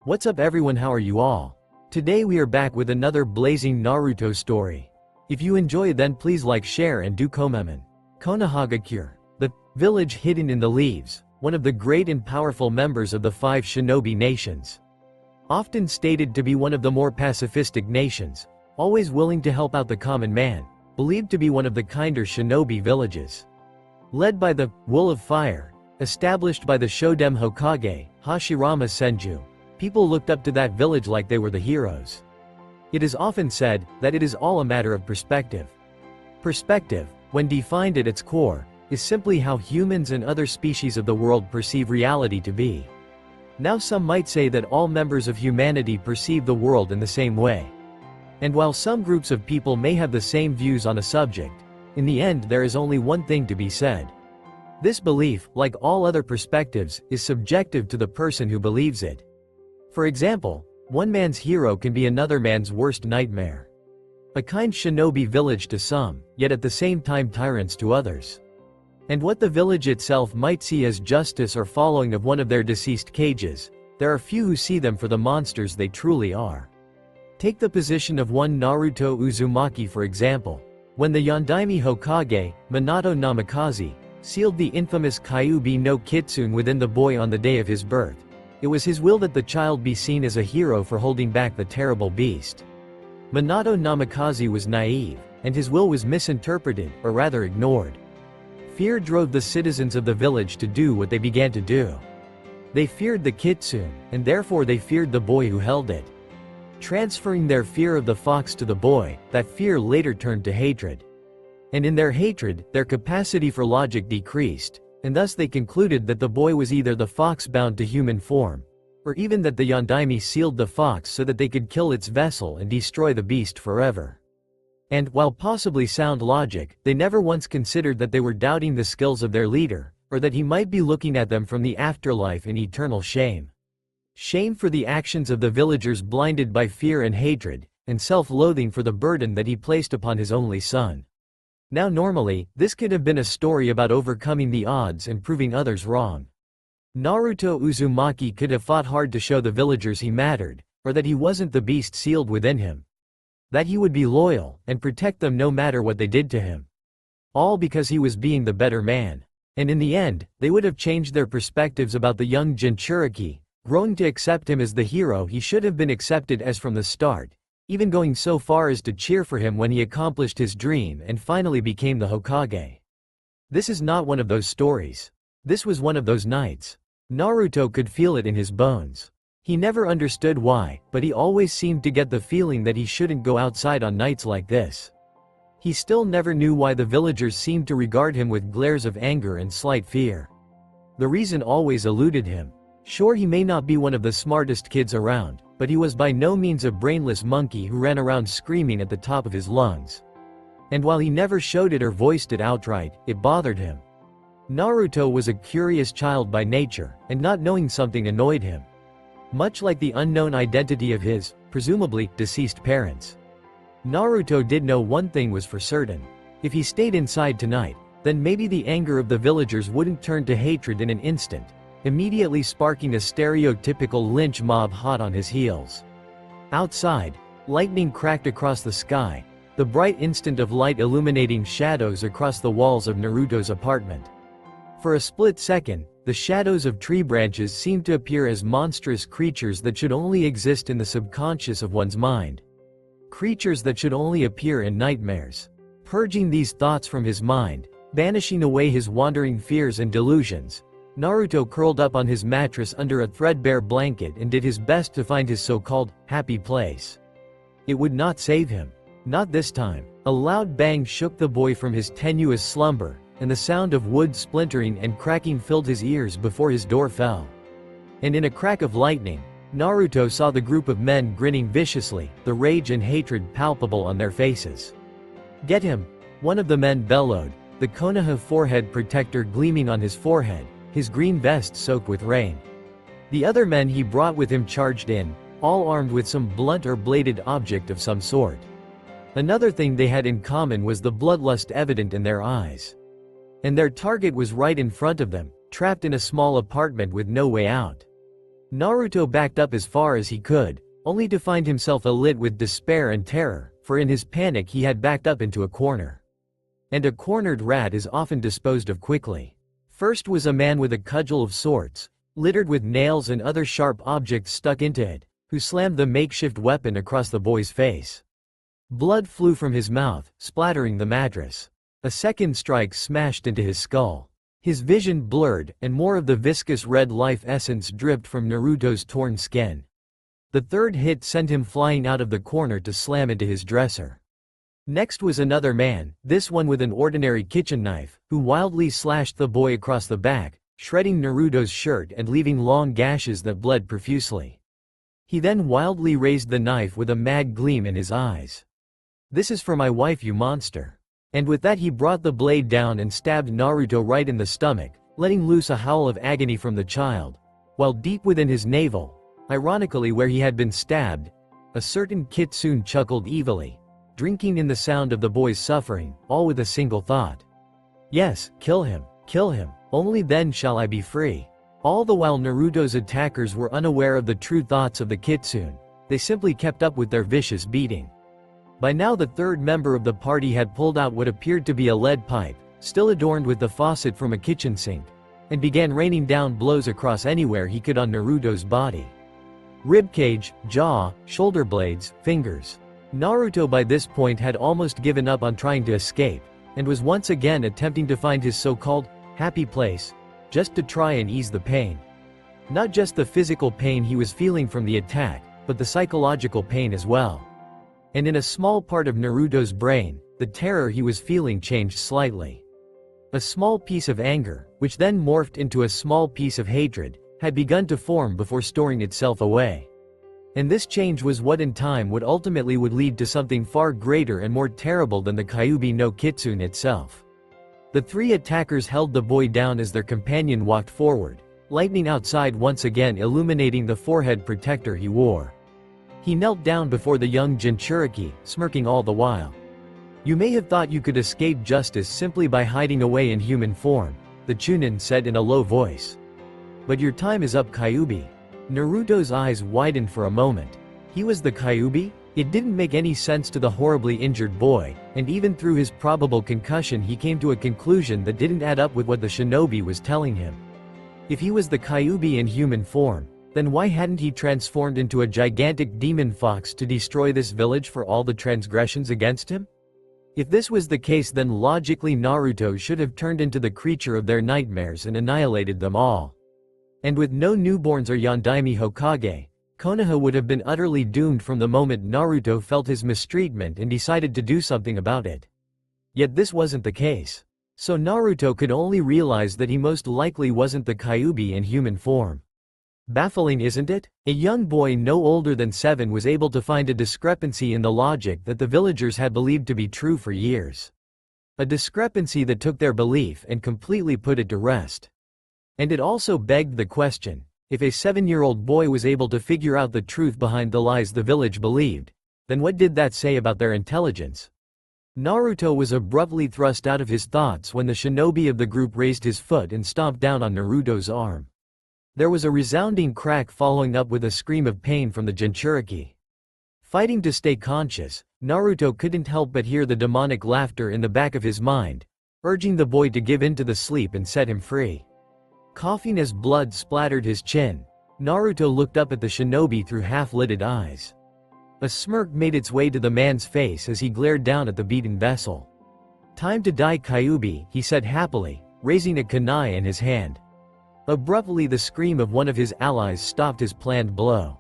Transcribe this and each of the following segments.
What's up everyone, how are you all? Today we are back with another blazing Naruto story. If you enjoy then please like, share and do comment. Konohagakure, the village hidden in the leaves, one of the great and powerful members of the 5 shinobi nations. Often stated to be one of the more pacifistic nations, always willing to help out the common man, believed to be one of the kinder shinobi villages. Led by the Wool of Fire, established by the Shodem Hokage, Hashirama Senju, people looked up to that village like they were the heroes. It is often said that it is all a matter of perspective. Perspective, when defined at its core, is simply how humans and other species of the world perceive reality to be. Now some might say that all members of humanity perceive the world in the same way. And while some groups of people may have the same views on a subject, in the end there is only one thing to be said. This belief, like all other perspectives, is subjective to the person who believes it. For example, one man's hero can be another man's worst nightmare. A kind shinobi village to some, yet at the same time tyrants to others. And what the village itself might see as justice or following of one of their deceased cages, there are few who see them for the monsters they truly are. Take the position of one Naruto Uzumaki for example. When the Yondaime Hokage, Minato Namikaze, sealed the infamous Kyuubi no Kitsune within the boy on the day of his birth, it was his will that the child be seen as a hero for holding back the terrible beast. Minato Namikaze was naive, and his will was misinterpreted, or rather ignored. Fear drove the citizens of the village to do what they began to do. They feared the Kitsune, and therefore they feared the boy who held it. Transferring their fear of the fox to the boy, that fear later turned to hatred. And in their hatred, their capacity for logic decreased, and thus they concluded that the boy was either the fox bound to human form, or even that the Yondaime sealed the fox so that they could kill its vessel and destroy the beast forever. And, while possibly sound logic, they never once considered that they were doubting the skills of their leader, or that he might be looking at them from the afterlife in eternal shame. Shame for the actions of the villagers blinded by fear and hatred, and self-loathing for the burden that he placed upon his only son. Now normally, this could have been a story about overcoming the odds and proving others wrong. Naruto Uzumaki could have fought hard to show the villagers he mattered, or that he wasn't the beast sealed within him. That he would be loyal, and protect them no matter what they did to him. All because he was being the better man. And in the end, they would have changed their perspectives about the young Jinchuriki, growing to accept him as the hero he should have been accepted as from the start, even going so far as to cheer for him when he accomplished his dream and finally became the Hokage. This is not one of those stories. This was one of those nights. Naruto could feel it in his bones. He never understood why, but he always seemed to get the feeling that he shouldn't go outside on nights like this. He still never knew why the villagers seemed to regard him with glares of anger and slight fear. The reason always eluded him. Sure, he may not be one of the smartest kids around, but he was by no means a brainless monkey who ran around screaming at the top of his lungs. And while he never showed it or voiced it outright, it bothered him. Naruto was a curious child by nature, and not knowing something annoyed him. Much like the unknown identity of his, presumably, deceased parents. Naruto did know one thing was for certain. If he stayed inside tonight, then maybe the anger of the villagers wouldn't turn to hatred in an instant, immediately sparking a stereotypical lynch mob hot on his heels. Outside, lightning cracked across the sky, the bright instant of light illuminating shadows across the walls of Naruto's apartment. For a split second, the shadows of tree branches seemed to appear as monstrous creatures that should only exist in the subconscious of one's mind. Creatures that should only appear in nightmares. Purging these thoughts from his mind, banishing away his wandering fears and delusions, Naruto curled up on his mattress under a threadbare blanket and did his best to find his so-called happy place. It would not save him. Not this time. A loud bang shook the boy from his tenuous slumber, and the sound of wood splintering and cracking filled his ears before his door fell. And in a crack of lightning, Naruto saw the group of men grinning viciously, the rage and hatred palpable on their faces. "Get him!" one of the men bellowed, the Konoha forehead protector gleaming on his forehead, his green vest soaked with rain. The other men he brought with him charged in, all armed with some blunt or bladed object of some sort. Another thing they had in common was the bloodlust evident in their eyes. And their target was right in front of them, trapped in a small apartment with no way out. Naruto backed up as far as he could, only to find himself alit with despair and terror, for in his panic he had backed up into a corner. And a cornered rat is often disposed of quickly. First was a man with a cudgel of sorts, littered with nails and other sharp objects stuck into it, who slammed the makeshift weapon across the boy's face. Blood flew from his mouth, splattering the mattress. A second strike smashed into his skull. His vision blurred, and more of the viscous red life essence dripped from Naruto's torn skin. The third hit sent him flying out of the corner to slam into his dresser. Next was another man, this one with an ordinary kitchen knife, who wildly slashed the boy across the back, shredding Naruto's shirt and leaving long gashes that bled profusely. He then wildly raised the knife with a mad gleam in his eyes. "This is for my wife, you monster." And with that he brought the blade down and stabbed Naruto right in the stomach, letting loose a howl of agony from the child, while deep within his navel, ironically where he had been stabbed, a certain kitsune chuckled evilly, drinking in the sound of the boy's suffering, all with a single thought. "Yes, kill him, only then shall I be free." All the while Naruto's attackers were unaware of the true thoughts of the kitsune, they simply kept up with their vicious beating. By now the third member of the party had pulled out what appeared to be a lead pipe, still adorned with the faucet from a kitchen sink, and began raining down blows across anywhere he could on Naruto's body. Ribcage, jaw, shoulder blades, fingers. Naruto by this point had almost given up on trying to escape, and was once again attempting to find his so-called happy place, just to try and ease the pain. Not just the physical pain he was feeling from the attack, but the psychological pain as well. And in a small part of Naruto's brain, the terror he was feeling changed slightly. A small piece of anger, which then morphed into a small piece of hatred, had begun to form before storing itself away. And this change was what in time would ultimately lead to something far greater and more terrible than the Kyuubi no Kitsune itself. The three attackers held the boy down as their companion walked forward, lightning outside once again illuminating the forehead protector he wore. He knelt down before the young Jinchuriki, smirking all the while. "You may have thought you could escape justice simply by hiding away in human form," the Chunin said in a low voice. "But your time is up, Kyuubi." Naruto's eyes widened for a moment. He was the Kyuubi? It didn't make any sense to the horribly injured boy, and even through his probable concussion he came to a conclusion that didn't add up with what the shinobi was telling him. If he was the Kyuubi in human form, then why hadn't he transformed into a gigantic demon fox to destroy this village for all the transgressions against him? If this was the case, then logically Naruto should have turned into the creature of their nightmares and annihilated them all. And with no newborns or Yondaime Hokage, Konoha would have been utterly doomed from the moment Naruto felt his mistreatment and decided to do something about it. Yet this wasn't the case. So Naruto could only realize that he most likely wasn't the Kyuubi in human form. Baffling, isn't it? A young boy no older than 7 was able to find a discrepancy in the logic that the villagers had believed to be true for years. A discrepancy that took their belief and completely put it to rest. And it also begged the question, if a 7-year-old boy was able to figure out the truth behind the lies the village believed, then what did that say about their intelligence? Naruto was abruptly thrust out of his thoughts when the shinobi of the group raised his foot and stomped down on Naruto's arm. There was a resounding crack following up with a scream of pain from the Jinchuriki. Fighting to stay conscious, Naruto couldn't help but hear the demonic laughter in the back of his mind, urging the boy to give in to the sleep and set him free. Coughing as blood splattered his chin, Naruto looked up at the shinobi through half-lidded eyes. A smirk made its way to the man's face as he glared down at the beaten vessel. "Time to die, Kyuubi," he said happily, raising a kunai in his hand. Abruptly the scream of one of his allies stopped his planned blow.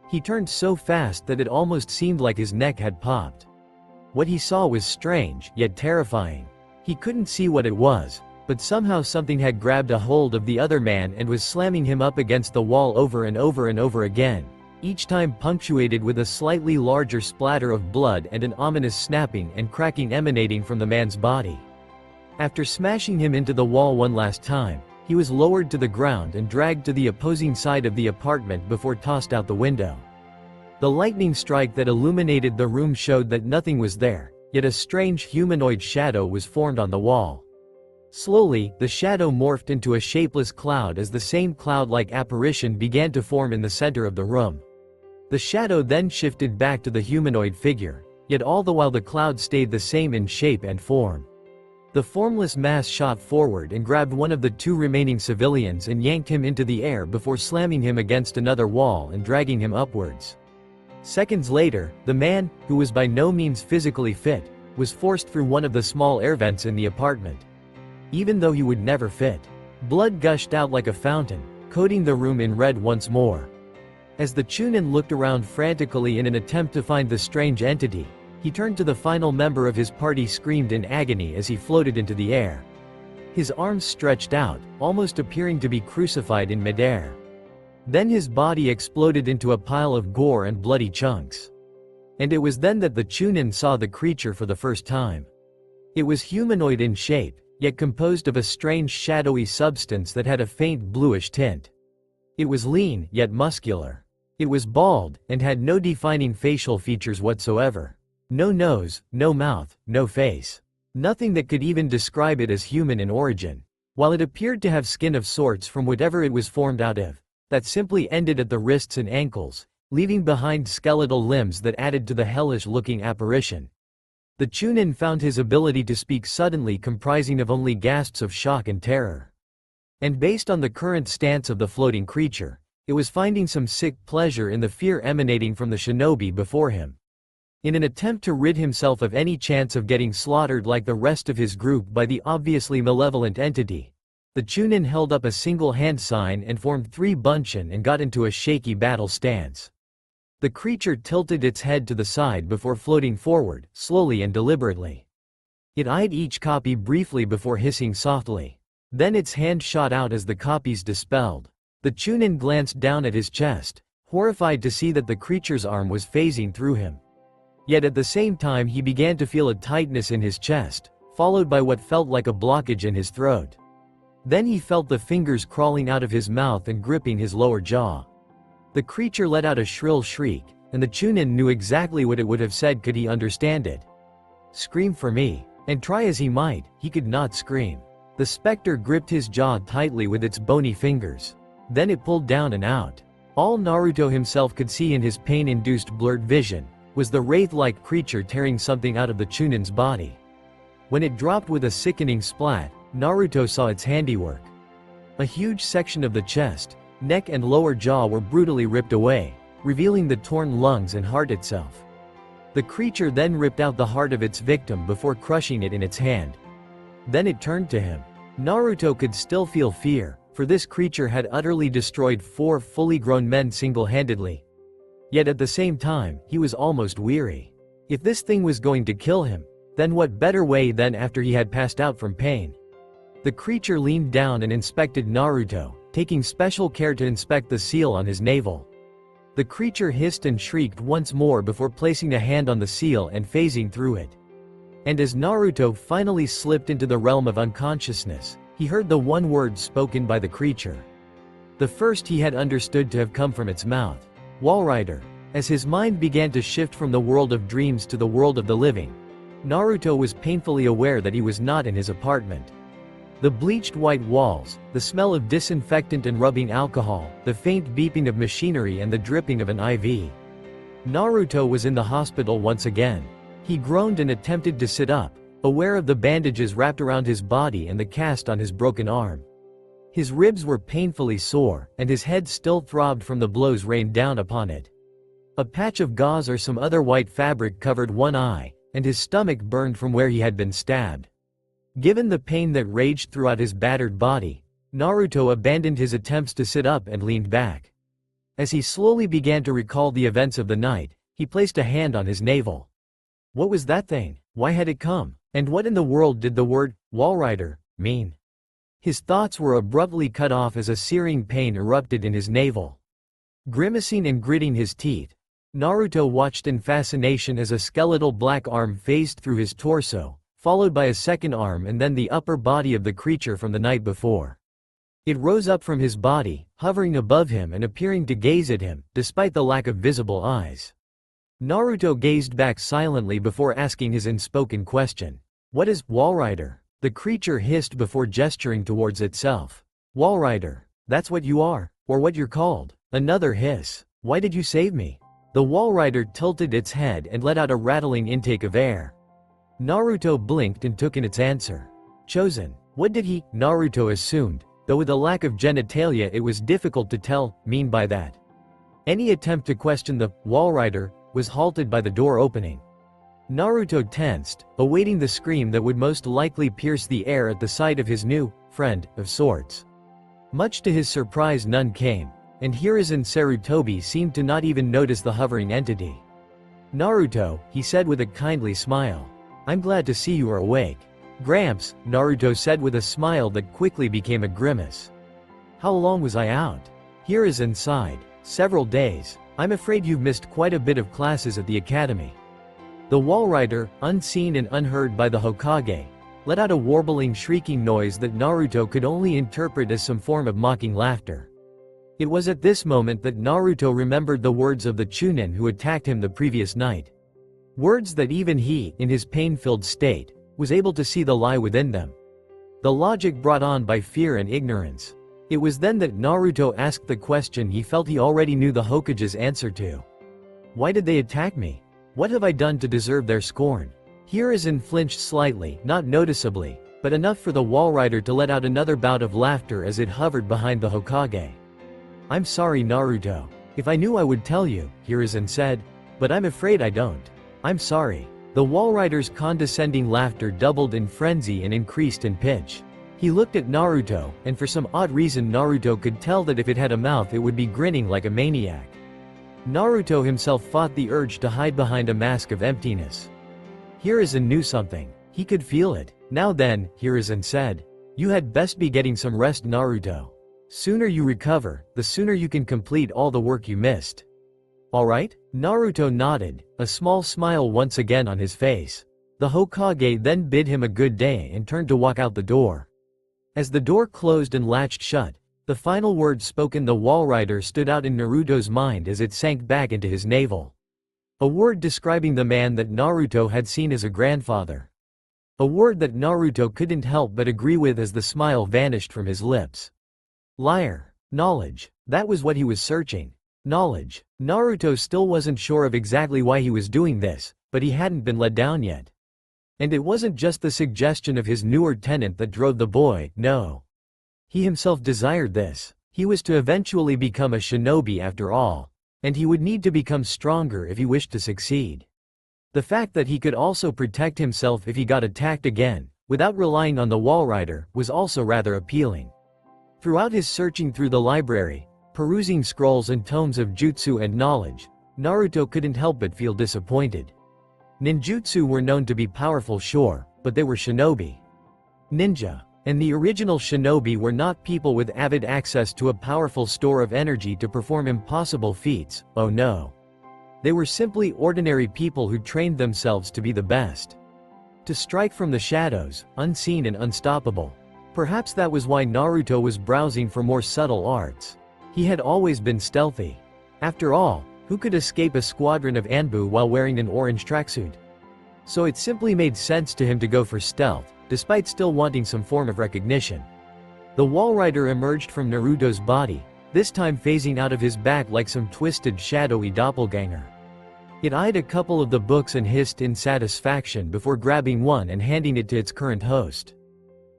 He turned so fast that it almost seemed like his neck had popped. What he saw was strange, yet terrifying. He couldn't see what it was, but somehow something had grabbed a hold of the other man and was slamming him up against the wall over and over and over again, each time punctuated with a slightly larger splatter of blood and an ominous snapping and cracking emanating from the man's body. After smashing him into the wall one last time, he was lowered to the ground and dragged to the opposing side of the apartment before tossed out the window. The lightning strike that illuminated the room showed that nothing was there, yet a strange humanoid shadow was formed on the wall. Slowly, the shadow morphed into a shapeless cloud as the same cloud-like apparition began to form in the center of the room. The shadow then shifted back to the humanoid figure, yet all the while the cloud stayed the same in shape and form. The formless mass shot forward and grabbed one of the two remaining civilians and yanked him into the air before slamming him against another wall and dragging him upwards. Seconds later, the man, who was by no means physically fit, was forced through one of the small air vents in the apartment. Even though he would never fit, blood gushed out like a fountain, coating the room in red once more. As the Chunin looked around frantically in an attempt to find the strange entity, he turned to the final member of his party screamed in agony as he floated into the air. His arms stretched out, almost appearing to be crucified in midair. Then his body exploded into a pile of gore and bloody chunks. And it was then that the Chunin saw the creature for the first time. It was humanoid in shape, yet composed of a strange shadowy substance that had a faint bluish tint. It was lean, yet muscular. It was bald, and had no defining facial features whatsoever. No nose, no mouth, no face. Nothing that could even describe it as human in origin. While it appeared to have skin of sorts from whatever it was formed out of, that simply ended at the wrists and ankles, leaving behind skeletal limbs that added to the hellish-looking apparition. The Chunin found his ability to speak suddenly comprising of only gasps of shock and terror. And based on the current stance of the floating creature, it was finding some sick pleasure in the fear emanating from the shinobi before him. In an attempt to rid himself of any chance of getting slaughtered like the rest of his group by the obviously malevolent entity, the Chunin held up a single hand sign and formed 3 bunshin and got into a shaky battle stance. The creature tilted its head to the side before floating forward, slowly and deliberately. It eyed each copy briefly before hissing softly. Then its hand shot out as the copies dispelled. The Chunin glanced down at his chest, horrified to see that the creature's arm was phasing through him. Yet at the same time he began to feel a tightness in his chest, followed by what felt like a blockage in his throat. Then he felt the fingers crawling out of his mouth and gripping his lower jaw. The creature let out a shrill shriek, and the Chunin knew exactly what it would have said could he understand it. Scream for me. And try as he might, he could not scream. The specter gripped his jaw tightly with its bony fingers. Then it pulled down and out. All Naruto himself could see in his pain-induced blurred vision was the wraith-like creature tearing something out of the Chunin's body. When it dropped with a sickening splat, Naruto saw its handiwork. A huge section of the chest, neck and lower jaw were brutally ripped away, revealing the torn lungs and heart itself. The creature then ripped out the heart of its victim before crushing it in its hand. Then it turned to him. Naruto could still feel fear, for this creature had utterly destroyed 4 fully grown men single-handedly. Yet at the same time, he was almost weary. If this thing was going to kill him, then what better way than after he had passed out from pain? The creature leaned down and inspected Naruto, taking special care to inspect the seal on his navel. The creature hissed and shrieked once more before placing a hand on the seal and phasing through it. And as Naruto finally slipped into the realm of unconsciousness, he heard the one word spoken by the creature. The first he had understood to have come from its mouth. Walrider. As his mind began to shift from the world of dreams to the world of the living, Naruto was painfully aware that he was not in his apartment. The bleached white walls, the smell of disinfectant and rubbing alcohol, the faint beeping of machinery and the dripping of an IV. Naruto was in the hospital once again. He groaned and attempted to sit up, aware of the bandages wrapped around his body and the cast on his broken arm. His ribs were painfully sore, and his head still throbbed from the blows rained down upon it. A patch of gauze or some other white fabric covered one eye, and his stomach burned from where he had been stabbed. Given the pain that raged throughout his battered body, Naruto abandoned his attempts to sit up and leaned back. As he slowly began to recall the events of the night, he placed a hand on his navel. What was that thing? Why had it come? And what in the world did the word, Walrider, mean? His thoughts were abruptly cut off as a searing pain erupted in his navel. Grimacing and gritting his teeth, Naruto watched in fascination as a skeletal black arm phased through his torso, followed by a second arm and then the upper body of the creature from the night before. It rose up from his body, hovering above him and appearing to gaze at him, despite the lack of visible eyes. Naruto gazed back silently before asking his unspoken question. What is Walrider? The creature hissed before gesturing towards itself. Walrider. That's what you are, or what you're called. Another hiss. Why did you save me? The Walrider tilted its head and let out a rattling intake of air. Naruto blinked and took in its answer. Chosen. What did he, Naruto assumed, though with a lack of genitalia it was difficult to tell, mean by that. Any attempt to question the Walrider was halted by the door opening. Naruto tensed, awaiting the scream that would most likely pierce the air at the sight of his new friend of sorts. Much to his surprise, none came, and Hiruzen Sarutobi seemed to not even notice the hovering entity. Naruto, he said with a kindly smile. I'm glad to see you are awake. Gramps, Naruto said with a smile that quickly became a grimace. How long was I out? Hiruzen sighed. Several days. I'm afraid you've missed quite a bit of classes at the academy. The Walrider, unseen and unheard by the Hokage, let out a warbling shrieking noise that Naruto could only interpret as some form of mocking laughter. It was at this moment that Naruto remembered the words of the Chunin who attacked him the previous night. Words that even he, in his pain-filled state, was able to see the lie within them. The logic brought on by fear and ignorance. It was then that Naruto asked the question he felt he already knew the Hokage's answer to. Why did they attack me? What have I done to deserve their scorn? Hiruzen flinched slightly, not noticeably, but enough for the Walrider to let out another bout of laughter as it hovered behind the Hokage. I'm sorry, Naruto. If I knew I would tell you, Hiruzen said, but I'm afraid I don't. I'm sorry. The Walrider's condescending laughter doubled in frenzy and increased in pitch. He looked at Naruto, and for some odd reason Naruto could tell that if it had a mouth it would be grinning like a maniac. Naruto himself fought the urge to hide behind a mask of emptiness. Hiruzen knew something. He could feel it. Now then, Hiruzen said. You had best be getting some rest, Naruto. Sooner you recover, the sooner you can complete all the work you missed. Alright? Naruto nodded, a small smile once again on his face. The Hokage then bid him a good day and turned to walk out the door. As the door closed and latched shut, the final words spoken, the Walrider stood out in Naruto's mind as it sank back into his navel. A word describing the man that Naruto had seen as a grandfather. A word that Naruto couldn't help but agree with as the smile vanished from his lips. Liar. Knowledge. That was what he was searching. Knowledge. Naruto still wasn't sure of exactly why he was doing this, but he hadn't been let down yet. And it wasn't just the suggestion of his newer tenant that drove the boy, no. He himself desired this. He was to eventually become a shinobi after all. And he would need to become stronger if he wished to succeed. The fact that he could also protect himself if he got attacked again, without relying on the Walrider, was also rather appealing. Throughout his searching through the library, perusing scrolls and tomes of jutsu and knowledge, Naruto couldn't help but feel disappointed. Ninjutsu were known to be powerful, sure, but they were shinobi. Ninja. And the original shinobi were not people with avid access to a powerful store of energy to perform impossible feats, oh no. They were simply ordinary people who trained themselves to be the best. To strike from the shadows, unseen and unstoppable. Perhaps that was why Naruto was browsing for more subtle arts. He had always been stealthy. After all, who could escape a squadron of Anbu while wearing an orange tracksuit? So it simply made sense to him to go for stealth, despite still wanting some form of recognition. The Walrider emerged from Naruto's body, this time phasing out of his back like some twisted shadowy doppelganger. It eyed a couple of the books and hissed in satisfaction before grabbing one and handing it to its current host.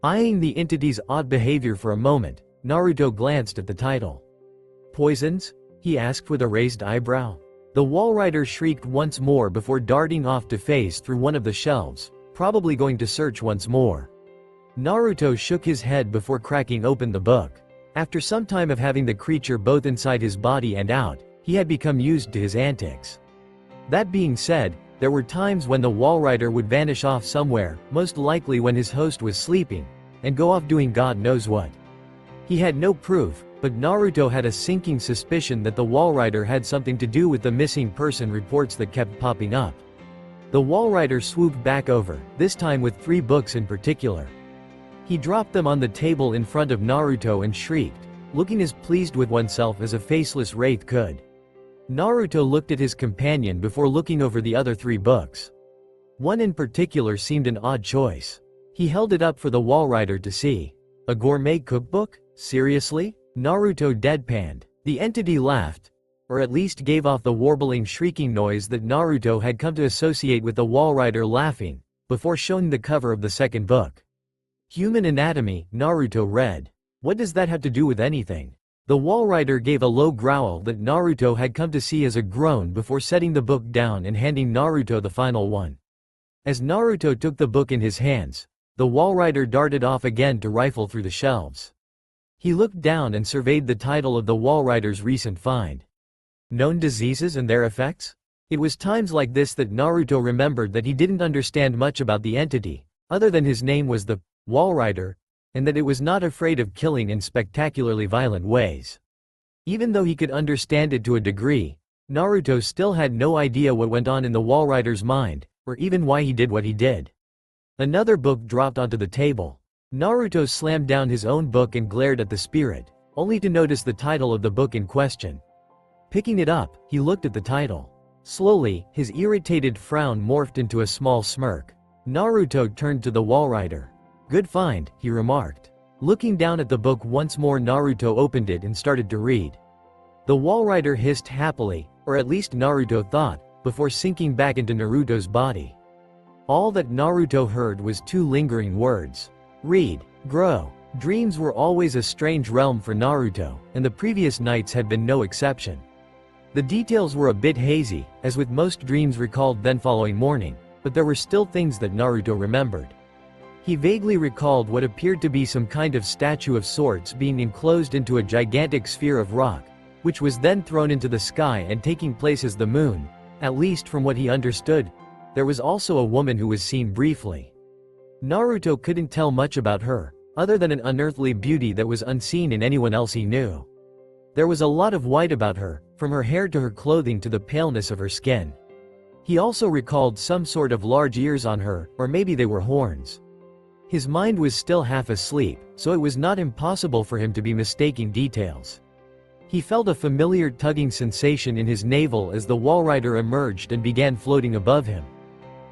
Eyeing the entity's odd behavior for a moment, Naruto glanced at the title. Poisons? He asked with a raised eyebrow. The Walrider shrieked once more before darting off to phase through one of the shelves, probably going to search once more. Naruto shook his head before cracking open the book. After some time of having the creature both inside his body and out, he had become used to his antics. That being said, there were times when the Walrider would vanish off somewhere, most likely when his host was sleeping, and go off doing God knows what. He had no proof, but Naruto had a sinking suspicion that the Walrider had something to do with the missing person reports that kept popping up. The Walrider swooped back over, this time with 3 books in particular. He dropped them on the table in front of Naruto and shrieked, looking as pleased with oneself as a faceless wraith could. Naruto looked at his companion before looking over the other 3 books. One in particular seemed an odd choice. He held it up for the Walrider to see. A gourmet cookbook? Seriously? Naruto deadpanned. The entity laughed, or at least gave off the warbling shrieking noise that Naruto had come to associate with the Walrider laughing, before showing the cover of the second book. Human Anatomy, Naruto read. What does that have to do with anything? The Walrider gave a low growl that Naruto had come to see as a groan before setting the book down and handing Naruto the final one. As Naruto took the book in his hands, the Walrider darted off again to rifle through the shelves. He looked down and surveyed the title of the Walrider's recent find. Known diseases and their effects? It was times like this that Naruto remembered that he didn't understand much about the entity, other than his name was the Walrider, and that it was not afraid of killing in spectacularly violent ways. Even though he could understand it to a degree, Naruto still had no idea what went on in the Walrider's mind, or even why he did what he did. Another book dropped onto the table. Naruto slammed down his own book and glared at the spirit, only to notice the title of the book in question. Picking it up, he looked at the title. Slowly, his irritated frown morphed into a small smirk. Naruto turned to the Walrider. Good find, he remarked. Looking down at the book once more, Naruto opened it and started to read. The Walrider hissed happily, or at least Naruto thought, before sinking back into Naruto's body. All that Naruto heard was two lingering words. Read, grow. Dreams were always a strange realm for Naruto, and the previous nights had been no exception. The details were a bit hazy, as with most dreams recalled then following morning, but there were still things that Naruto remembered. He vaguely recalled what appeared to be some kind of statue of sorts being enclosed into a gigantic sphere of rock, which was then thrown into the sky and taking place as the moon, at least from what he understood. There was also a woman who was seen briefly. Naruto couldn't tell much about her, other than an unearthly beauty that was unseen in anyone else he knew. There was a lot of white about her, from her hair to her clothing to the paleness of her skin. He also recalled some sort of large ears on her, or maybe they were horns. His mind was still half asleep, so it was not impossible for him to be mistaking details. He felt a familiar tugging sensation in his navel as the Walrider emerged and began floating above him.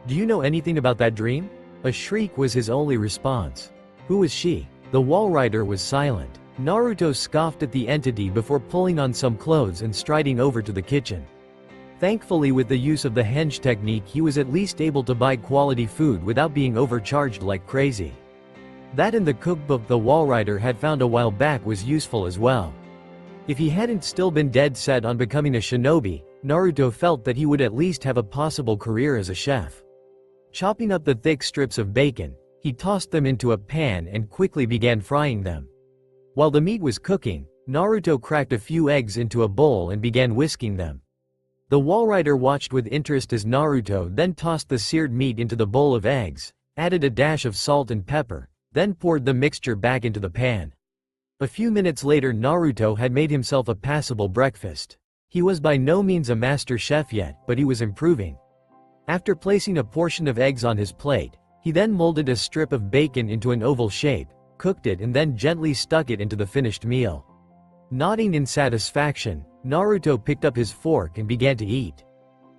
Do you know anything about that dream? A shriek was his only response. Who was she? The Walrider was silent. Naruto scoffed at the entity before pulling on some clothes and striding over to the kitchen. Thankfully, with the use of the henge technique, he was at least able to buy quality food without being overcharged like crazy. That and the cookbook the Walrider had found a while back was useful as well. If he hadn't still been dead set on becoming a shinobi, Naruto felt that he would at least have a possible career as a chef. Chopping up the thick strips of bacon, he tossed them into a pan and quickly began frying them. While the meat was cooking, Naruto cracked a few eggs into a bowl and began whisking them. The Walrider watched with interest as Naruto then tossed the seared meat into the bowl of eggs, added a dash of salt and pepper, then poured the mixture back into the pan. A few minutes later, Naruto had made himself a passable breakfast. He was by no means a master chef yet, but he was improving. After placing a portion of eggs on his plate, he then molded a strip of bacon into an oval shape, cooked it and then gently stuck it into the finished meal. Nodding in satisfaction, Naruto picked up his fork and began to eat.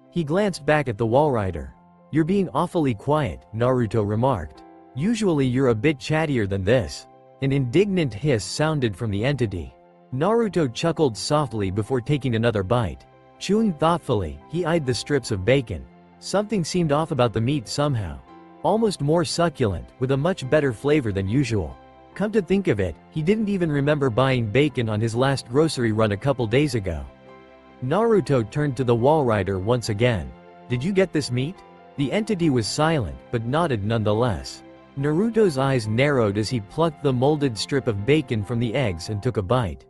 He glanced back at the Walrider. You're being awfully quiet, Naruto remarked. Usually you're a bit chattier than this. An indignant hiss sounded from the entity. Naruto chuckled softly before taking another bite. Chewing thoughtfully, he eyed the strips of bacon. Something seemed off about the meat somehow. Almost more succulent, with a much better flavor than usual. Come to think of it, he didn't even remember buying bacon on his last grocery run a couple days ago. Naruto turned to the Walrider once again. Did you get this meat? The entity was silent, but nodded nonetheless. Naruto's eyes narrowed as he plucked the molded strip of bacon from the eggs and took a bite.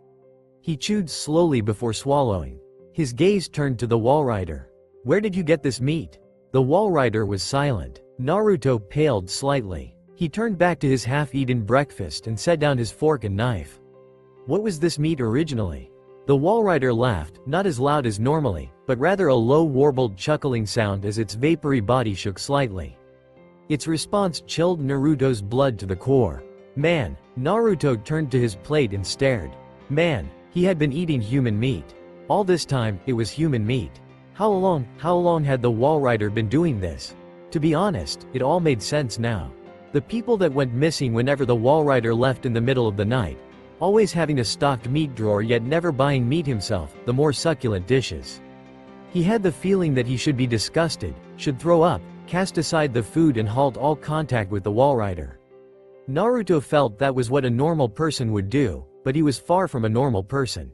He chewed slowly before swallowing. His gaze turned to the Walrider. Where did you get this meat? The Walrider was silent. Naruto paled slightly. He turned back to his half-eaten breakfast and set down his fork and knife. What was this meat originally? The Walrider laughed, not as loud as normally, but rather a low warbled chuckling sound as its vapory body shook slightly. Its response chilled Naruto's blood to the core. Man, Naruto turned to his plate and stared. Man, he had been eating human meat. All this time, it was human meat. How long had the Walrider been doing this? To be honest, it all made sense now. The people that went missing whenever the Walrider left in the middle of the night. Always having a stocked meat drawer yet never buying meat himself, the more succulent dishes. He had the feeling that he should be disgusted, should throw up, cast aside the food and halt all contact with the Walrider. Naruto felt that was what a normal person would do, but he was far from a normal person.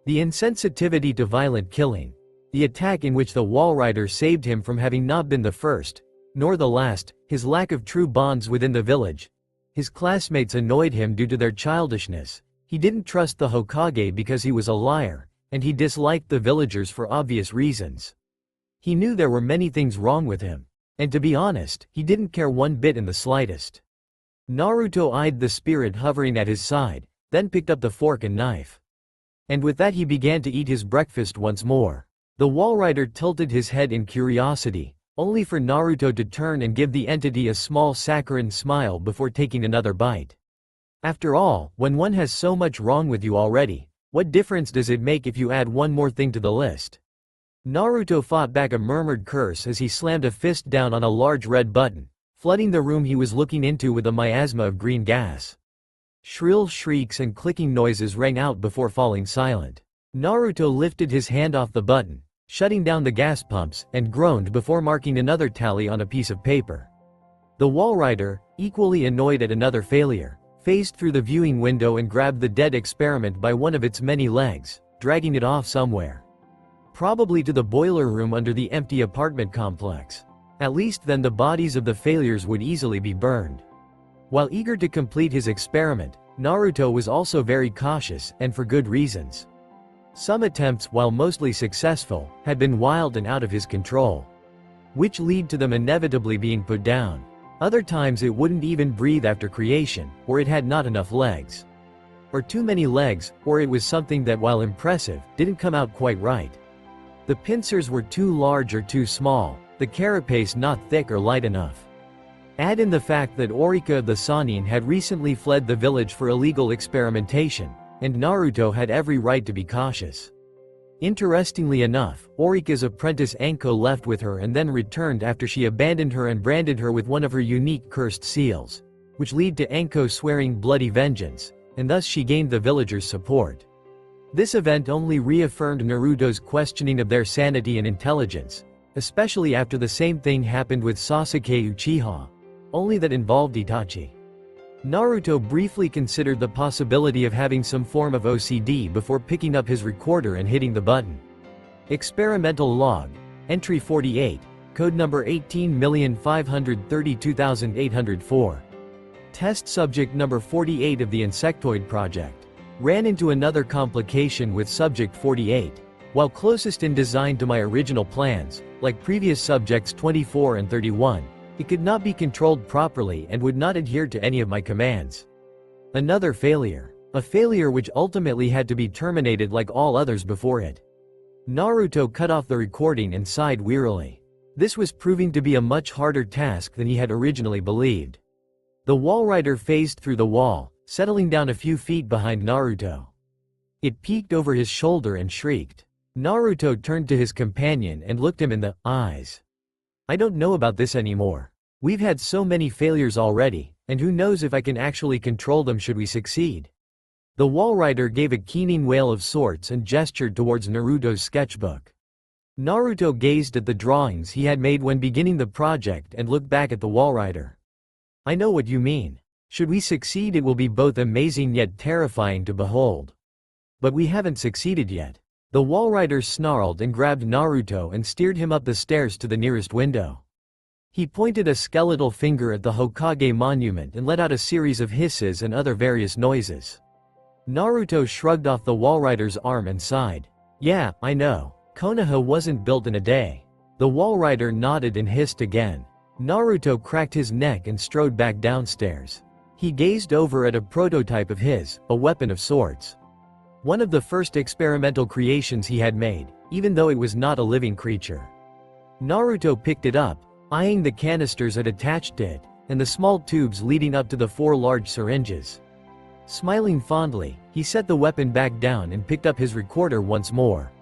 The insensitivity to violent killing. The attack in which the Walrider saved him from having not been the first, nor the last, his lack of true bonds within the village. His classmates annoyed him due to their childishness. He didn't trust the Hokage because he was a liar, and he disliked the villagers for obvious reasons. He knew there were many things wrong with him. And to be honest, he didn't care one bit in the slightest. Naruto eyed the spirit hovering at his side, then picked up the fork and knife. And with that he began to eat his breakfast once more. The Walrider tilted his head in curiosity, only for Naruto to turn and give the entity a small saccharine smile before taking another bite. After all, when one has so much wrong with you already, what difference does it make if you add one more thing to the list? Naruto fought back a murmured curse as he slammed a fist down on a large red button, flooding the room he was looking into with a miasma of green gas. Shrill shrieks and clicking noises rang out before falling silent. Naruto lifted his hand off the button, shutting down the gas pumps, and groaned before marking another tally on a piece of paper. The Walrider, equally annoyed at another failure, phased through the viewing window and grabbed the dead experiment by one of its many legs, dragging it off somewhere. Probably to the boiler room under the empty apartment complex. At least then the bodies of the failures would easily be burned. While eager to complete his experiment, Naruto was also very cautious, and for good reasons. Some attempts, while mostly successful, had been wild and out of his control, which lead to them inevitably being put down. Other times it wouldn't even breathe after creation, or it had not enough legs. Or too many legs, or it was something that, while impressive, didn't come out quite right. The pincers were too large or too small, the carapace not thick or light enough. Add in the fact that Orika the Sannin had recently fled the village for illegal experimentation, and Naruto had every right to be cautious. Interestingly enough, Orika's apprentice Anko left with her and then returned after she abandoned her and branded her with one of her unique cursed seals, which lead to Anko swearing bloody vengeance, and thus she gained the villagers' support. This event only reaffirmed Naruto's questioning of their sanity and intelligence, especially after the same thing happened with Sasuke Uchiha, only that involved Itachi. Naruto briefly considered the possibility of having some form of OCD before picking up his recorder and hitting the button. Experimental log, entry 48, code number 18,532,804. Test subject number 48 of the Insectoid project. Ran into another complication with subject 48. While closest in design to my original plans, like previous subjects 24 and 31, it could not be controlled properly and would not adhere to any of my commands. Another failure. A failure which ultimately had to be terminated like all others before it. Naruto cut off the recording and sighed wearily. This was proving to be a much harder task than he had originally believed. The Walrider phased through the wall, settling down a few feet behind Naruto. It peeked over his shoulder and shrieked. Naruto turned to his companion and looked him in the eyes. I don't know about this anymore. We've had so many failures already, and who knows if I can actually control them should we succeed. The Walrider gave a keening wail of sorts and gestured towards Naruto's sketchbook. Naruto gazed at the drawings he had made when beginning the project and looked back at the Walrider. I know what you mean. Should we succeed it will be both amazing yet terrifying to behold. But we haven't succeeded yet. The Walrider snarled and grabbed Naruto and steered him up the stairs to the nearest window. He pointed a skeletal finger at the Hokage monument and let out a series of hisses and other various noises. Naruto shrugged off the Walrider's arm and sighed. Yeah, I know. Konoha wasn't built in a day. The Walrider nodded and hissed again. Naruto cracked his neck and strode back downstairs. He gazed over at a prototype of his, a weapon of sorts. One of the first experimental creations he had made, even though it was not a living creature. Naruto picked it up, eyeing the canisters it attached to it, and the small tubes leading up to the 4 large syringes. Smiling fondly, he set the weapon back down and picked up his recorder once more.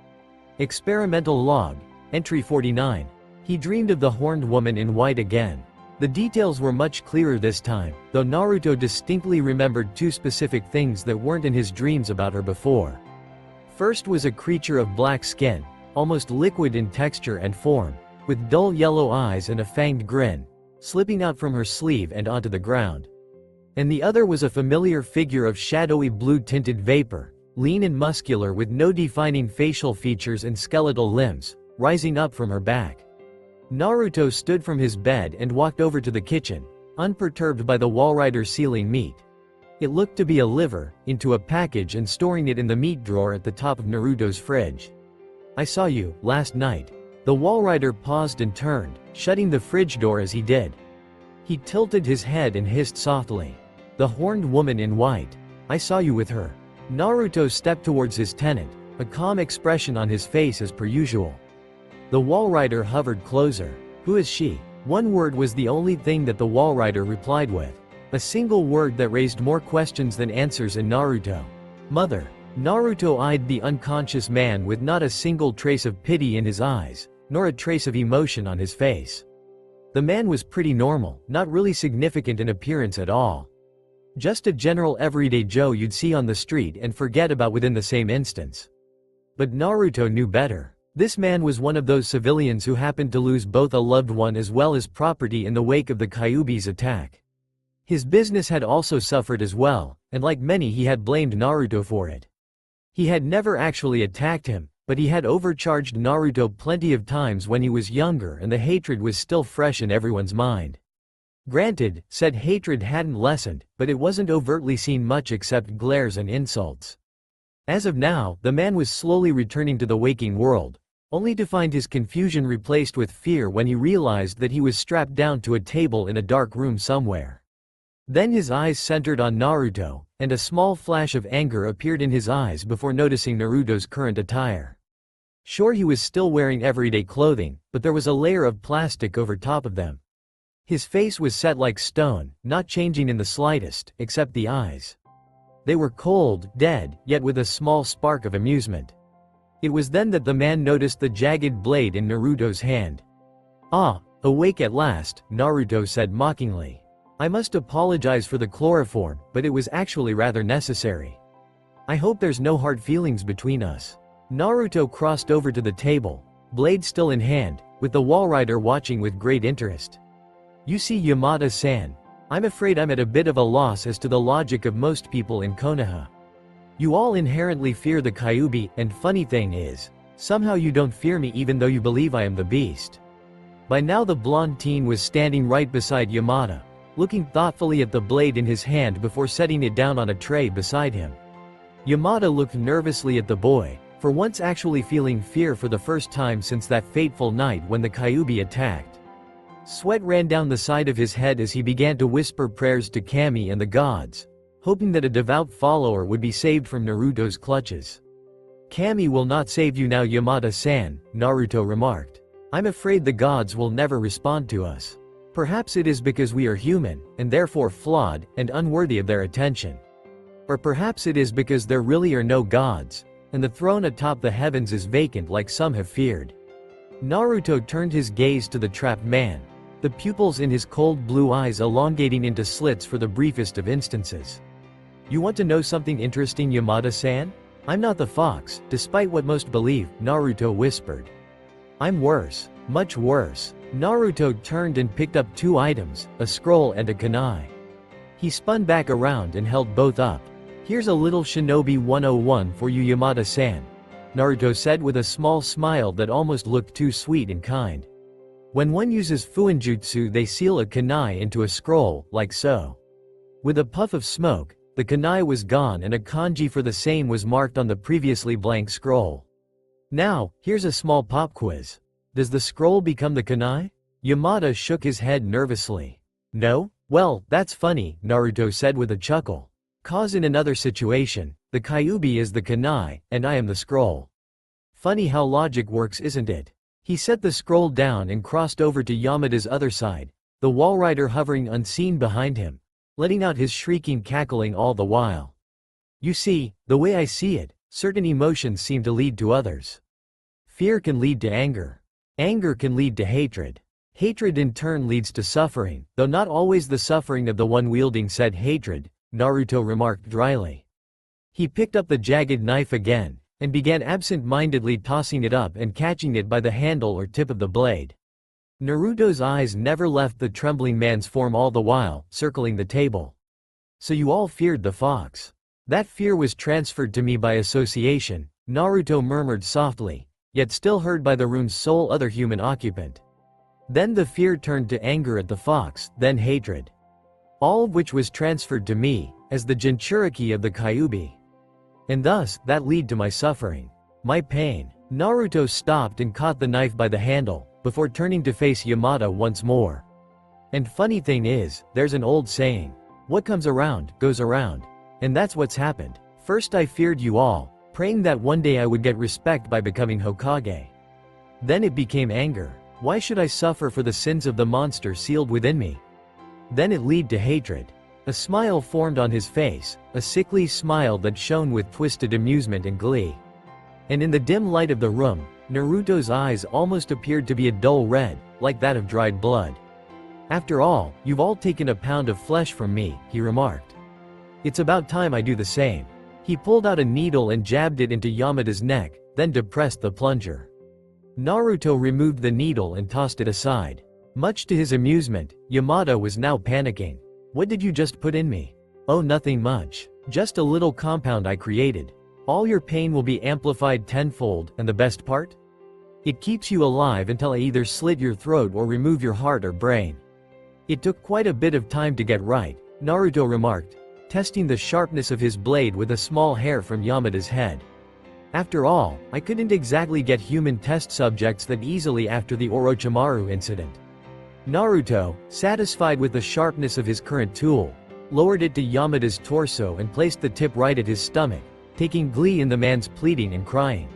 Experimental log, entry 49. He dreamed of the horned woman in white again. The details were much clearer this time, though Naruto distinctly remembered two specific things that weren't in his dreams about her before. First was a creature of black skin, almost liquid in texture and form, with dull yellow eyes and a fanged grin, slipping out from her sleeve and onto the ground. And the other was a familiar figure of shadowy blue-tinted vapor, lean and muscular with no defining facial features and skeletal limbs, rising up from her back. Naruto stood from his bed and walked over to the kitchen, unperturbed by the Walrider sealing meat. It looked to be a liver, into a package and storing it in the meat drawer at the top of Naruto's fridge. "I saw you, last night." The Walrider paused and turned, shutting the fridge door as he did. He tilted his head and hissed softly. "The horned woman in white. I saw you with her." Naruto stepped towards his tenant, a calm expression on his face as per usual. The Walrider hovered closer. "Who is she?" One word was the only thing that the Walrider replied with. A single word that raised more questions than answers in Naruto. "Mother." Naruto eyed the unconscious man with not a single trace of pity in his eyes, nor a trace of emotion on his face. The man was pretty normal, not really significant in appearance at all. Just a general everyday Joe you'd see on the street and forget about within the same instance. But Naruto knew better. This man was one of those civilians who happened to lose both a loved one as well as property in the wake of the Kyuubi's attack. His business had also suffered as well, and like many he had blamed Naruto for it. He had never actually attacked him, but he had overcharged Naruto plenty of times when he was younger and the hatred was still fresh in everyone's mind. Granted, said hatred hadn't lessened, but it wasn't overtly seen much except glares and insults. As of now, the man was slowly returning to the waking world, only to find his confusion replaced with fear when he realized that he was strapped down to a table in a dark room somewhere. Then his eyes centered on Naruto, and a small flash of anger appeared in his eyes before noticing Naruto's current attire. Sure, he was still wearing everyday clothing, but there was a layer of plastic over top of them. His face was set like stone, not changing in the slightest, except the eyes. They were cold, dead, yet with a small spark of amusement. It was then that the man noticed the jagged blade in Naruto's hand. "Ah, awake at last," Naruto said mockingly. "I must apologize for the chloroform, but it was actually rather necessary. I hope there's no hard feelings between us." Naruto crossed over to the table, blade still in hand, with the Walrider watching with great interest. "You see, Yamada-san, I'm afraid I'm at a bit of a loss as to the logic of most people in Konoha. You all inherently fear the Kyuubi, and funny thing is, somehow you don't fear me even though you believe I am the beast." By now the blonde teen was standing right beside Yamada, looking thoughtfully at the blade in his hand before setting it down on a tray beside him. Yamada looked nervously at the boy, for once actually feeling fear for the first time since that fateful night when the Kyuubi attacked. Sweat ran down the side of his head as he began to whisper prayers to Kami and the gods, hoping that a devout follower would be saved from Naruto's clutches. "Kami will not save you now, Yamada-san," Naruto remarked. "I'm afraid the gods will never respond to us. Perhaps it is because we are human, and therefore flawed, and unworthy of their attention. Or perhaps it is because there really are no gods, and the throne atop the heavens is vacant like some have feared." Naruto turned his gaze to the trapped man, the pupils in his cold blue eyes elongating into slits for the briefest of instances. "You want to know something interesting, Yamada-san? I'm not the fox, despite what most believe," Naruto whispered. "I'm worse, much worse." Naruto turned and picked up two items, a scroll and a kunai. He spun back around and held both up. "Here's a little Shinobi 101 for you, Yamada-san," Naruto said with a small smile that almost looked too sweet and kind. "When one uses Fuinjutsu, they seal a kunai into a scroll, like so." With a puff of smoke, the kunai was gone and a kanji for the same was marked on the previously blank scroll. "Now, here's a small pop quiz. Does the scroll become the kunai?" Yamada shook his head nervously. "No? Well, that's funny," Naruto said with a chuckle. "'Cause in another situation, the Kyuubi is the kunai, and I am the scroll. Funny how logic works, isn't it?" He set the scroll down and crossed over to Yamada's other side, the Walrider hovering unseen behind him, letting out his shrieking cackling all the while. "You see, the way I see it, certain emotions seem to lead to others. Fear can lead to anger. Anger can lead to hatred. Hatred in turn leads to suffering, though not always the suffering of the one wielding said hatred, Naruto remarked dryly. He picked up the jagged knife again, and began absent-mindedly tossing it up and catching it by the handle or tip of the blade. Naruto's eyes never left the trembling man's form all the while, circling the table. So you all feared the fox. That fear was transferred to me by association, Naruto murmured softly, yet still heard by the room's sole other human occupant. Then the fear turned to anger at the fox, then hatred. All of which was transferred to me, as the Jinchuriki of the Kyuubi. And thus, that led to my suffering. My pain. Naruto stopped and caught the knife by the handle, before turning to face Yamada once more. And funny thing is, there's an old saying. What comes around, goes around. And that's what's happened. First I feared you all, praying that one day I would get respect by becoming Hokage. Then it became anger. Why should I suffer for the sins of the monster sealed within me? Then it led to hatred. A smile formed on his face, a sickly smile that shone with twisted amusement and glee. And in the dim light of the room, Naruto's eyes almost appeared to be a dull red, like that of dried blood. After all, you've all taken a pound of flesh from me, he remarked. It's about time I do the same. He pulled out a needle and jabbed it into Yamada's neck, then depressed the plunger. Naruto removed the needle and tossed it aside. Much to his amusement, Yamada was now panicking. What did you just put in me? Oh, nothing much. Just a little compound I created. All your pain will be amplified tenfold, and the best part? It keeps you alive until I either slit your throat or remove your heart or brain. It took quite a bit of time to get right, Naruto remarked, testing the sharpness of his blade with a small hair from Yamada's head. After all, I couldn't exactly get human test subjects that easily after the Orochimaru incident. Naruto, satisfied with the sharpness of his current tool, lowered it to Yamada's torso and placed the tip right at his stomach, taking glee in the man's pleading and crying.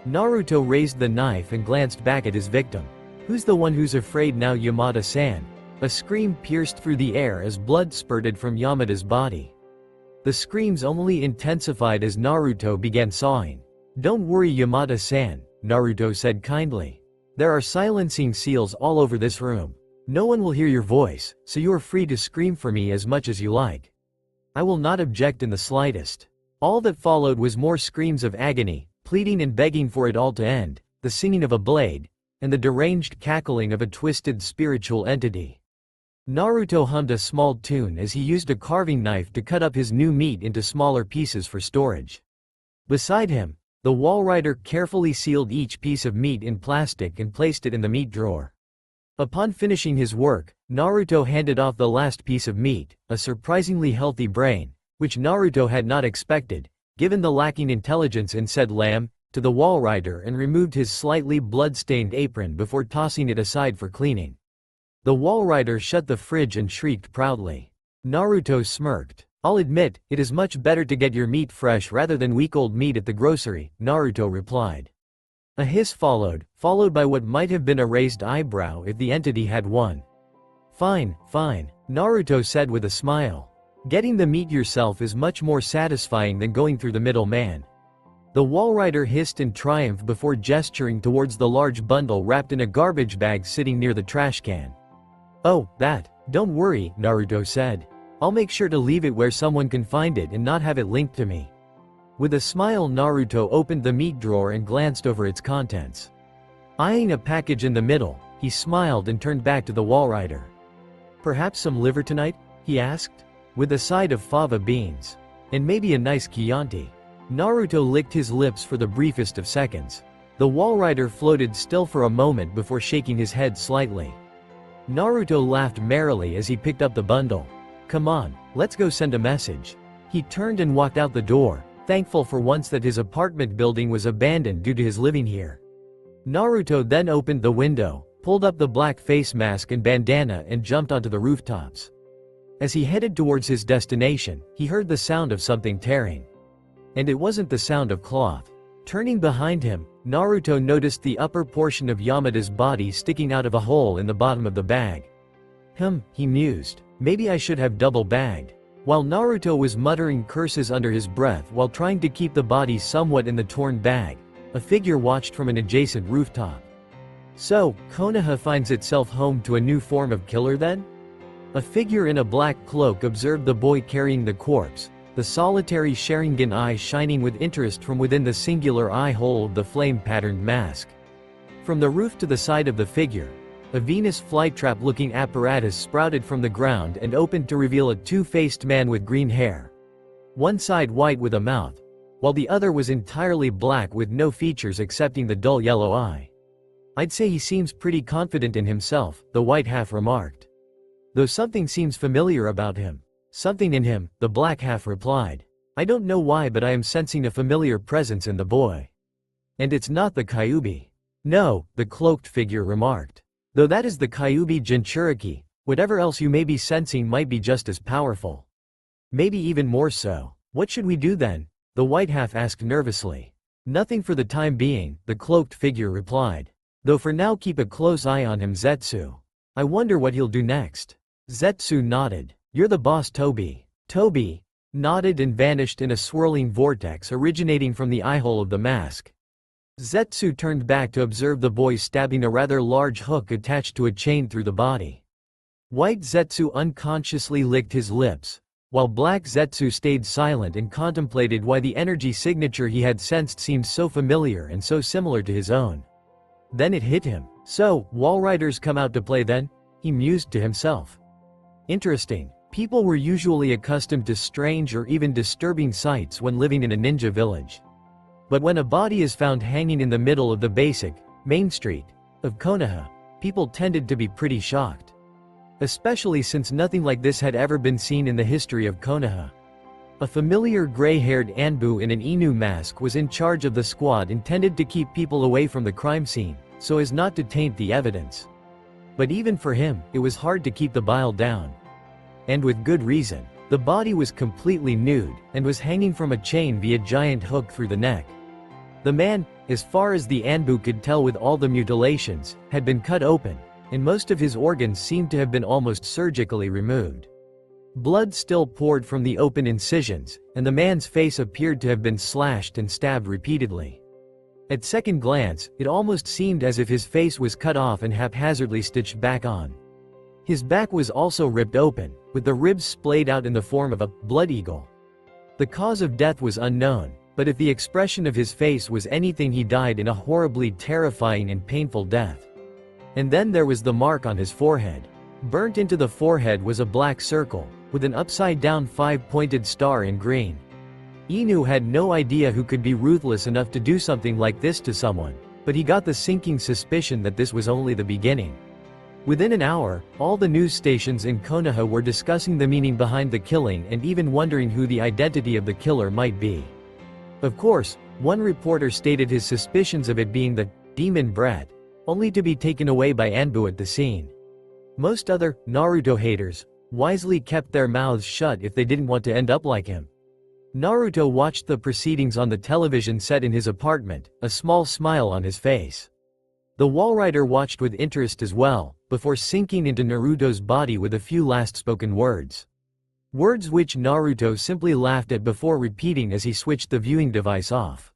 Naruto raised the knife and glanced back at his victim. Who's the one who's afraid now, Yamada-san? A scream pierced through the air as blood spurted from Yamada's body. The screams only intensified as Naruto began sawing. Don't worry, Yamada-san, Naruto said kindly. There are silencing seals all over this room. No one will hear your voice, so you are free to scream for me as much as you like. I will not object in the slightest. All that followed was more screams of agony, pleading and begging for it all to end, the singing of a blade, and the deranged cackling of a twisted spiritual entity. Naruto hummed a small tune as he used a carving knife to cut up his new meat into smaller pieces for storage. Beside him, the Walrider carefully sealed each piece of meat in plastic and placed it in the meat drawer. Upon finishing his work, Naruto handed off the last piece of meat, a surprisingly healthy brain, which Naruto had not expected, given the lacking intelligence in said lamb, to the Walrider and removed his slightly blood-stained apron before tossing it aside for cleaning. The Walrider shut the fridge and shrieked proudly. Naruto smirked. I'll admit, it is much better to get your meat fresh rather than week-old meat at the grocery, Naruto replied. A hiss followed by what might have been a raised eyebrow if the entity had one. Fine, Naruto said with a smile. Getting the meat yourself is much more satisfying than going through the middleman. The Walrider hissed in triumph before gesturing towards the large bundle wrapped in a garbage bag sitting near the trash can. Oh, that. Don't worry, Naruto said. I'll make sure to leave it where someone can find it and not have it linked to me. With a smile, Naruto opened the meat drawer and glanced over its contents. Eyeing a package in the middle, he smiled and turned back to the Walrider. Perhaps some liver tonight? He asked. With a side of fava beans. And maybe a nice Chianti. Naruto licked his lips for the briefest of seconds. The Walrider floated still for a moment before shaking his head slightly. Naruto laughed merrily as he picked up the bundle. Come on, let's go send a message. He turned and walked out the door, thankful for once that his apartment building was abandoned due to his living here. Naruto then opened the window, pulled up the black face mask and bandana and jumped onto the rooftops. As he headed towards his destination, he heard the sound of something tearing. And it wasn't the sound of cloth. Turning behind him, Naruto noticed the upper portion of Yamada's body sticking out of a hole in the bottom of the bag. He mused. Maybe I should have double bagged. While Naruto was muttering curses under his breath while trying to keep the body somewhat in the torn bag, a figure watched from an adjacent rooftop. So, Konoha finds itself home to a new form of killer then? A figure in a black cloak observed the boy carrying the corpse, the solitary Sharingan eye shining with interest from within the singular eye hole of the flame-patterned mask. From the roof to the side of the figure, a Venus flytrap-looking apparatus sprouted from the ground and opened to reveal a two-faced man with green hair. One side white with a mouth, while the other was entirely black with no features excepting the dull yellow eye. "I'd say he seems pretty confident in himself," the white half remarked. "Though something seems familiar about him." "Something in him," the black half replied. "I don't know why, but I am sensing a familiar presence in the boy." "And it's not the Kyuubi." "No," the cloaked figure remarked. "Though that is the Kyuubi Jinchuriki, whatever else you may be sensing might be just as powerful. Maybe even more so." "What should we do then?" the white half asked nervously. "Nothing for the time being," the cloaked figure replied. "Though for now keep a close eye on him, Zetsu. I wonder what he'll do next." Zetsu nodded. "You're the boss, Toby." Toby nodded and vanished in a swirling vortex originating from the eyehole of the mask. Zetsu turned back to observe the boy stabbing a rather large hook attached to a chain through the body. White Zetsu unconsciously licked his lips, while Black Zetsu stayed silent and contemplated why the energy signature he had sensed seemed so familiar and so similar to his own. Then it hit him. "So, Walriders come out to play then?" he mused to himself. Interesting. People were usually accustomed to strange or even disturbing sights when living in a ninja village. But when a body is found hanging in the middle of the basic, main street, of Konoha, people tended to be pretty shocked. Especially since nothing like this had ever been seen in the history of Konoha. A familiar gray-haired Anbu in an Inu mask was in charge of the squad intended to keep people away from the crime scene, so as not to taint the evidence. But even for him, it was hard to keep the bile down. And with good reason. The body was completely nude, and was hanging from a chain via giant hook through the neck. The man, as far as the Anbu could tell with all the mutilations, had been cut open, and most of his organs seemed to have been almost surgically removed. Blood still poured from the open incisions, and the man's face appeared to have been slashed and stabbed repeatedly. At second glance, it almost seemed as if his face was cut off and haphazardly stitched back on. His back was also ripped open, with the ribs splayed out in the form of a blood eagle. The cause of death was unknown, but if the expression of his face was anything, he died in a horribly terrifying and painful death. And then there was the mark on his forehead. Burnt into the forehead was a black circle, with an upside-down 5-pointed star in green. Inu had no idea who could be ruthless enough to do something like this to someone, but he got the sinking suspicion that this was only the beginning. Within an hour, all the news stations in Konoha were discussing the meaning behind the killing and even wondering who the identity of the killer might be. Of course, one reporter stated his suspicions of it being the demon brat, only to be taken away by Anbu at the scene. Most other Naruto haters wisely kept their mouths shut if they didn't want to end up like him. Naruto watched the proceedings on the television set in his apartment, a small smile on his face. The Walrider watched with interest as well, before sinking into Naruto's body with a few last-spoken words. Words which Naruto simply laughed at before repeating as he switched the viewing device off.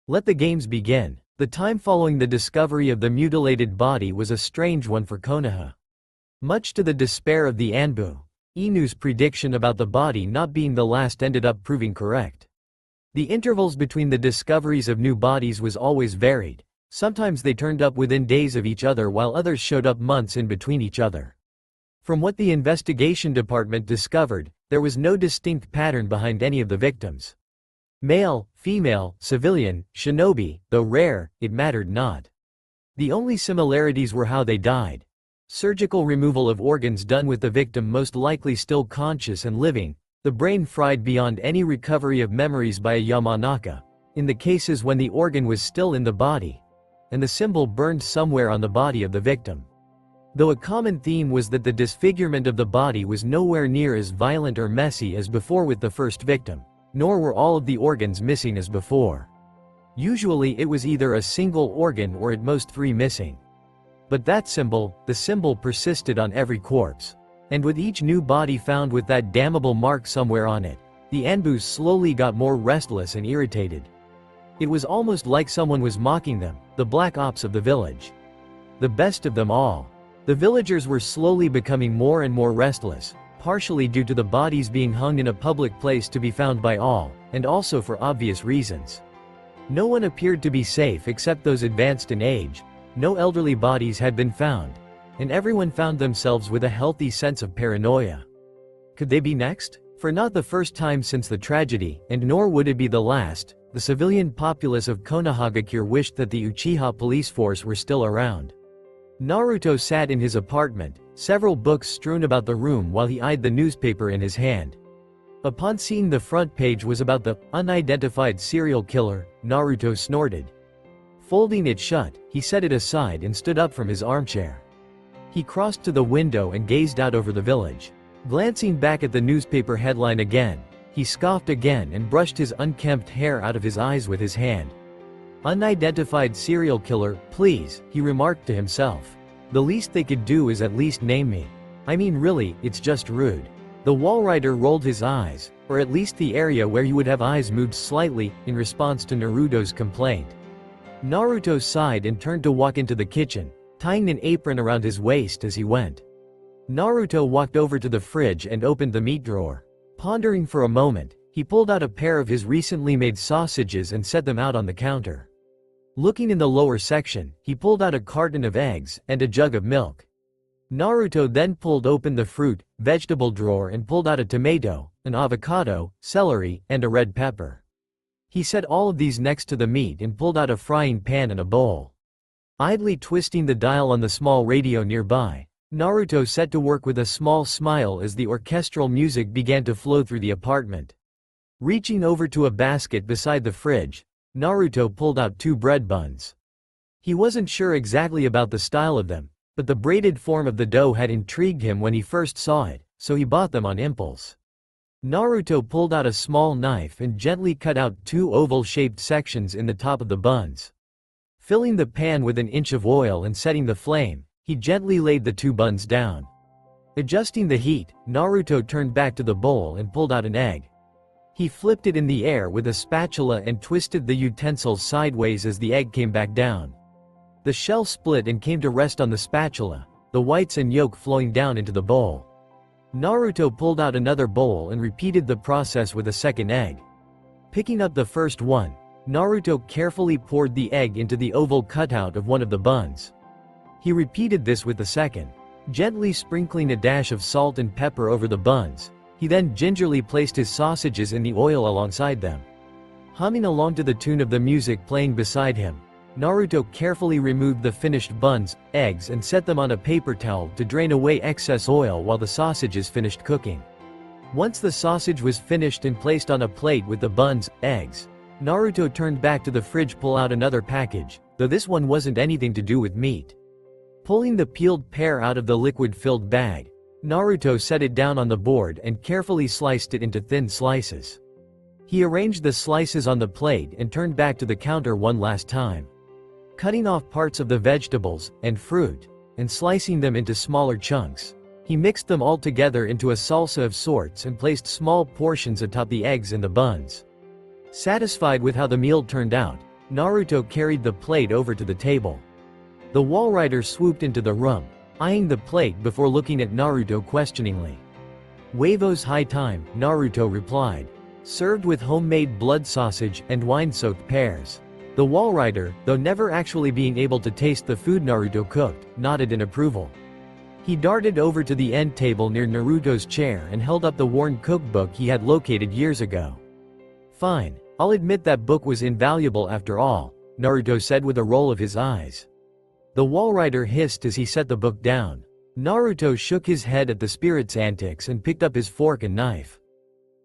Let the games begin. The time following the discovery of the mutilated body was a strange one for Konoha. Much to the despair of the Anbu, Inu's prediction about the body not being the last ended up proving correct. The intervals between the discoveries of new bodies was always varied. Sometimes they turned up within days of each other while others showed up months in between each other. From what the investigation department discovered, there was no distinct pattern behind any of the victims. Male, female, civilian, shinobi, though rare, it mattered not. The only similarities were how they died. Surgical removal of organs done with the victim most likely still conscious and living, the brain fried beyond any recovery of memories by a Yamanaka, in the cases when the organ was still in the body, and the symbol burned somewhere on the body of the victim. Though a common theme was that the disfigurement of the body was nowhere near as violent or messy as before with the first victim, nor were all of the organs missing as before. Usually it was either a single organ or at most 3 missing. But that symbol, the symbol persisted on every corpse. And with each new body found with that damnable mark somewhere on it, the Anbus slowly got more restless and irritated. It was almost like someone was mocking them, the black ops of the village. the best of them all. The villagers were slowly becoming more and more restless, partially due to the bodies being hung in a public place to be found by all, and also for obvious reasons. No one appeared to be safe except those advanced in age, no elderly bodies had been found, and everyone found themselves with a healthy sense of paranoia. Could they be next? For not the first time since the tragedy, and nor would it be the last, the civilian populace of Konohagakure wished that the Uchiha police force were still around. Naruto sat in his apartment, several books strewn about the room while he eyed the newspaper in his hand. Upon seeing the front page was about the unidentified serial killer, Naruto snorted. Folding it shut, he set it aside and stood up from his armchair. He crossed to the window and gazed out over the village. Glancing back at the newspaper headline again, he scoffed again and brushed his unkempt hair out of his eyes with his hand. Unidentified serial killer, please, he remarked to himself. The least they could do is at least name me. I mean really, it's just rude. The Walrider rolled his eyes, or at least the area where he would have eyes moved slightly, in response to Naruto's complaint. Naruto sighed and turned to walk into the kitchen, tying an apron around his waist as he went. Naruto walked over to the fridge and opened the meat drawer. Pondering for a moment, he pulled out a pair of his recently made sausages and set them out on the counter. Looking in the lower section, he pulled out a carton of eggs and a jug of milk. Naruto then pulled open the fruit, vegetable drawer and pulled out a tomato, an avocado, celery, and a red pepper. He set all of these next to the meat and pulled out a frying pan and a bowl. Idly twisting the dial on the small radio nearby, Naruto set to work with a small smile as the orchestral music began to flow through the apartment. Reaching over to a basket beside the fridge, Naruto pulled out 2 bread buns. He wasn't sure exactly about the style of them, but the braided form of the dough had intrigued him when he first saw it, so he bought them on impulse. Naruto pulled out a small knife and gently cut out 2 oval-shaped sections in the top of the buns. Filling the pan with an inch of oil and setting the flame, he gently laid the 2 buns down. Adjusting the heat, Naruto turned back to the bowl and pulled out an egg. He flipped it in the air with a spatula and twisted the utensil sideways as the egg came back down. The shell split and came to rest on the spatula, the whites and yolk flowing down into the bowl. Naruto pulled out another bowl and repeated the process with a second egg. Picking up the first one, Naruto carefully poured the egg into the oval cutout of one of the buns. He repeated this with the second, gently sprinkling a dash of salt and pepper over the buns. He then gingerly placed his sausages in the oil alongside them. Humming along to the tune of the music playing beside him, Naruto carefully removed the finished buns, eggs and set them on a paper towel to drain away excess oil while the sausages finished cooking. Once the sausage was finished and placed on a plate with the buns, eggs, Naruto turned back to the fridge, pull out another package, though this one wasn't anything to do with meat. Pulling the peeled pear out of the liquid-filled bag, Naruto set it down on the board and carefully sliced it into thin slices. He arranged the slices on the plate and turned back to the counter one last time. Cutting off parts of the vegetables and fruit, and slicing them into smaller chunks, he mixed them all together into a salsa of sorts and placed small portions atop the eggs and the buns. Satisfied with how the meal turned out, Naruto carried the plate over to the table. The Walrider swooped into the room, eyeing the plate before looking at Naruto questioningly. "Huevos high time," Naruto replied. "Served with homemade blood sausage and wine-soaked pears." The Walrider, though never actually being able to taste the food Naruto cooked, nodded in approval. He darted over to the end table near Naruto's chair and held up the worn cookbook he had located years ago. "Fine, I'll admit that book was invaluable after all," Naruto said with a roll of his eyes. The Walrider hissed as he set the book down. Naruto shook his head at the spirit's antics and picked up his fork and knife.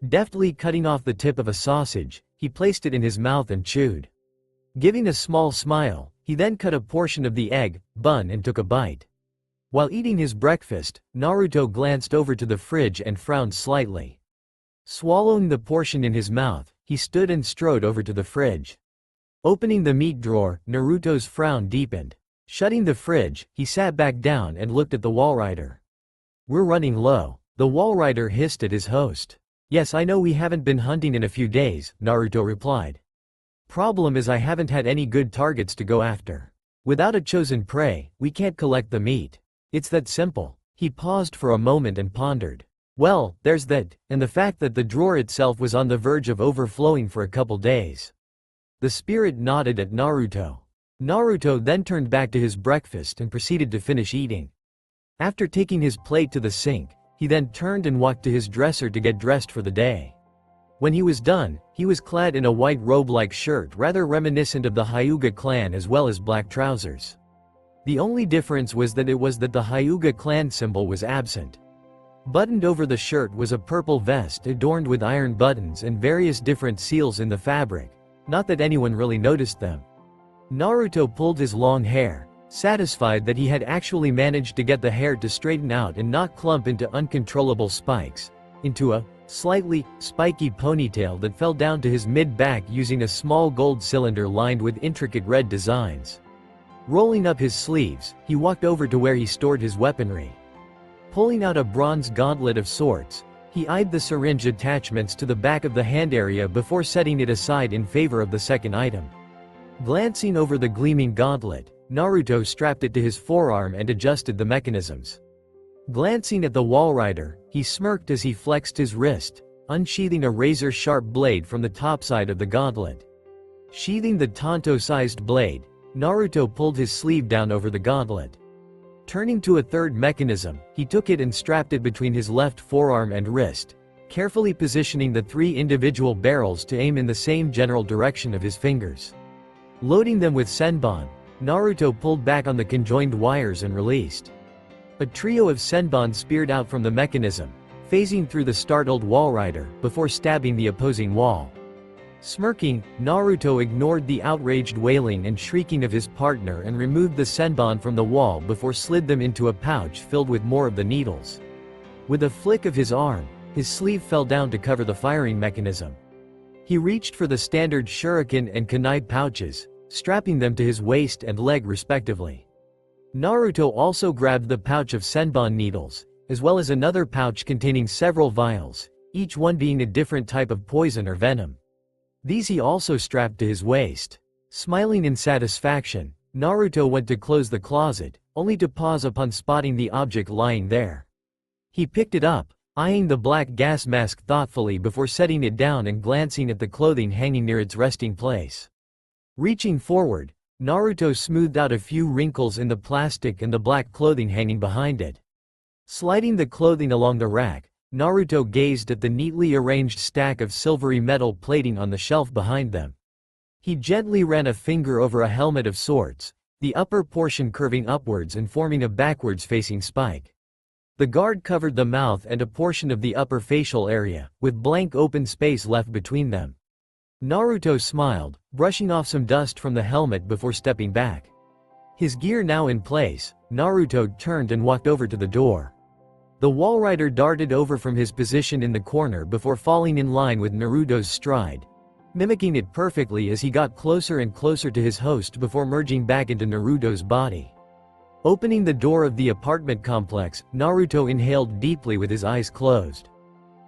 Deftly cutting off the tip of a sausage, he placed it in his mouth and chewed. Giving a small smile, he then cut a portion of the egg, bun and took a bite. While eating his breakfast, Naruto glanced over to the fridge and frowned slightly. Swallowing the portion in his mouth, he stood and strode over to the fridge. Opening the meat drawer, Naruto's frown deepened. Shutting the fridge, he sat back down and looked at the Walrider. "We're running low," the Walrider hissed at his host. "Yes, I know we haven't been hunting in a few days," Naruto replied. "Problem is I haven't had any good targets to go after. Without a chosen prey, we can't collect the meat. It's that simple. He paused for a moment and pondered. Well, there's that, and the fact that the drawer itself was on the verge of overflowing for a couple days. The spirit nodded at Naruto. Naruto then turned back to his breakfast and proceeded to finish eating. After taking his plate to the sink, he then turned and walked to his dresser to get dressed for the day. When he was done, he was clad in a white robe-like shirt rather reminiscent of the Hyuga clan as well as black trousers. The only difference was that the Hyuga clan symbol was absent. Buttoned over the shirt was a purple vest adorned with iron buttons and various different seals in the fabric, not that anyone really noticed them. Naruto pulled his long hair, satisfied that he had actually managed to get the hair to straighten out and not clump into uncontrollable spikes, into a slightly spiky ponytail that fell down to his mid-back using a small gold cylinder lined with intricate red designs. Rolling up his sleeves, he walked over to where he stored his weaponry. Pulling out a bronze gauntlet of sorts, he eyed the syringe attachments to the back of the hand area before setting it aside in favor of the second item. Glancing over the gleaming gauntlet, Naruto strapped it to his forearm and adjusted the mechanisms. Glancing at the Walrider, he smirked as he flexed his wrist, unsheathing a razor-sharp blade from the topside of the gauntlet. Sheathing the Tonto-sized blade, Naruto pulled his sleeve down over the gauntlet. Turning to a third mechanism, he took it and strapped it between his left forearm and wrist, carefully positioning the 3 individual barrels to aim in the same general direction of his fingers. Loading them with senbon, Naruto pulled back on the conjoined wires and released. A trio of senbon speared out from the mechanism, phasing through the startled Walrider before stabbing the opposing wall. Smirking, Naruto ignored the outraged wailing and shrieking of his partner and removed the senbon from the wall before slid them into a pouch filled with more of the needles. With a flick of his arm, his sleeve fell down to cover the firing mechanism. He reached for the standard shuriken and kunai pouches, strapping them to his waist and leg respectively. Naruto also grabbed the pouch of senbon needles, as well as another pouch containing several vials, each one being a different type of poison or venom. These he also strapped to his waist. Smiling in satisfaction, Naruto went to close the closet, only to pause upon spotting the object lying there. He picked it up, eyeing the black gas mask thoughtfully before setting it down and glancing at the clothing hanging near its resting place. Reaching forward, Naruto smoothed out a few wrinkles in the plastic and the black clothing hanging behind it. Sliding the clothing along the rack, Naruto gazed at the neatly arranged stack of silvery metal plating on the shelf behind them. He gently ran a finger over a helmet of sorts, the upper portion curving upwards and forming a backwards-facing spike. The guard covered the mouth and a portion of the upper facial area, with blank open space left between them. Naruto smiled, brushing off some dust from the helmet before stepping back. His gear now in place, Naruto turned and walked over to the door. The Walrider darted over from his position in the corner before falling in line with Naruto's stride, mimicking it perfectly as he got closer and closer to his host before merging back into Naruto's body. Opening the door of the apartment complex, Naruto inhaled deeply with his eyes closed.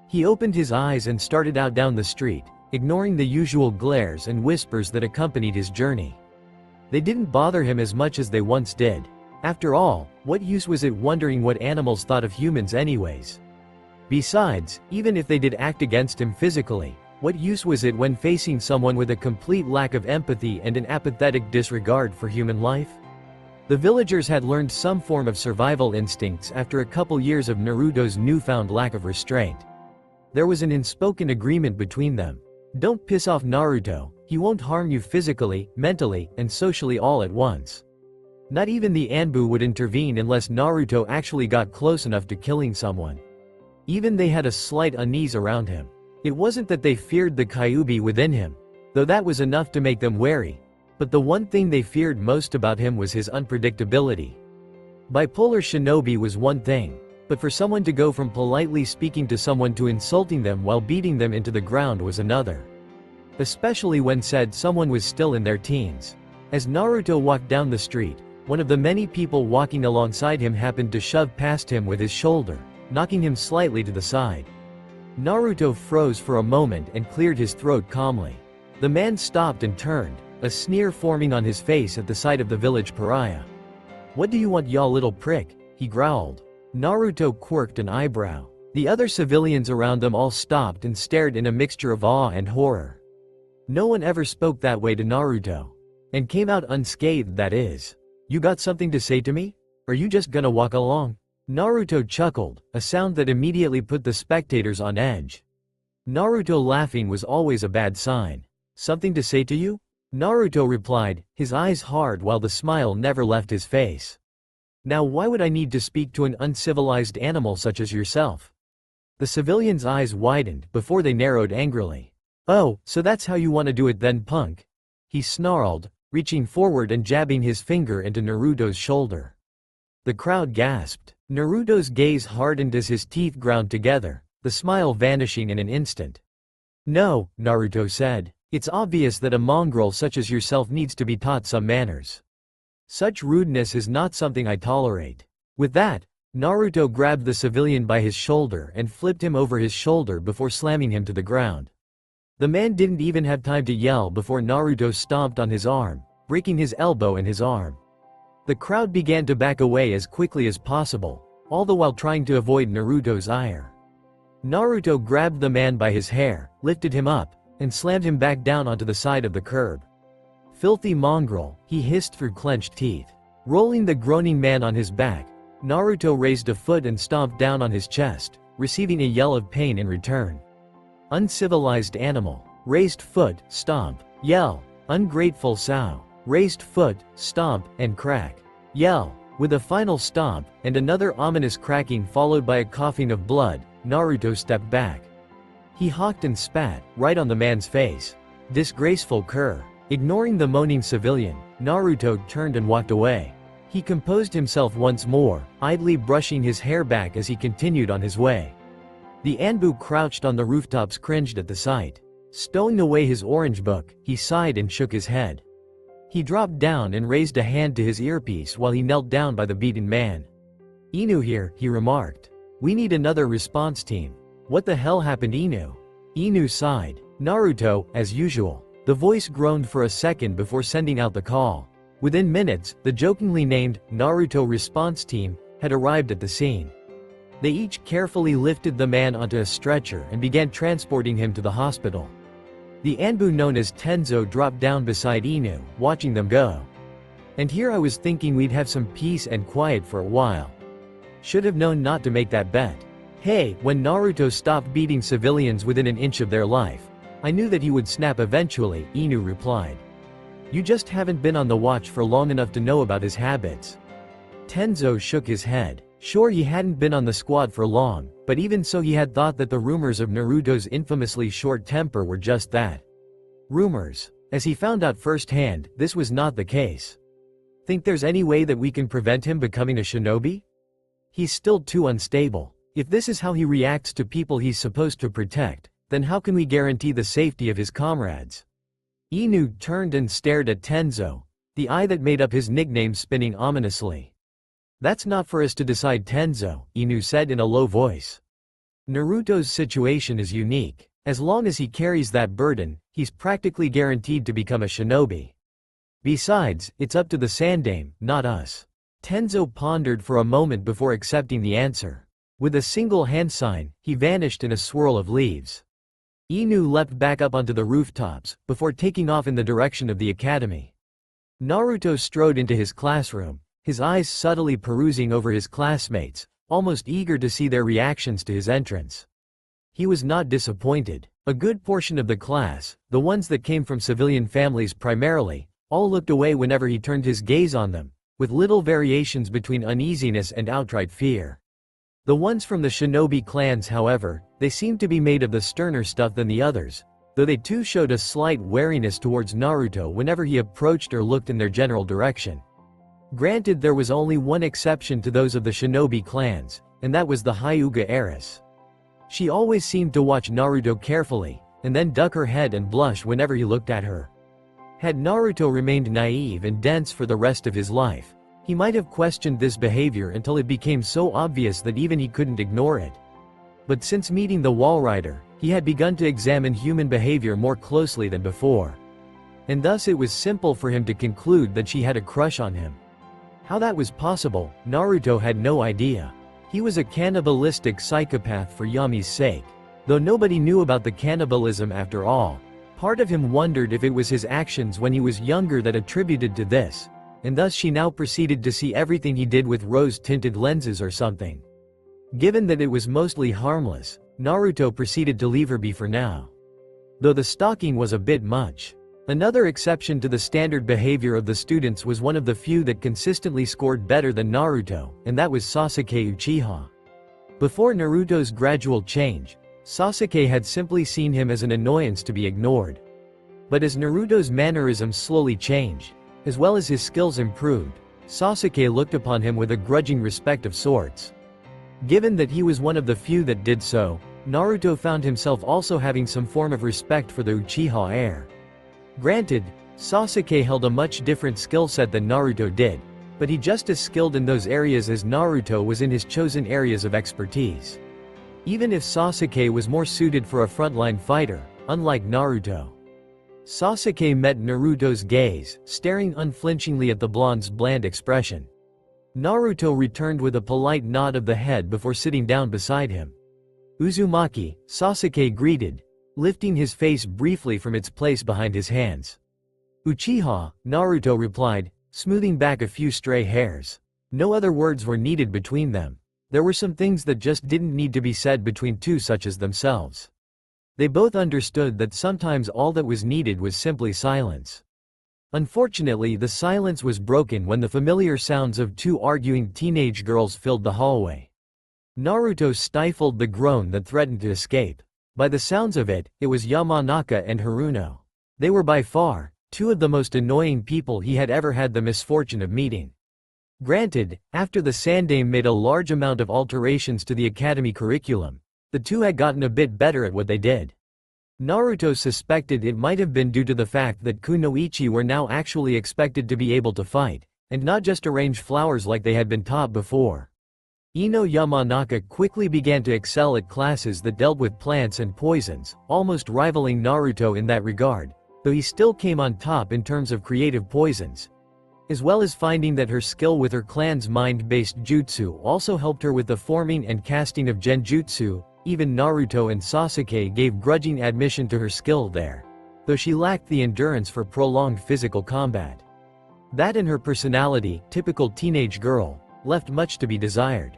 He opened his eyes and started out down the street, ignoring the usual glares and whispers that accompanied his journey. They didn't bother him as much as they once did. After all, what use was it wondering what animals thought of humans anyways? Besides, even if they did act against him physically, what use was it when facing someone with a complete lack of empathy and an apathetic disregard for human life? The villagers had learned some form of survival instincts after a couple years of Naruto's newfound lack of restraint. There was an unspoken agreement between them. Don't piss off Naruto, he won't harm you physically, mentally, and socially all at once. Not even the Anbu would intervene unless Naruto actually got close enough to killing someone. Even they had a slight unease around him. It wasn't that they feared the Kyuubi within him, though that was enough to make them wary, but the one thing they feared most about him was his unpredictability. Bipolar shinobi was one thing, but for someone to go from politely speaking to someone to insulting them while beating them into the ground was another. Especially when said someone was still in their teens. As Naruto walked down the street, one of the many people walking alongside him happened to shove past him with his shoulder, knocking him slightly to the side. Naruto froze for a moment and cleared his throat calmly. The man stopped and turned, a sneer forming on his face at the sight of the village pariah. "What do you want, y'all little prick?" he growled. Naruto quirked an eyebrow. The other civilians around them all stopped and stared in a mixture of awe and horror. No one ever spoke that way to Naruto. And came out unscathed, that is. "You got something to say to me? Are you just gonna walk along?" Naruto chuckled, a sound that immediately put the spectators on edge. Naruto laughing was always a bad sign. "Something to say to you?" Naruto replied, his eyes hard while the smile never left his face. "Now why would I need to speak to an uncivilized animal such as yourself?" The civilian's eyes widened before they narrowed angrily. "Oh, so that's how you want to do it then, punk?" he snarled, reaching forward and jabbing his finger into Naruto's shoulder. The crowd gasped. Naruto's gaze hardened as his teeth ground together, the smile vanishing in an instant. "No," Naruto said, "it's obvious that a mongrel such as yourself needs to be taught some manners. Such rudeness is not something I tolerate." With that, Naruto grabbed the civilian by his shoulder and flipped him over his shoulder before slamming him to the ground. The man didn't even have time to yell before Naruto stomped on his arm, breaking his elbow and his arm. The crowd began to back away as quickly as possible, all the while trying to avoid Naruto's ire. Naruto grabbed the man by his hair, lifted him up, and slammed him back down onto the side of the curb. "Filthy mongrel," he hissed through clenched teeth. Rolling the groaning man on his back, Naruto raised a foot and stomped down on his chest, receiving a yell of pain in return. Uncivilized animal. Raised foot, stomp, yell. Ungrateful sow. Raised foot, stomp, and crack. Yell. With a final stomp, and another ominous cracking followed by a coughing of blood, Naruto stepped back. He hawked and spat, right on the man's face. Disgraceful cur. Ignoring the moaning civilian, Naruto turned and walked away. He composed himself once more, idly brushing his hair back as he continued on his way. The Anbu crouched on the rooftops cringed at the sight. Stowing away his orange book, he sighed and shook his head. He dropped down and raised a hand to his earpiece while he knelt down by the beaten man. "Inu here," he remarked. "We need another response team." "What the hell happened, Inu?" Inu sighed. "Naruto, as usual." The voice groaned for a second before sending out the call. Within minutes, the jokingly named Naruto response team had arrived at the scene. They each carefully lifted the man onto a stretcher and began transporting him to the hospital. The Anbu known as Tenzo dropped down beside Inu, watching them go. "And here I was thinking we'd have some peace and quiet for a while. Should have known not to make that bet." "Hey, when Naruto stopped beating civilians within an inch of their life, I knew that he would snap eventually," Inu replied. "You just haven't been on the watch for long enough to know about his habits." Tenzo shook his head. Sure, he hadn't been on the squad for long, but even so he had thought that the rumors of Naruto's infamously short temper were just that. Rumors. As he found out firsthand, this was not the case. "Think there's any way that we can prevent him becoming a shinobi? He's still too unstable. If this is how he reacts to people he's supposed to protect, then how can we guarantee the safety of his comrades?" Inu turned and stared at Tenzo, the eye that made up his nickname spinning ominously. "That's not for us to decide, Tenzo," Inu said in a low voice. "Naruto's situation is unique. As long as he carries that burden, he's practically guaranteed to become a shinobi. Besides, it's up to the Sandame, not us." Tenzo pondered for a moment before accepting the answer. With a single hand sign, he vanished in a swirl of leaves. Inu leapt back up onto the rooftops, before taking off in the direction of the academy. Naruto strode into his classroom, his eyes subtly perusing over his classmates, almost eager to see their reactions to his entrance. He was not disappointed. A good portion of the class, the ones that came from civilian families primarily, all looked away whenever he turned his gaze on them, with little variations between uneasiness and outright fear. The ones from the shinobi clans, however, they seemed to be made of the sterner stuff than the others, though they too showed a slight wariness towards Naruto whenever he approached or looked in their general direction. Granted, there was only one exception to those of the shinobi clans, and that was the Hyuga heiress. She always seemed to watch Naruto carefully, and then duck her head and blush whenever he looked at her. Had Naruto remained naive and dense for the rest of his life, he might have questioned this behavior until it became so obvious that even he couldn't ignore it. But since meeting the Wall Rider, he had begun to examine human behavior more closely than before. and thus it was simple for him to conclude that she had a crush on him. How that was possible, Naruto had no idea. He was a cannibalistic psychopath for Yami's sake. Though nobody knew about the cannibalism after all, part of him wondered if it was his actions when he was younger that attributed to this, and thus she now proceeded to see everything he did with rose-tinted lenses or something. Given that it was mostly harmless, Naruto proceeded to leave her be for now. Though the stalking was a bit much. Another exception to the standard behavior of the students was one of the few that consistently scored better than Naruto, and that was Sasuke Uchiha. Before Naruto's gradual change, Sasuke had simply seen him as an annoyance to be ignored. But as Naruto's mannerisms slowly changed, as well as his skills improved, Sasuke looked upon him with a grudging respect of sorts. Given that he was one of the few that did so, Naruto found himself also having some form of respect for the Uchiha heir. Granted, Sasuke held a much different skill set than Naruto did, but he just as skilled in those areas as Naruto was in his chosen areas of expertise. Even if Sasuke was more suited for a frontline fighter, unlike Naruto. Sasuke met Naruto's gaze, staring unflinchingly at the blonde's bland expression. Naruto returned with a polite nod of the head before sitting down beside him. Uzumaki, Sasuke greeted, lifting his face briefly from its place behind his hands. Uchiha, Naruto replied, smoothing back a few stray hairs. No other words were needed between them. There were some things that just didn't need to be said between two such as themselves. They both understood that sometimes all that was needed was simply silence. Unfortunately, the silence was broken when the familiar sounds of two arguing teenage girls filled the hallway. Naruto stifled the groan that threatened to escape. By the sounds of it, it was Yamanaka and Haruno. They were by far two of the most annoying people he had ever had the misfortune of meeting. Granted, after the Sandaime made a large amount of alterations to the academy curriculum, the two had gotten a bit better at what they did. Naruto suspected it might have been due to the fact that Kunoichi were now actually expected to be able to fight, and not just arrange flowers like they had been taught before. Ino Yamanaka quickly began to excel at classes that dealt with plants and poisons, almost rivaling Naruto in that regard, though he still came on top in terms of creative poisons. As well as finding that her skill with her clan's mind-based jutsu also helped her with the forming and casting of genjutsu, even Naruto and Sasuke gave grudging admission to her skill there, though she lacked the endurance for prolonged physical combat. That and her personality, typical teenage girl, left much to be desired.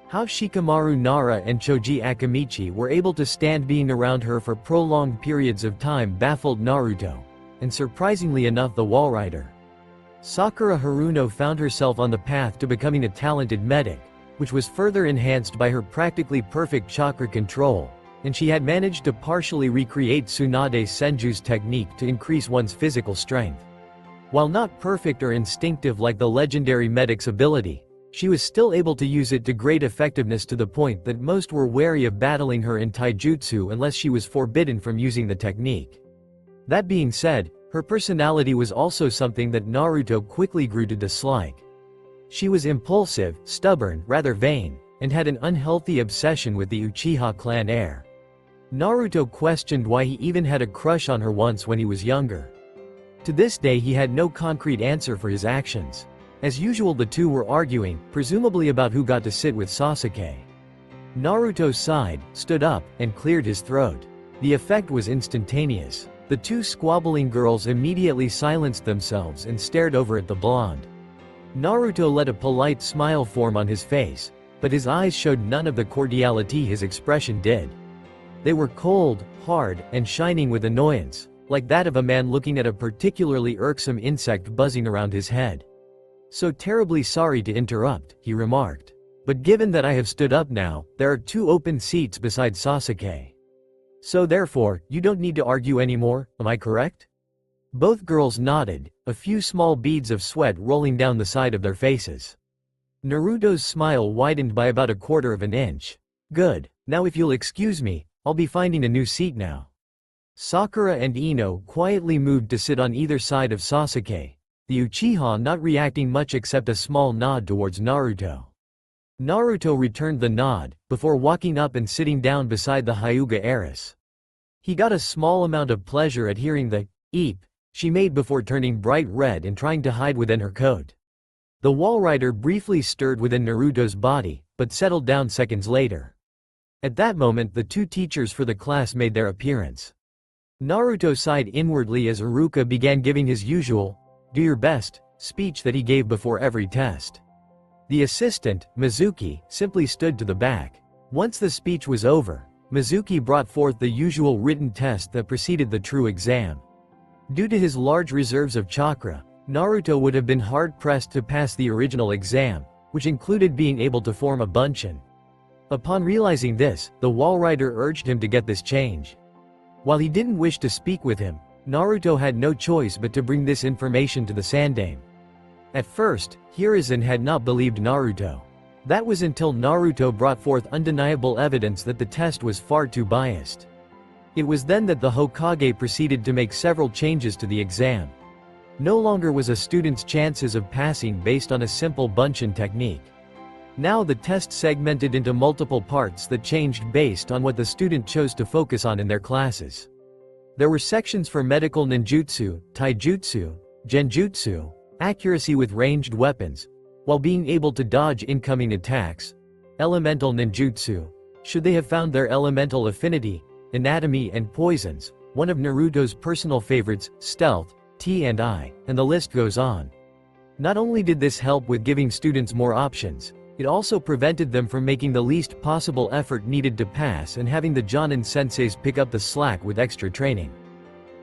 How Shikamaru Nara and Choji Akamichi were able to stand being around her for prolonged periods of time baffled Naruto, and surprisingly enough the Walrider. Sakura Haruno found herself on the path to becoming a talented medic, which was further enhanced by her practically perfect chakra control, and she had managed to partially recreate Tsunade Senju's technique to increase one's physical strength. While not perfect or instinctive like the legendary medic's ability, she was still able to use it to great effectiveness to the point that most were wary of battling her in taijutsu unless she was forbidden from using the technique. That being said, her personality was also something that Naruto quickly grew to dislike. She was impulsive, stubborn, rather vain, and had an unhealthy obsession with the Uchiha clan heir. Naruto questioned why he even had a crush on her once when he was younger. To this day he had no concrete answer for his actions. As usual the two were arguing, presumably about who got to sit with Sasuke. Naruto sighed, stood up, and cleared his throat. The effect was instantaneous. The two squabbling girls immediately silenced themselves and stared over at the blonde. Naruto let a polite smile form on his face, but his eyes showed none of the cordiality his expression did. They were cold, hard, and shining with annoyance, like that of a man looking at a particularly irksome insect buzzing around his head. "So terribly sorry to interrupt," he remarked. "But given that I have stood up now, there are two open seats beside Sasuke. So therefore, you don't need to argue anymore, am I correct?" Both girls nodded, a few small beads of sweat rolling down the side of their faces. Naruto's smile widened by about 1/4 of an inch. "Good, now if you'll excuse me, I'll be finding a new seat now." Sakura and Ino quietly moved to sit on either side of Sasuke, the Uchiha not reacting much except a small nod towards Naruto. Naruto returned the nod, before walking up and sitting down beside the Hyuga heiress. He got a small amount of pleasure at hearing the "eep" she made before turning bright red and trying to hide within her coat. The Walrider briefly stirred within Naruto's body, but settled down seconds later. At that moment the two teachers for the class made their appearance. Naruto sighed inwardly as Iruka began giving his usual, "do your best," speech that he gave before every test. The assistant, Mizuki, simply stood to the back. Once the speech was over, Mizuki brought forth the usual written test that preceded the true exam. Due to his large reserves of chakra, Naruto would have been hard-pressed to pass the original exam, which included being able to form a bunshin. Upon realizing this, the Walrider urged him to get this change. While he didn't wish to speak with him, Naruto had no choice but to bring this information to the Sandaime. At first, Hiruzen had not believed Naruto. That was until Naruto brought forth undeniable evidence that the test was far too biased. It was then that the Hokage proceeded to make several changes to the exam. No longer was a student's chances of passing based on a simple bunshin technique. Now the test segmented into multiple parts that changed based on what the student chose to focus on in their classes. There were sections for medical ninjutsu, taijutsu, genjutsu, accuracy with ranged weapons, while being able to dodge incoming attacks, elemental ninjutsu, should they have found their elemental affinity, anatomy and poisons, one of Naruto's personal favorites, stealth, T&I, and the list goes on. Not only did this help with giving students more options, it also prevented them from making the least possible effort needed to pass and having the Jonin senseis pick up the slack with extra training.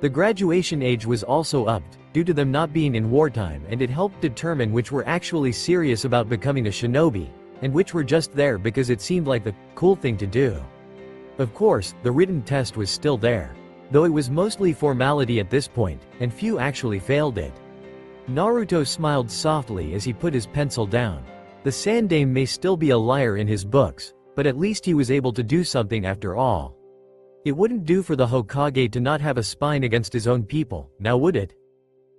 The graduation age was also upped, due to them not being in wartime, and it helped determine which were actually serious about becoming a shinobi, and which were just there because it seemed like the cool thing to do. Of course, the written test was still there, though it was mostly formality at this point, and few actually failed it. Naruto smiled softly as he put his pencil down. The Sandaime may still be a liar in his books, but at least he was able to do something after all. It wouldn't do for the Hokage to not have a spine against his own people, now would it?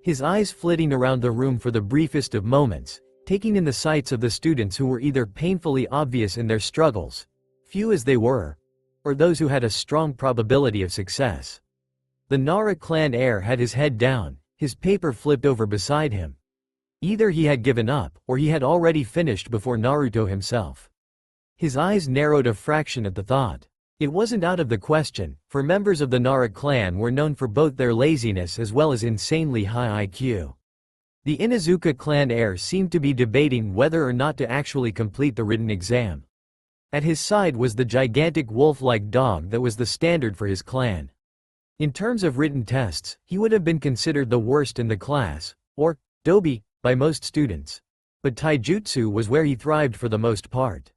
His eyes flitting around the room for the briefest of moments, taking in the sights of the students who were either painfully obvious in their struggles, few as they were, or those who had a strong probability of success. The Nara clan heir had his head down, his paper flipped over beside him. Either he had given up, or he had already finished before Naruto himself. His eyes narrowed a fraction at the thought. It wasn't out of the question, for members of the Nara clan were known for both their laziness as well as insanely high IQ. The Inuzuka clan heir seemed to be debating whether or not to actually complete the written exam. At his side was the gigantic wolf-like dog that was the standard for his clan. In terms of written tests, he would have been considered the worst in the class, or dobi, by most students. But taijutsu was where he thrived for the most part.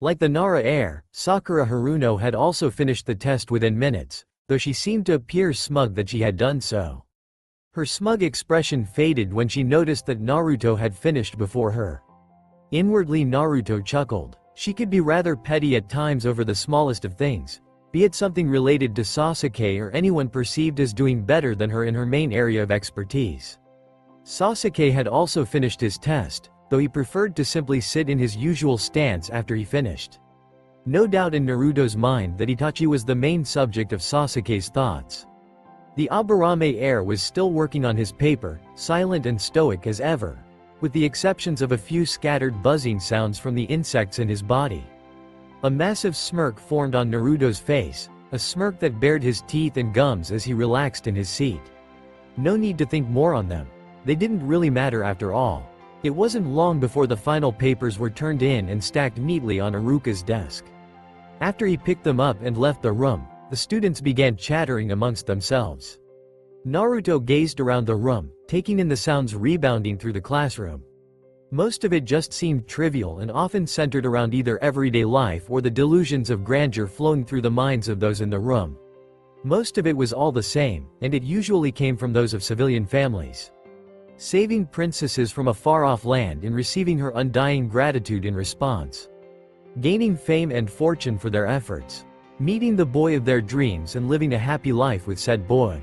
Like the Nara heir, Sakura Haruno had also finished the test within minutes, though she seemed to appear smug that she had done so. Her smug expression faded when she noticed that Naruto had finished before her. Inwardly Naruto chuckled. She could be rather petty at times over the smallest of things, be it something related to Sasuke or anyone perceived as doing better than her in her main area of expertise. Sasuke had also finished his test, though he preferred to simply sit in his usual stance after he finished. No doubt in Naruto's mind that Itachi was the main subject of Sasuke's thoughts. The Aburame heir was still working on his paper, silent and stoic as ever, with the exceptions of a few scattered buzzing sounds from the insects in his body. A massive smirk formed on Naruto's face, a smirk that bared his teeth and gums as he relaxed in his seat. No need to think more on them. They didn't really matter after all. It wasn't long before the final papers were turned in and stacked neatly on Iruka's desk. After he picked them up and left the room, the students began chattering amongst themselves. Naruto gazed around the room, taking in the sounds rebounding through the classroom. Most of it just seemed trivial and often centered around either everyday life or the delusions of grandeur flowing through the minds of those in the room. Most of it was all the same, and it usually came from those of civilian families. Saving princesses from a far-off land and receiving her undying gratitude in response. Gaining fame and fortune for their efforts. Meeting the boy of their dreams and living a happy life with said boy.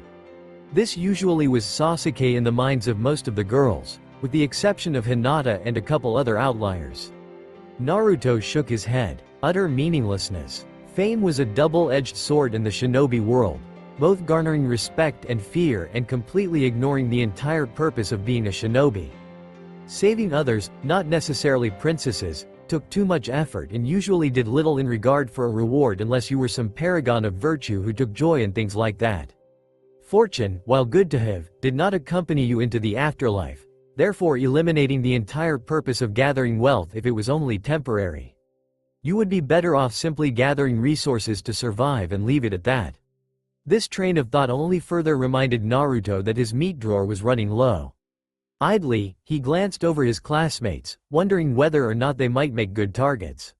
This usually was Sasuke in the minds of most of the girls, with the exception of Hinata and a couple other outliers. Naruto shook his head. Utter meaninglessness. Fame was a double-edged sword in the shinobi world. both garnering respect and fear and completely ignoring the entire purpose of being a shinobi. Saving others, not necessarily princesses, took too much effort and usually did little in regard for a reward unless you were some paragon of virtue who took joy in things like that. Fortune, while good to have, did not accompany you into the afterlife, therefore eliminating the entire purpose of gathering wealth if it was only temporary. You would be better off simply gathering resources to survive and leave it at that. This train of thought only further reminded Naruto that his meat drawer was running low. Idly, he glanced over his classmates, wondering whether or not they might make good targets.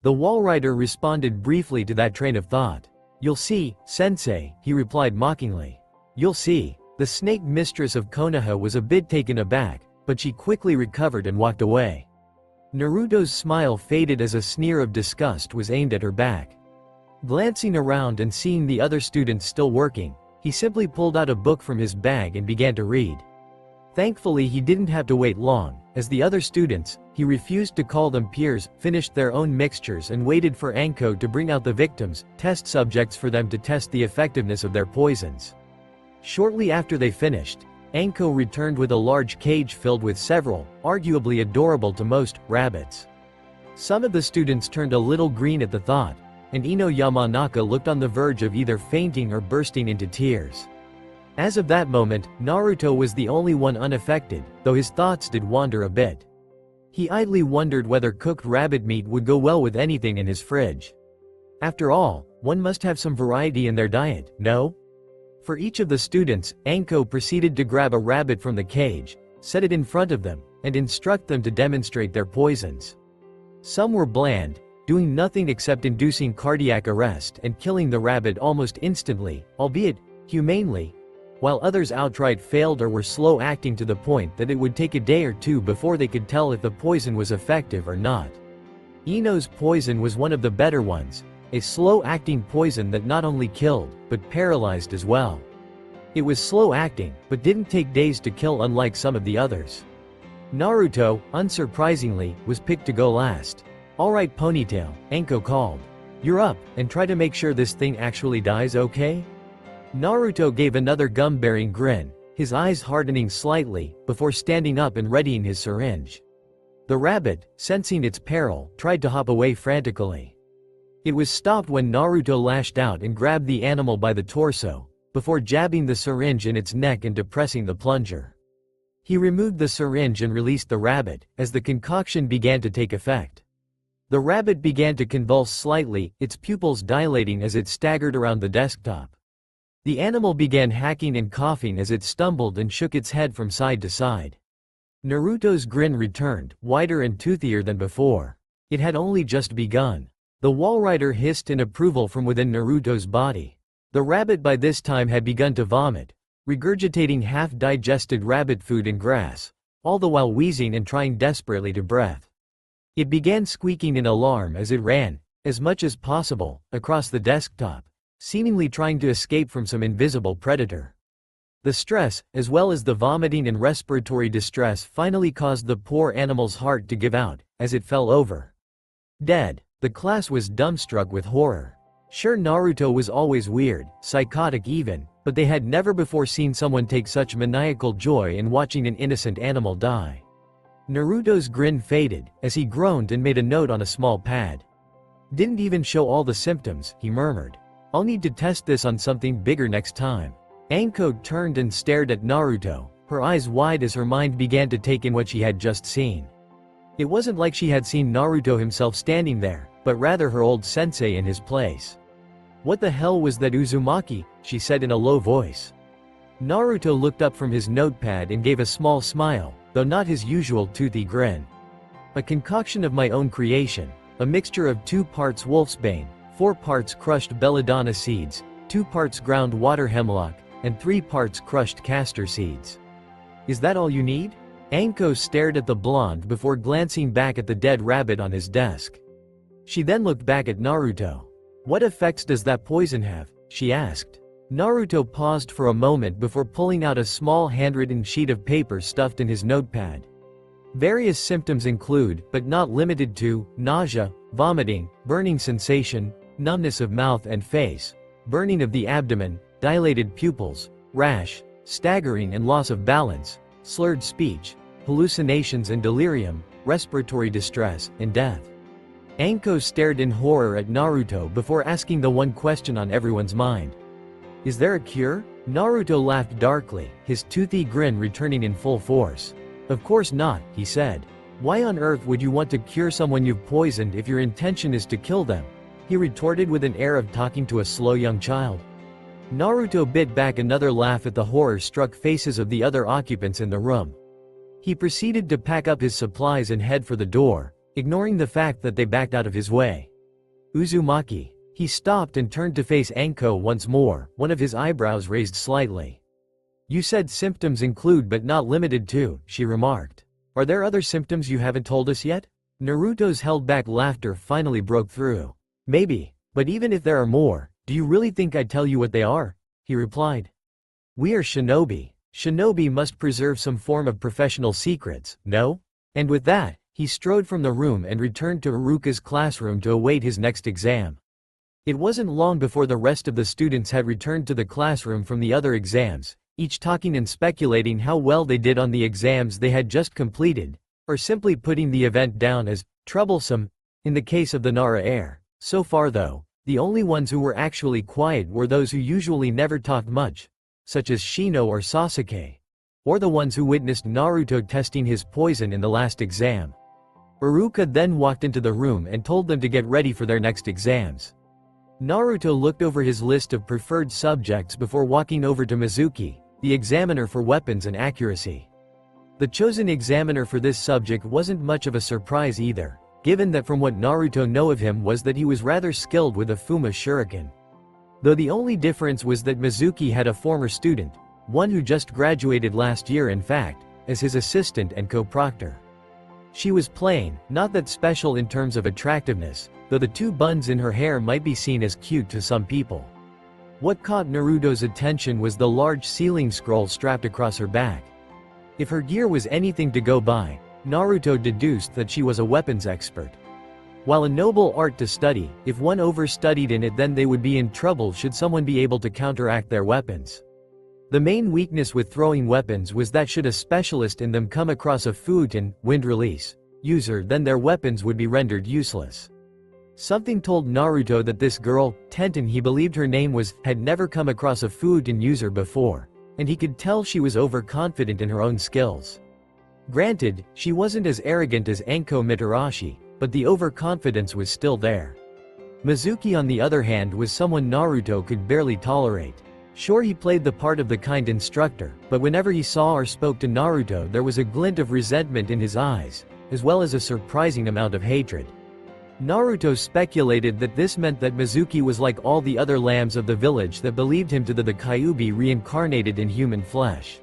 The Walrider responded briefly to that train of thought. "You'll see, sensei," he replied mockingly. "You'll see." The snake mistress of Konoha was a bit taken aback, but she quickly recovered and walked away. Naruto's smile faded as a sneer of disgust was aimed at her back. Glancing around and seeing the other students still working, he simply pulled out a book from his bag and began to read. Thankfully he didn't have to wait long, as the other students, he refused to call them peers, finished their own mixtures and waited for Anko to bring out the victims, test subjects for them to test the effectiveness of their poisons. Shortly after they finished, Anko returned with a large cage filled with several, arguably adorable to most, rabbits. Some of the students turned a little green at the thought, and Ino Yamanaka looked on the verge of either fainting or bursting into tears. As of that moment, Naruto was the only one unaffected, though his thoughts did wander a bit. He idly wondered whether cooked rabbit meat would go well with anything in his fridge. After all, one must have some variety in their diet, no? For each of the students, Anko proceeded to grab a rabbit from the cage, set it in front of them, and instruct them to demonstrate their poisons. Some were bland, doing nothing except inducing cardiac arrest and killing the rabbit almost instantly, albeit humanely, while others outright failed or were slow-acting to the point that it would take a day or two before they could tell if the poison was effective or not. Ino's poison was one of the better ones, a slow-acting poison that not only killed, but paralyzed as well. It was slow-acting, but didn't take days to kill unlike some of the others. Naruto, unsurprisingly, was picked to go last. "Alright Ponytail," Anko called. "You're up, and try to make sure this thing actually dies, okay?" Naruto gave another gum-bearing grin, his eyes hardening slightly, before standing up and readying his syringe. The rabbit, sensing its peril, tried to hop away frantically. It was stopped when Naruto lashed out and grabbed the animal by the torso, before jabbing the syringe in its neck and depressing the plunger. He removed the syringe and released the rabbit, as the concoction began to take effect. The rabbit began to convulse slightly, its pupils dilating as it staggered around the desktop. The animal began hacking and coughing as it stumbled and shook its head from side to side. Naruto's grin returned, wider and toothier than before. It had only just begun. The Walrider hissed in approval from within Naruto's body. The rabbit by this time had begun to vomit, regurgitating half-digested rabbit food and grass, all the while wheezing and trying desperately to breathe. It began squeaking in alarm as it ran, as much as possible, across the desktop, seemingly trying to escape from some invisible predator. The stress, as well as the vomiting and respiratory distress, finally caused the poor animal's heart to give out, as it fell over. Dead. The class was dumbstruck with horror. Sure, Naruto was always weird, psychotic even, but they had never before seen someone take such maniacal joy in watching an innocent animal die. Naruto's grin faded, as he groaned and made a note on a small pad. "Didn't even show all the symptoms," he murmured. "I'll need to test this on something bigger next time." Anko turned and stared at Naruto, her eyes wide as her mind began to take in what she had just seen. It wasn't like she had seen Naruto himself standing there, but rather her old sensei in his place. "What the hell was that Uzumaki?" she said in a low voice. Naruto looked up from his notepad and gave a small smile, though not his usual toothy grin. "A concoction of my own creation, a mixture of 2 parts wolfsbane, 4 parts crushed belladonna seeds, 2 parts ground water hemlock, and 3 parts crushed castor seeds. Is that all you need?" Anko stared at the blonde before glancing back at the dead rabbit on his desk. She then looked back at Naruto. "What effects does that poison have?" she asked. Naruto paused for a moment before pulling out a small handwritten sheet of paper stuffed in his notepad. Various symptoms include, but not limited to, nausea, vomiting, burning sensation, numbness of mouth and face, burning of the abdomen, dilated pupils, rash, staggering and loss of balance, slurred speech, hallucinations and delirium, respiratory distress, and death. Anko stared in horror at Naruto before asking the one question on everyone's mind. Is there a cure? Naruto laughed darkly, his toothy grin returning in full force. Of course not, he said. Why on earth would you want to cure someone you've poisoned if your intention is to kill them? He retorted with an air of talking to a slow young child. Naruto bit back another laugh at the horror-struck faces of the other occupants in the room. He proceeded to pack up his supplies and head for the door, ignoring the fact that they backed out of his way. Uzumaki. He stopped and turned to face Anko once more, one of his eyebrows raised slightly. You said symptoms include but not limited to, she remarked. Are there other symptoms you haven't told us yet? Naruto's held-back laughter finally broke through. Maybe, but even if there are more, do you really think I'd tell you what they are? He replied. We are shinobi. Shinobi must preserve some form of professional secrets, no? And with that, he strode from the room and returned to Iruka's classroom to await his next exam. It wasn't long before the rest of the students had returned to the classroom from the other exams, each talking and speculating how well they did on the exams they had just completed, or simply putting the event down as troublesome, in the case of the Nara heir. So far though, the only ones who were actually quiet were those who usually never talked much, such as Shino or Sasuke, or the ones who witnessed Naruto testing his poison in the last exam. Iruka then walked into the room and told them to get ready for their next exams. Naruto looked over his list of preferred subjects before walking over to Mizuki, the examiner for weapons and accuracy. The chosen examiner for this subject wasn't much of a surprise either, given that from what Naruto knew of him was that he was rather skilled with a Fuma shuriken. Though the only difference was that Mizuki had a former student, one who just graduated last year in fact, as his assistant and co-proctor. She was plain, not that special in terms of attractiveness, though the two buns in her hair might be seen as cute to some people. What caught Naruto's attention was the large sealing scroll strapped across her back. If her gear was anything to go by, Naruto deduced that she was a weapons expert. While a noble art to study, if one overstudied in it then they would be in trouble should someone be able to counteract their weapons. The main weakness with throwing weapons was that should a specialist in them come across a Futon, wind release, user then their weapons would be rendered useless. Something told Naruto that this girl, Tenten he believed her name was, had never come across a Futon user before, and he could tell she was overconfident in her own skills. Granted, she wasn't as arrogant as Anko Mitarashi, but the overconfidence was still there. Mizuki on the other hand was someone Naruto could barely tolerate. Sure, he played the part of the kind instructor, but whenever he saw or spoke to Naruto there was a glint of resentment in his eyes, as well as a surprising amount of hatred. Naruto speculated that this meant that Mizuki was like all the other lambs of the village that believed him to be the Kyuubi reincarnated in human flesh.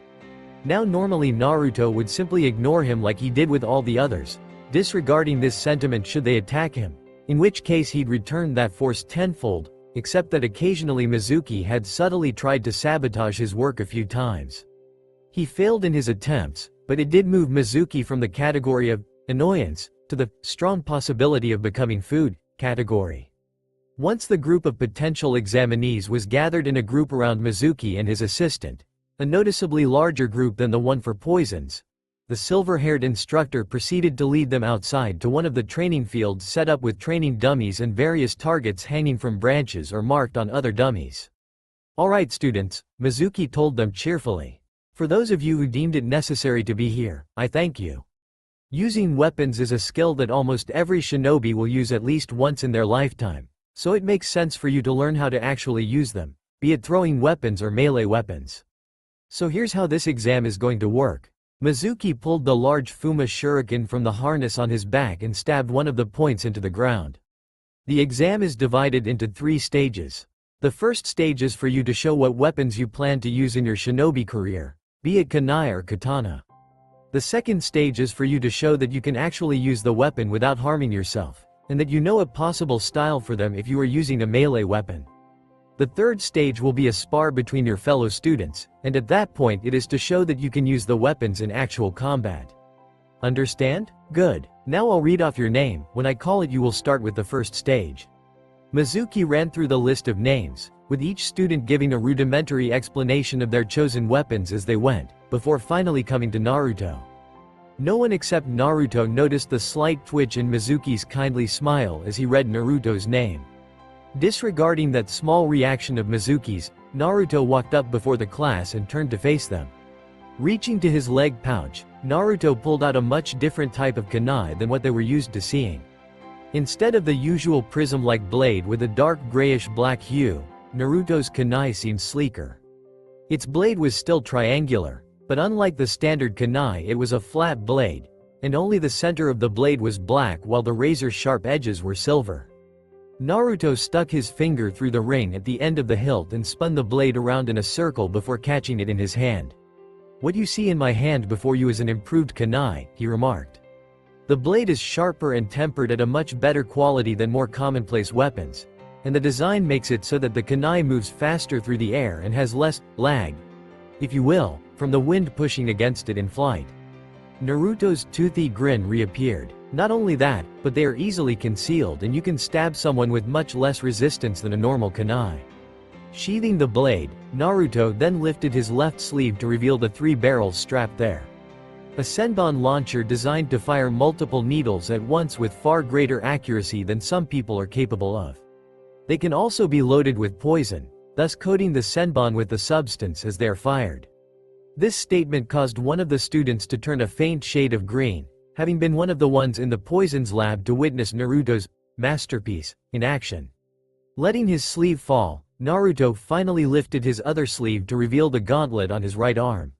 Now normally Naruto would simply ignore him like he did with all the others, disregarding this sentiment should they attack him, in which case he'd return that force tenfold, except that occasionally Mizuki had subtly tried to sabotage his work a few times. He failed in his attempts, but it did move Mizuki from the category of annoyance to the strong possibility of becoming food category. Once the group of potential examinees was gathered in a group around Mizuki and his assistant, a noticeably larger group than the one for poisons, the silver-haired instructor proceeded to lead them outside to one of the training fields set up with training dummies and various targets hanging from branches or marked on other dummies. Alright students, Mizuki told them cheerfully. For those of you who deemed it necessary to be here, I thank you. Using weapons is a skill that almost every shinobi will use at least once in their lifetime, so it makes sense for you to learn how to actually use them, be it throwing weapons or melee weapons. So here's how this exam is going to work. Mizuki pulled the large Fuma shuriken from the harness on his back and stabbed one of the points into the ground. The exam is divided into 3 stages. The first stage is for you to show what weapons you plan to use in your shinobi career, be it kunai or katana. The second stage is for you to show that you can actually use the weapon without harming yourself, and that you know a possible style for them if you are using a melee weapon. The third stage will be a spar between your fellow students, and at that point it is to show that you can use the weapons in actual combat. Understand? Good. Now I'll read off your name. When I call it you will start with the first stage. Mizuki ran through the list of names, with each student giving a rudimentary explanation of their chosen weapons as they went, before finally coming to Naruto. No one except Naruto noticed the slight twitch in Mizuki's kindly smile as he read Naruto's name. Disregarding that small reaction of Mizuki's, Naruto walked up before the class and turned to face them. Reaching to his leg pouch, Naruto pulled out a much different type of kunai than what they were used to seeing. Instead of the usual prism-like blade with a dark grayish-black hue, Naruto's kunai seemed sleeker. Its blade was still triangular, but unlike the standard kunai, it was a flat blade, and only the center of the blade was black while the razor-sharp edges were silver. Naruto stuck his finger through the ring at the end of the hilt and spun the blade around in a circle before catching it in his hand. "What you see in my hand before you is an improved kunai," he remarked. The blade is sharper and tempered at a much better quality than more commonplace weapons, and the design makes it so that the kunai moves faster through the air and has less lag, if you will, from the wind pushing against it in flight. Naruto's toothy grin reappeared. Not only that, but they are easily concealed and you can stab someone with much less resistance than a normal kunai. Sheathing the blade, Naruto then lifted his left sleeve to reveal the 3 barrels strapped there. A senbon launcher designed to fire multiple needles at once with far greater accuracy than some people are capable of. They can also be loaded with poison, thus coating the senbon with the substance as they are fired. This statement caused one of the students to turn a faint shade of green, having been one of the ones in the poisons lab to witness Naruto's masterpiece in action. Letting his sleeve fall, Naruto finally lifted his other sleeve to reveal the gauntlet on his right arm.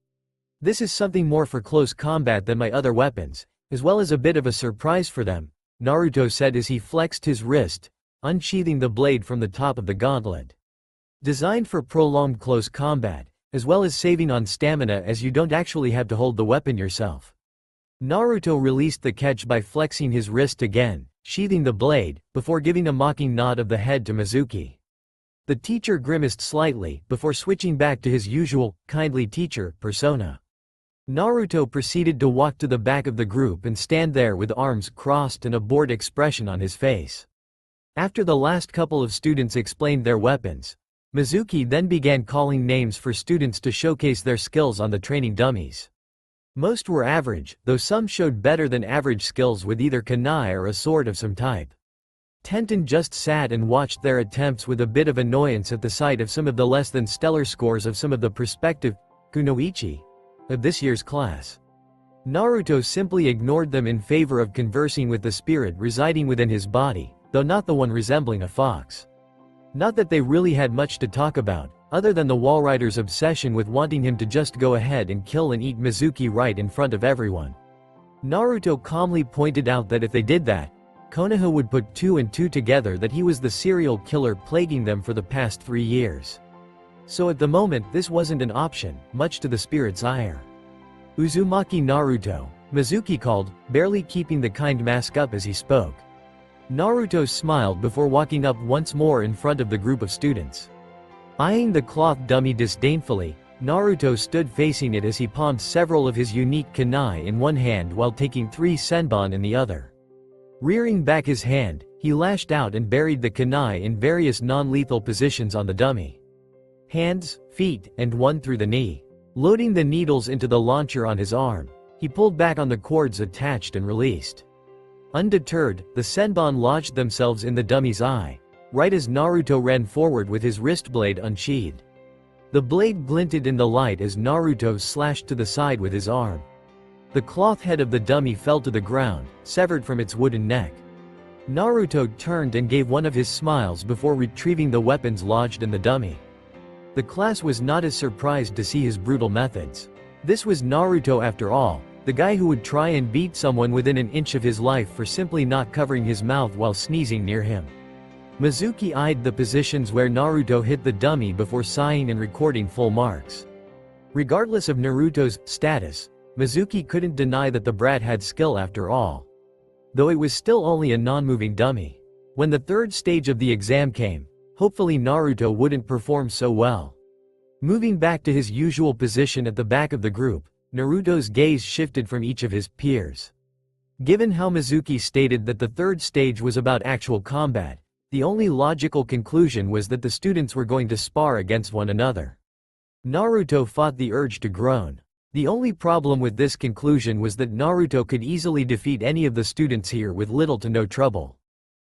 "This is something more for close combat than my other weapons, as well as a bit of a surprise for them," Naruto said as he flexed his wrist, unsheathing the blade from the top of the gauntlet. Designed for prolonged close combat, as well as saving on stamina as you don't actually have to hold the weapon yourself. Naruto released the catch by flexing his wrist again, sheathing the blade, before giving a mocking nod of the head to Mizuki. The teacher grimaced slightly, before switching back to his usual, kindly teacher, persona. Naruto proceeded to walk to the back of the group and stand there with arms crossed and a bored expression on his face. After the last couple of students explained their weapons, Mizuki then began calling names for students to showcase their skills on the training dummies. Most were average, though some showed better than average skills with either kunai or a sword of some type. Tenten just sat and watched their attempts with a bit of annoyance at the sight of some of the less than stellar scores of some of the prospective kunoichi of this year's class. Naruto simply ignored them in favor of conversing with the spirit residing within his body, though not the one resembling a fox. Not that they really had much to talk about, other than the Walrider's obsession with wanting him to just go ahead and kill and eat Mizuki right in front of everyone. Naruto calmly pointed out that if they did that, Konoha would put 2 and 2 together that he was the serial killer plaguing them for the past 3 years. So at the moment this wasn't an option, much to the spirit's ire. "Uzumaki Naruto," Mizuki called, barely keeping the kind mask up as he spoke. Naruto smiled before walking up once more in front of the group of students. Eyeing the cloth dummy disdainfully, Naruto stood facing it as he palmed several of his unique kunai in one hand while taking 3 senbon in the other. Rearing back his hand, he lashed out and buried the kunai in various non-lethal positions on the dummy. Hands, feet, and one through the knee. Loading the needles into the launcher on his arm, he pulled back on the cords attached and released. Undeterred, the senbon lodged themselves in the dummy's eye, right as Naruto ran forward with his wrist blade unsheathed. The blade glinted in the light as Naruto slashed to the side with his arm. The cloth head of the dummy fell to the ground, severed from its wooden neck. Naruto turned and gave one of his smiles before retrieving the weapons lodged in the dummy. The class was not as surprised to see his brutal methods. This was Naruto after all, the guy who would try and beat someone within an inch of his life for simply not covering his mouth while sneezing near him. Mizuki eyed the positions where Naruto hit the dummy before sighing and recording full marks. Regardless of Naruto's status, Mizuki couldn't deny that the brat had skill after all. Though it was still only a non-moving dummy. When the 3rd stage of the exam came, hopefully Naruto wouldn't perform so well. Moving back to his usual position at the back of the group, Naruto's gaze shifted from each of his peers. Given how Mizuki stated that the 3rd stage was about actual combat, The only logical conclusion was that the students were going to spar against one another. Naruto fought the urge to groan. The only problem with this conclusion was that Naruto could easily defeat any of the students here with little to no trouble.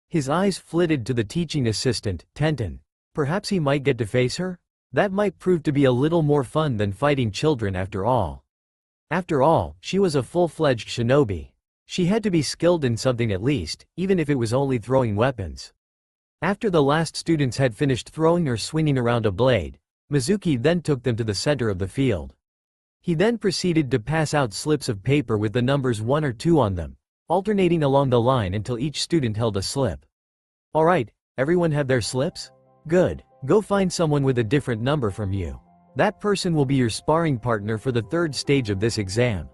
His eyes flitted to the teaching assistant, Tenten. Perhaps he might get to face her? That might prove to be a little more fun than fighting children after all. After all, she was a full-fledged shinobi. She had to be skilled in something at least, even if it was only throwing weapons. After the last students had finished throwing or swinging around a blade, Mizuki then took them to the center of the field. He then proceeded to pass out slips of paper with the numbers 1 or 2 on them, alternating along the line until each student held a slip. Alright, everyone have their slips? Good. Go find someone with a different number from you. That person will be your sparring partner for the 3rd stage of this exam.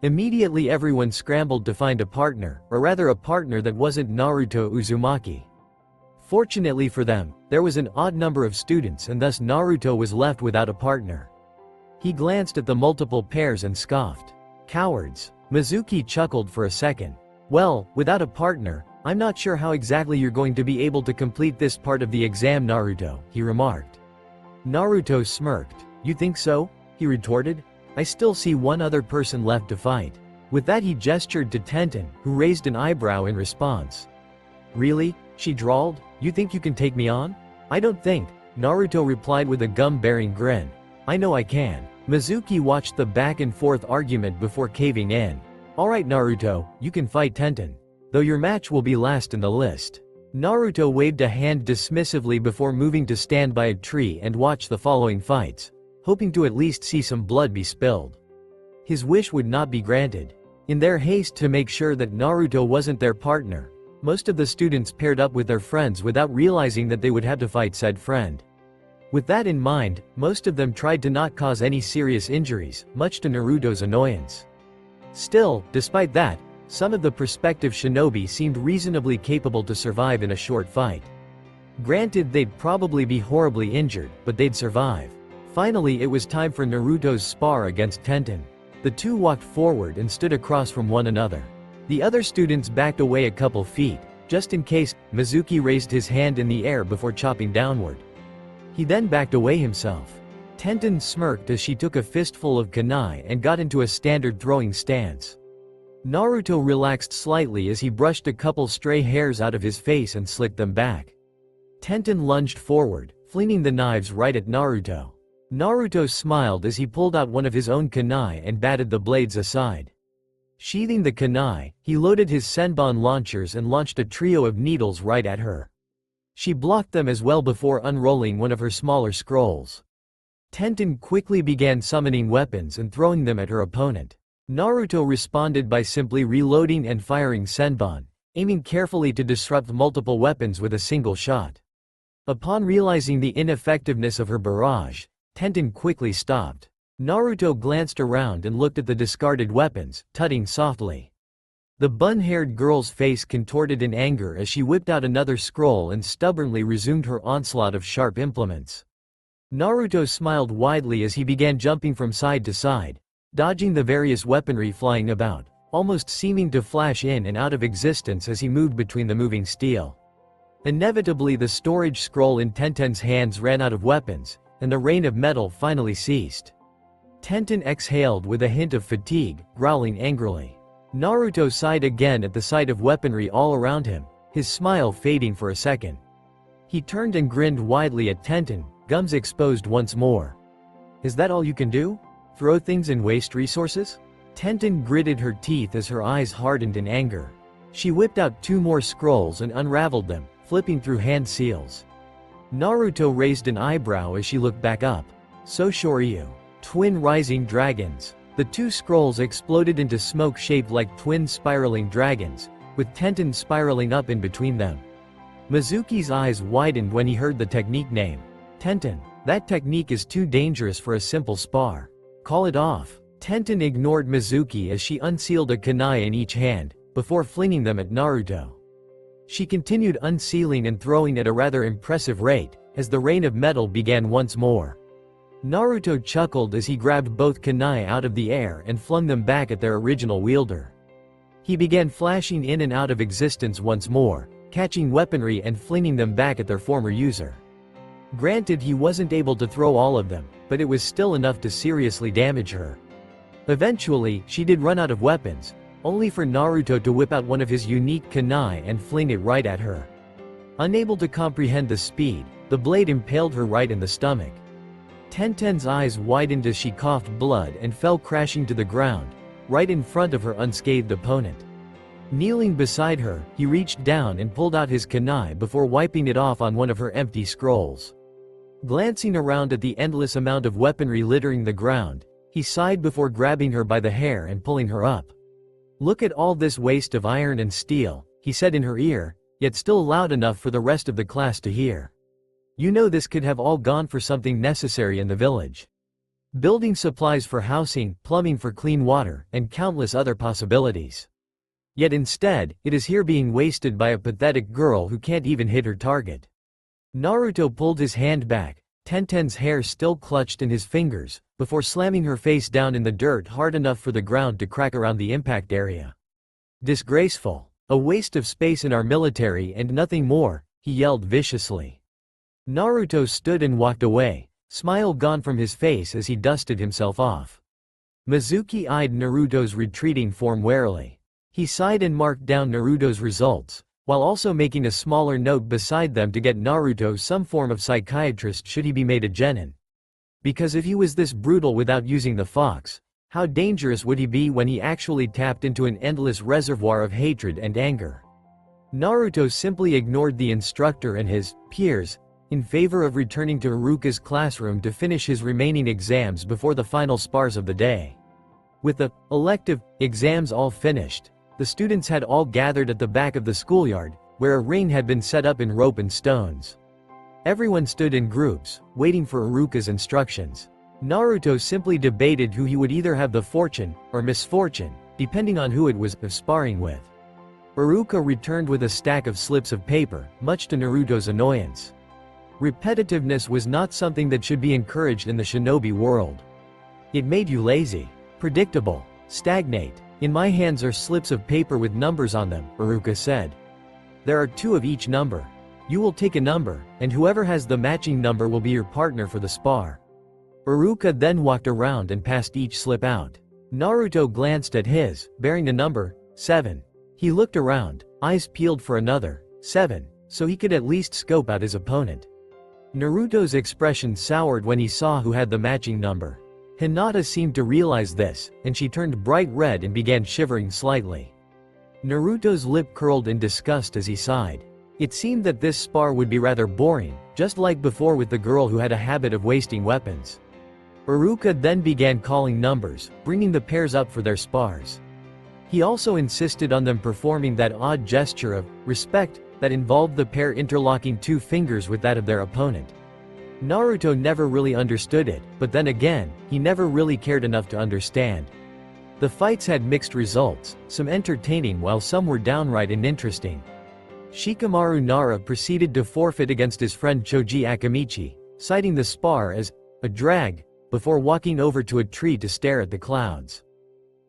Immediately everyone scrambled to find a partner, or rather a partner that wasn't Naruto Uzumaki. Fortunately for them, there was an odd number of students and thus Naruto was left without a partner. He glanced at the multiple pairs and scoffed. Cowards. Mizuki chuckled for a second. Well, without a partner, I'm not sure how exactly you're going to be able to complete this part of the exam, Naruto, he remarked. Naruto smirked. You think so? He retorted. I still see one other person left to fight. With that he gestured to Tenten, who raised an eyebrow in response. Really? She drawled. You think you can take me on? I don't think, Naruto replied with a gum-bearing grin. I know I can. Mizuki watched the back and forth argument before caving in. Alright Naruto, you can fight Tenten. Though your match will be last in the list. Naruto waved a hand dismissively before moving to stand by a tree and watch the following fights, hoping to at least see some blood be spilled. His wish would not be granted. In their haste to make sure that Naruto wasn't their partner, most of the students paired up with their friends without realizing that they would have to fight said friend. With that in mind, most of them tried to not cause any serious injuries, much to Naruto's annoyance. Still, despite that, some of the prospective shinobi seemed reasonably capable to survive in a short fight. Granted, they'd probably be horribly injured, but they'd survive. Finally, it was time for Naruto's spar against Tenten. The two walked forward and stood across from one another. The other students backed away a couple feet, just in case. Mizuki raised his hand in the air before chopping downward. He then backed away himself. Tenten smirked as she took a fistful of kunai and got into a standard throwing stance. Naruto relaxed slightly as he brushed a couple stray hairs out of his face and slicked them back. Tenten lunged forward, flinging the knives right at Naruto. Naruto smiled as he pulled out one of his own kunai and batted the blades aside. Sheathing the kunai, he loaded his senbon launchers and launched a trio of needles right at her. She blocked them as well before unrolling one of her smaller scrolls. Tenten quickly began summoning weapons and throwing them at her opponent. Naruto responded by simply reloading and firing senbon, aiming carefully to disrupt multiple weapons with a single shot. Upon realizing the ineffectiveness of her barrage, Tenten quickly stopped. Naruto glanced around and looked at the discarded weapons, tutting softly. The bun-haired girl's face contorted in anger as she whipped out another scroll and stubbornly resumed her onslaught of sharp implements. Naruto smiled widely as he began jumping from side to side, dodging the various weaponry flying about, almost seeming to flash in and out of existence as he moved between the moving steel. Inevitably, the storage scroll in Tenten's hands ran out of weapons, and the rain of metal finally ceased. Tenten exhaled with a hint of fatigue, growling angrily. Naruto sighed again at the sight of weaponry all around him, his smile fading for a second. He turned and grinned widely at Tenten, gums exposed once more. Is that all you can do? Throw things and waste resources? Tenten gritted her teeth as her eyes hardened in anger. She whipped out 2 more scrolls and unraveled them, flipping through hand seals. Naruto raised an eyebrow as she looked back up. So Shoryu. Twin rising dragons. The 2 scrolls exploded into smoke shaped like twin spiraling dragons, with Tenten spiraling up in between them. Mizuki's eyes widened when he heard the technique name. Tenten, that technique is too dangerous for a simple spar. Call it off. Tenten ignored Mizuki as she unsealed a kunai in each hand, before flinging them at Naruto. She continued unsealing and throwing at a rather impressive rate, as the rain of metal began once more. Naruto chuckled as he grabbed both kunai out of the air and flung them back at their original wielder. He began flashing in and out of existence once more, catching weaponry and flinging them back at their former user. Granted, he wasn't able to throw all of them, but it was still enough to seriously damage her. Eventually, she did run out of weapons, only for Naruto to whip out one of his unique kunai and fling it right at her. Unable to comprehend the speed, the blade impaled her right in the stomach. Tenten's eyes widened as she coughed blood and fell crashing to the ground, right in front of her unscathed opponent. Kneeling beside her, he reached down and pulled out his kunai before wiping it off on one of her empty scrolls. Glancing around at the endless amount of weaponry littering the ground, he sighed before grabbing her by the hair and pulling her up. "Look at all this waste of iron and steel," he said in her ear, yet still loud enough for the rest of the class to hear. "You know this could have all gone for something necessary in the village. Building supplies for housing, plumbing for clean water, and countless other possibilities. Yet instead, it is here being wasted by a pathetic girl who can't even hit her target." Naruto pulled his hand back, Tenten's hair still clutched in his fingers, before slamming her face down in the dirt hard enough for the ground to crack around the impact area. "Disgraceful. A waste of space in our military and nothing more," he yelled viciously. Naruto stood and walked away, smile gone from his face as he dusted himself off. Mizuki eyed Naruto's retreating form warily. He sighed and marked down Naruto's results, while also making a smaller note beside them to get Naruto some form of psychiatrist should he be made a genin. Because if he was this brutal without using the fox, how dangerous would he be when he actually tapped into an endless reservoir of hatred and anger? Naruto simply ignored the instructor and his peers, in favor of returning to Iruka's classroom to finish his remaining exams before the final spars of the day. With the elective exams all finished, the students had all gathered at the back of the schoolyard, where a ring had been set up in rope and stones. Everyone stood in groups, waiting for Iruka's instructions. Naruto simply debated who he would either have the fortune or misfortune, depending on who it was sparring with. Iruka returned with a stack of slips of paper, much to Naruto's annoyance. Repetitiveness was not something that should be encouraged in the shinobi world. It made you lazy, predictable, stagnate. "In my hands are slips of paper with numbers on them," Iruka said. "There are 2 of each number. You will take a number, and whoever has the matching number will be your partner for the spar." Iruka then walked around and passed each slip out. Naruto glanced at his, bearing the number 7. He looked around, eyes peeled for another 7, so he could at least scope out his opponent. Naruto's expression soured when he saw who had the matching number. Hinata seemed to realize this, and she turned bright red and began shivering slightly. Naruto's lip curled in disgust as he sighed. It seemed that this spar would be rather boring, just like before with the girl who had a habit of wasting weapons. Iruka then began calling numbers, bringing the pairs up for their spars. He also insisted on them performing that odd gesture of respect that involved the pair interlocking 2 fingers with that of their opponent. Naruto never really understood it, but then again, he never really cared enough to understand. The fights had mixed results, some entertaining while some were downright uninteresting. Shikamaru Nara proceeded to forfeit against his friend Choji Akamichi, citing the spar as a drag, before walking over to a tree to stare at the clouds.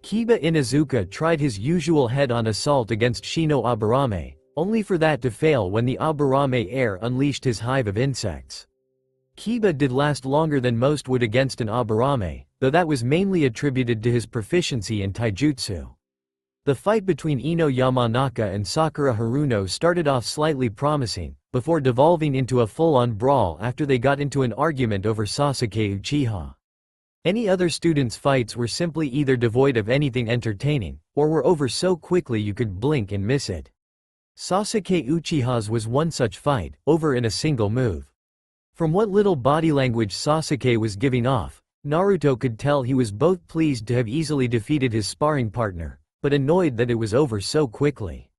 Kiba Inuzuka tried his usual head-on assault against Shino Aburame, only for that to fail when the Aburame air unleashed his hive of insects. Kiba did last longer than most would against an Aburame, though that was mainly attributed to his proficiency in taijutsu. The fight between Ino Yamanaka and Sakura Haruno started off slightly promising, before devolving into a full-on brawl after they got into an argument over Sasuke Uchiha. Any other students' fights were simply either devoid of anything entertaining, or were over so quickly you could blink and miss it. Sasuke Uchiha's was one such fight, over in a single move. From what little body language Sasuke was giving off, Naruto could tell he was both pleased to have easily defeated his sparring partner, but annoyed that it was over so quickly.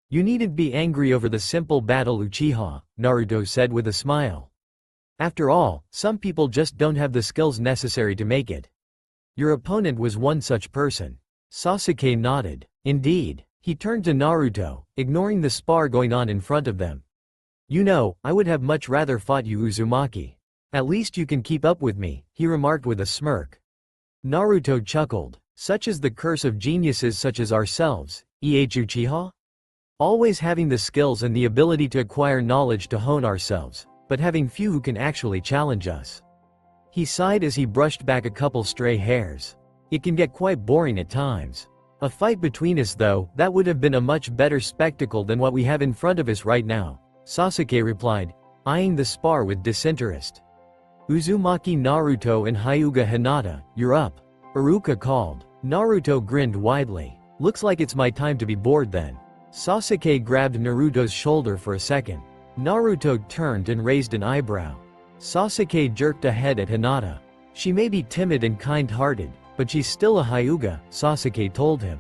"You needn't be angry over the simple battle, Uchiha," Naruto said with a smile. "After all, some people just don't have the skills necessary to make it. Your opponent was one such person." Sasuke nodded. Indeed. He turned to Naruto, ignoring the spar going on in front of them. "You know, I would have much rather fought you, Uzumaki. At least you can keep up with me," he remarked with a smirk. Naruto chuckled. "Such is the curse of geniuses such as ourselves, Uchiha?" Always having the skills and the ability to acquire knowledge to hone ourselves, but having few who can actually challenge us. He sighed as he brushed back a couple stray hairs. It can get quite boring at times. A fight between us though, that would have been a much better spectacle than what we have in front of us right now, Sasuke replied, eyeing the spar with disinterest. Uzumaki Naruto and Hyuga Hinata, you're up, Iruka called. Naruto grinned widely. Looks like it's my time to be bored then. Sasuke grabbed Naruto's shoulder for a second. Naruto turned and raised an eyebrow. Sasuke jerked a head at Hinata. She may be timid and kind-hearted, but she's still a Hyuga, Sasuke told him.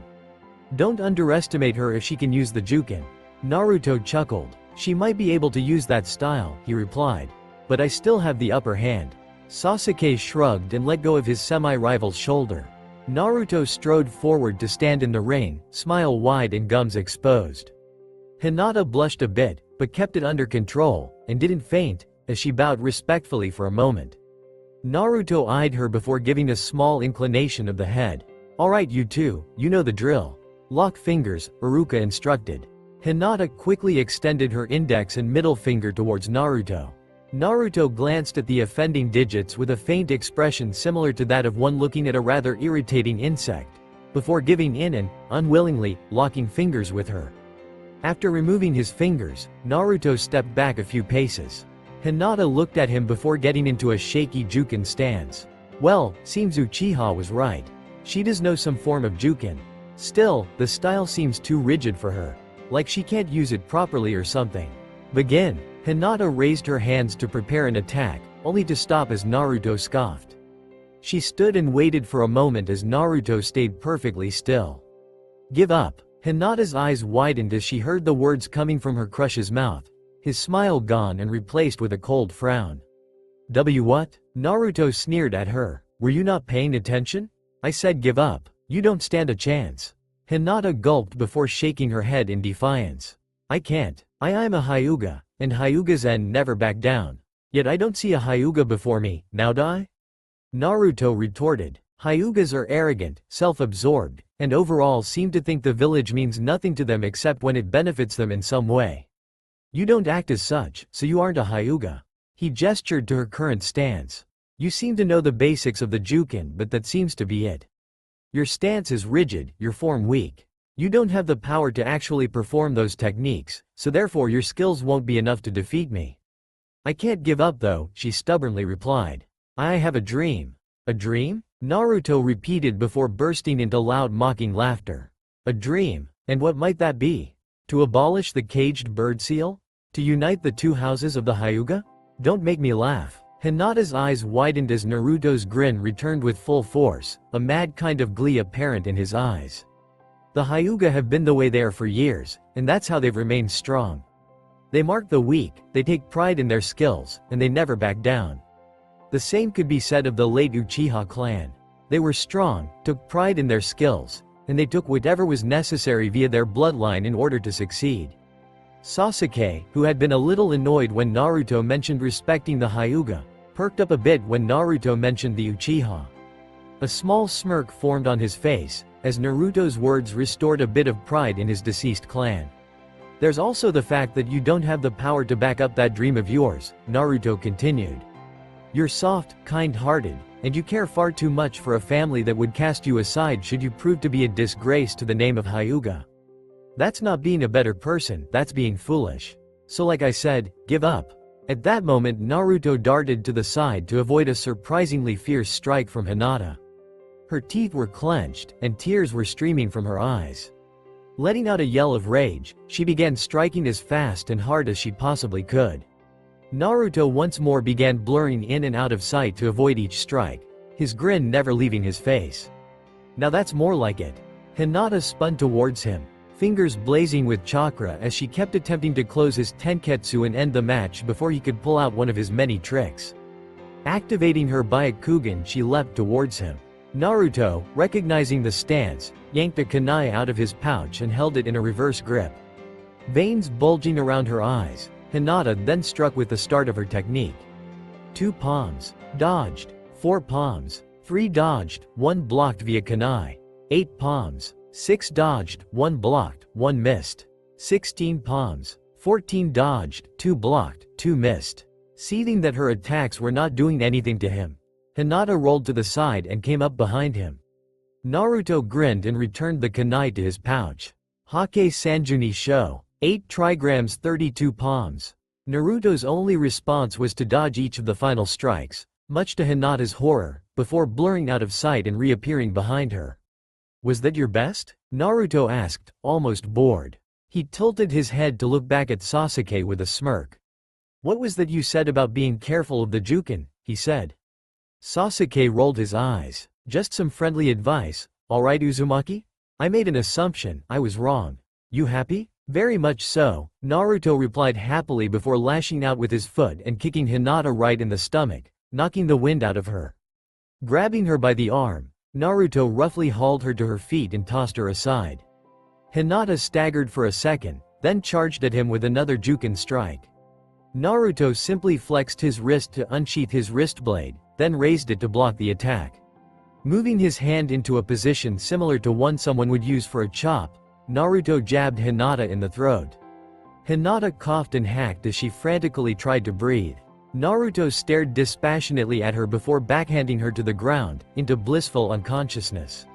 Don't underestimate her if she can use the Juken. Naruto chuckled. She might be able to use that style, he replied. But I still have the upper hand. Sasuke shrugged and let go of his semi-rival's shoulder. Naruto strode forward to stand in the ring, smile wide and gums exposed. Hinata blushed a bit, but kept it under control, and didn't faint, as she bowed respectfully for a moment. Naruto eyed her before giving a small inclination of the head. Alright you two, you know the drill. Lock fingers, Iruka instructed. Hinata quickly extended her index and middle finger towards Naruto. Naruto glanced at the offending digits with a faint expression similar to that of one looking at a rather irritating insect, before giving in and, unwillingly, locking fingers with her. After removing his fingers, Naruto stepped back a few paces. Hinata looked at him before getting into a shaky Juken stance. Well, seems Uchiha was right. She does know some form of Juken. Still, the style seems too rigid for her. Like she can't use it properly or something. Begin. Hinata raised her hands to prepare an attack, only to stop as Naruto scoffed. She stood and waited for a moment as Naruto stayed perfectly still. Give up. Hinata's eyes widened as she heard the words coming from her crush's mouth, his smile gone and replaced with a cold frown. What? Naruto sneered at her. Were you not paying attention? I said give up. You don't stand a chance. Hinata gulped before shaking her head in defiance. I can't. I'm a Hyuga, and Hyugas never back down. Yet I don't see a Hyuga before me, now do I? Naruto retorted. Hyugas are arrogant, self-absorbed, and overall seem to think the village means nothing to them except when it benefits them in some way. You don't act as such, so you aren't a Hyuga. He gestured to her current stance. You seem to know the basics of the Juken, but that seems to be it. Your stance is rigid, your form weak. You don't have the power to actually perform those techniques, so therefore your skills won't be enough to defeat me. I can't give up though, she stubbornly replied. I have a dream. A dream? Naruto repeated before bursting into loud mocking laughter. A dream? And what might that be? To abolish the caged bird seal? To unite the two houses of the Hyuga? Don't make me laugh. Hinata's eyes widened as Naruto's grin returned with full force, a mad kind of glee apparent in his eyes. The Hyuga have been the way they are for years, and that's how they've remained strong. They mark the weak, they take pride in their skills, and they never back down. The same could be said of the late Uchiha clan. They were strong, took pride in their skills, and they took whatever was necessary via their bloodline in order to succeed. Sasuke, who had been a little annoyed when Naruto mentioned respecting the Hyuga, perked up a bit when Naruto mentioned the Uchiha. A small smirk formed on his face, as Naruto's words restored a bit of pride in his deceased clan. There's also the fact that you don't have the power to back up that dream of yours, Naruto continued. You're soft, kind-hearted, and you care far too much for a family that would cast you aside should you prove to be a disgrace to the name of Hyuga. That's not being a better person, that's being foolish. So like I said, give up. At that moment Naruto darted to the side to avoid a surprisingly fierce strike from Hinata. Her teeth were clenched, and tears were streaming from her eyes. Letting out a yell of rage, she began striking as fast and hard as she possibly could. Naruto once more began blurring in and out of sight to avoid each strike, his grin never leaving his face. Now that's more like it. Hinata spun towards him, fingers blazing with chakra as she kept attempting to close his tenketsu and end the match before he could pull out one of his many tricks. Activating her Byakugan, she leapt towards him. Naruto, recognizing the stance, yanked a kunai out of his pouch and held it in a reverse grip. Veins bulging around her eyes, Hinata then struck with the start of her technique. 2 palms. Dodged. 4 palms. 3 dodged, 1 blocked via kunai. 8 palms. 6 dodged, 1 blocked, 1 missed. 16 palms, 14 dodged, 2 blocked, 2 missed. Seething that her attacks were not doing anything to him, Hinata rolled to the side and came up behind him. Naruto grinned and returned the kunai to his pouch. Hake Sanjuni Sho, 8 trigrams 32 palms. Naruto's only response was to dodge each of the final strikes, much to Hinata's horror, before blurring out of sight and reappearing behind her. "Was that your best?" Naruto asked, almost bored. He tilted his head to look back at Sasuke with a smirk. "What was that you said about being careful of the Jukin?" he said. Sasuke rolled his eyes. "Just some friendly advice, alright Uzumaki? I made an assumption, I was wrong. You happy?" "Very much so," Naruto replied happily before lashing out with his foot and kicking Hinata right in the stomach, knocking the wind out of her. Grabbing her by the arm, Naruto roughly hauled her to her feet and tossed her aside. Hinata staggered for a second, then charged at him with another Jukin strike. Naruto simply flexed his wrist to unsheath his wrist blade, then raised it to block the attack. Moving his hand into a position similar to one someone would use for a chop, Naruto jabbed Hinata in the throat. Hinata coughed and hacked as she frantically tried to breathe. Naruto stared dispassionately at her before backhanding her to the ground, into blissful unconsciousness.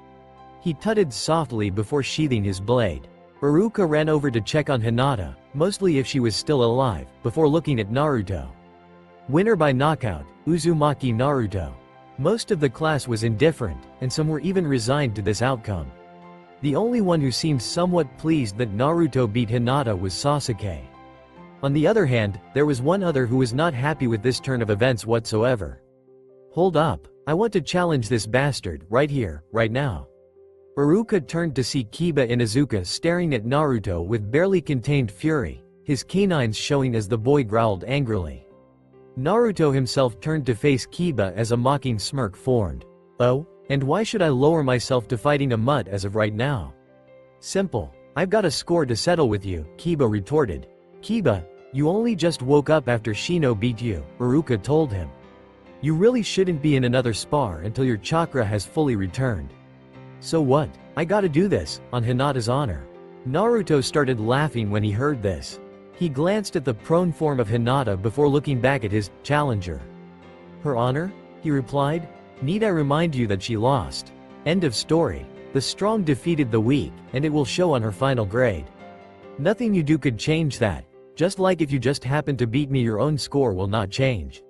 He tutted softly before sheathing his blade. Iruka ran over to check on Hinata, mostly if she was still alive, before looking at Naruto. Winner by knockout, Uzumaki Naruto. Most of the class was indifferent, and some were even resigned to this outcome. The only one who seemed somewhat pleased that Naruto beat Hinata was Sasuke. On the other hand, there was one other who was not happy with this turn of events whatsoever. "Hold up, I want to challenge this bastard, right here, right now." Iruka turned to see Kiba Inuzuka staring at Naruto with barely contained fury, his canines showing as the boy growled angrily. Naruto himself turned to face Kiba as a mocking smirk formed. "Oh? And why should I lower myself to fighting a mutt as of right now?" "Simple. I've got a score to settle with you," Kiba retorted. "Kiba, you only just woke up after Shino beat you," Iruka told him. "You really shouldn't be in another spar until your chakra has fully returned." "So what? I gotta do this, on Hinata's honor." Naruto started laughing when he heard this. He glanced at the prone form of Hinata before looking back at his challenger. "Her honor?" he replied. "Need I remind you that she lost? End of story. The strong defeated the weak, and it will show on her final grade. Nothing you do could change that, just like if you just happen to beat me your own score will not change."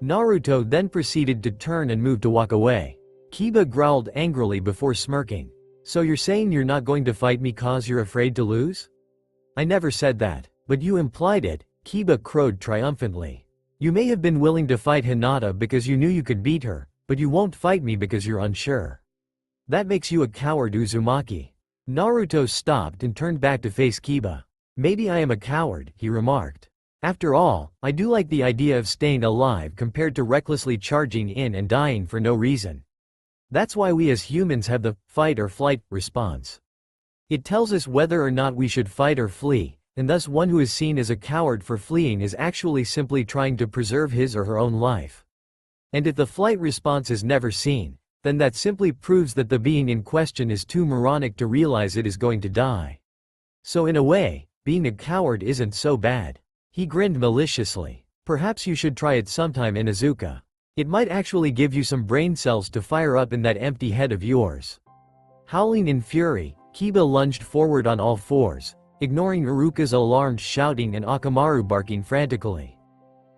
Naruto then proceeded to turn and move to walk away. Kiba growled angrily before smirking. "So you're saying you're not going to fight me cause you're afraid to lose?" "I never said that, but you implied it," Kiba crowed triumphantly. "You may have been willing to fight Hinata because you knew you could beat her, but you won't fight me because you're unsure. That makes you a coward, Uzumaki." Naruto stopped and turned back to face Kiba. "Maybe I am a coward," he remarked. "After all, I do like the idea of staying alive compared to recklessly charging in and dying for no reason. That's why we as humans have the fight or flight response. It tells us whether or not we should fight or flee, and thus one who is seen as a coward for fleeing is actually simply trying to preserve his or her own life. And if the flight response is never seen, then that simply proves that the being in question is too moronic to realize it is going to die. So in a way, being a coward isn't so bad." He grinned maliciously. "Perhaps you should try it sometime, Inuzuka. It might actually give you some brain cells to fire up in that empty head of yours." Howling in fury, Kiba lunged forward on all fours, ignoring Iruka's alarmed shouting and Akamaru barking frantically.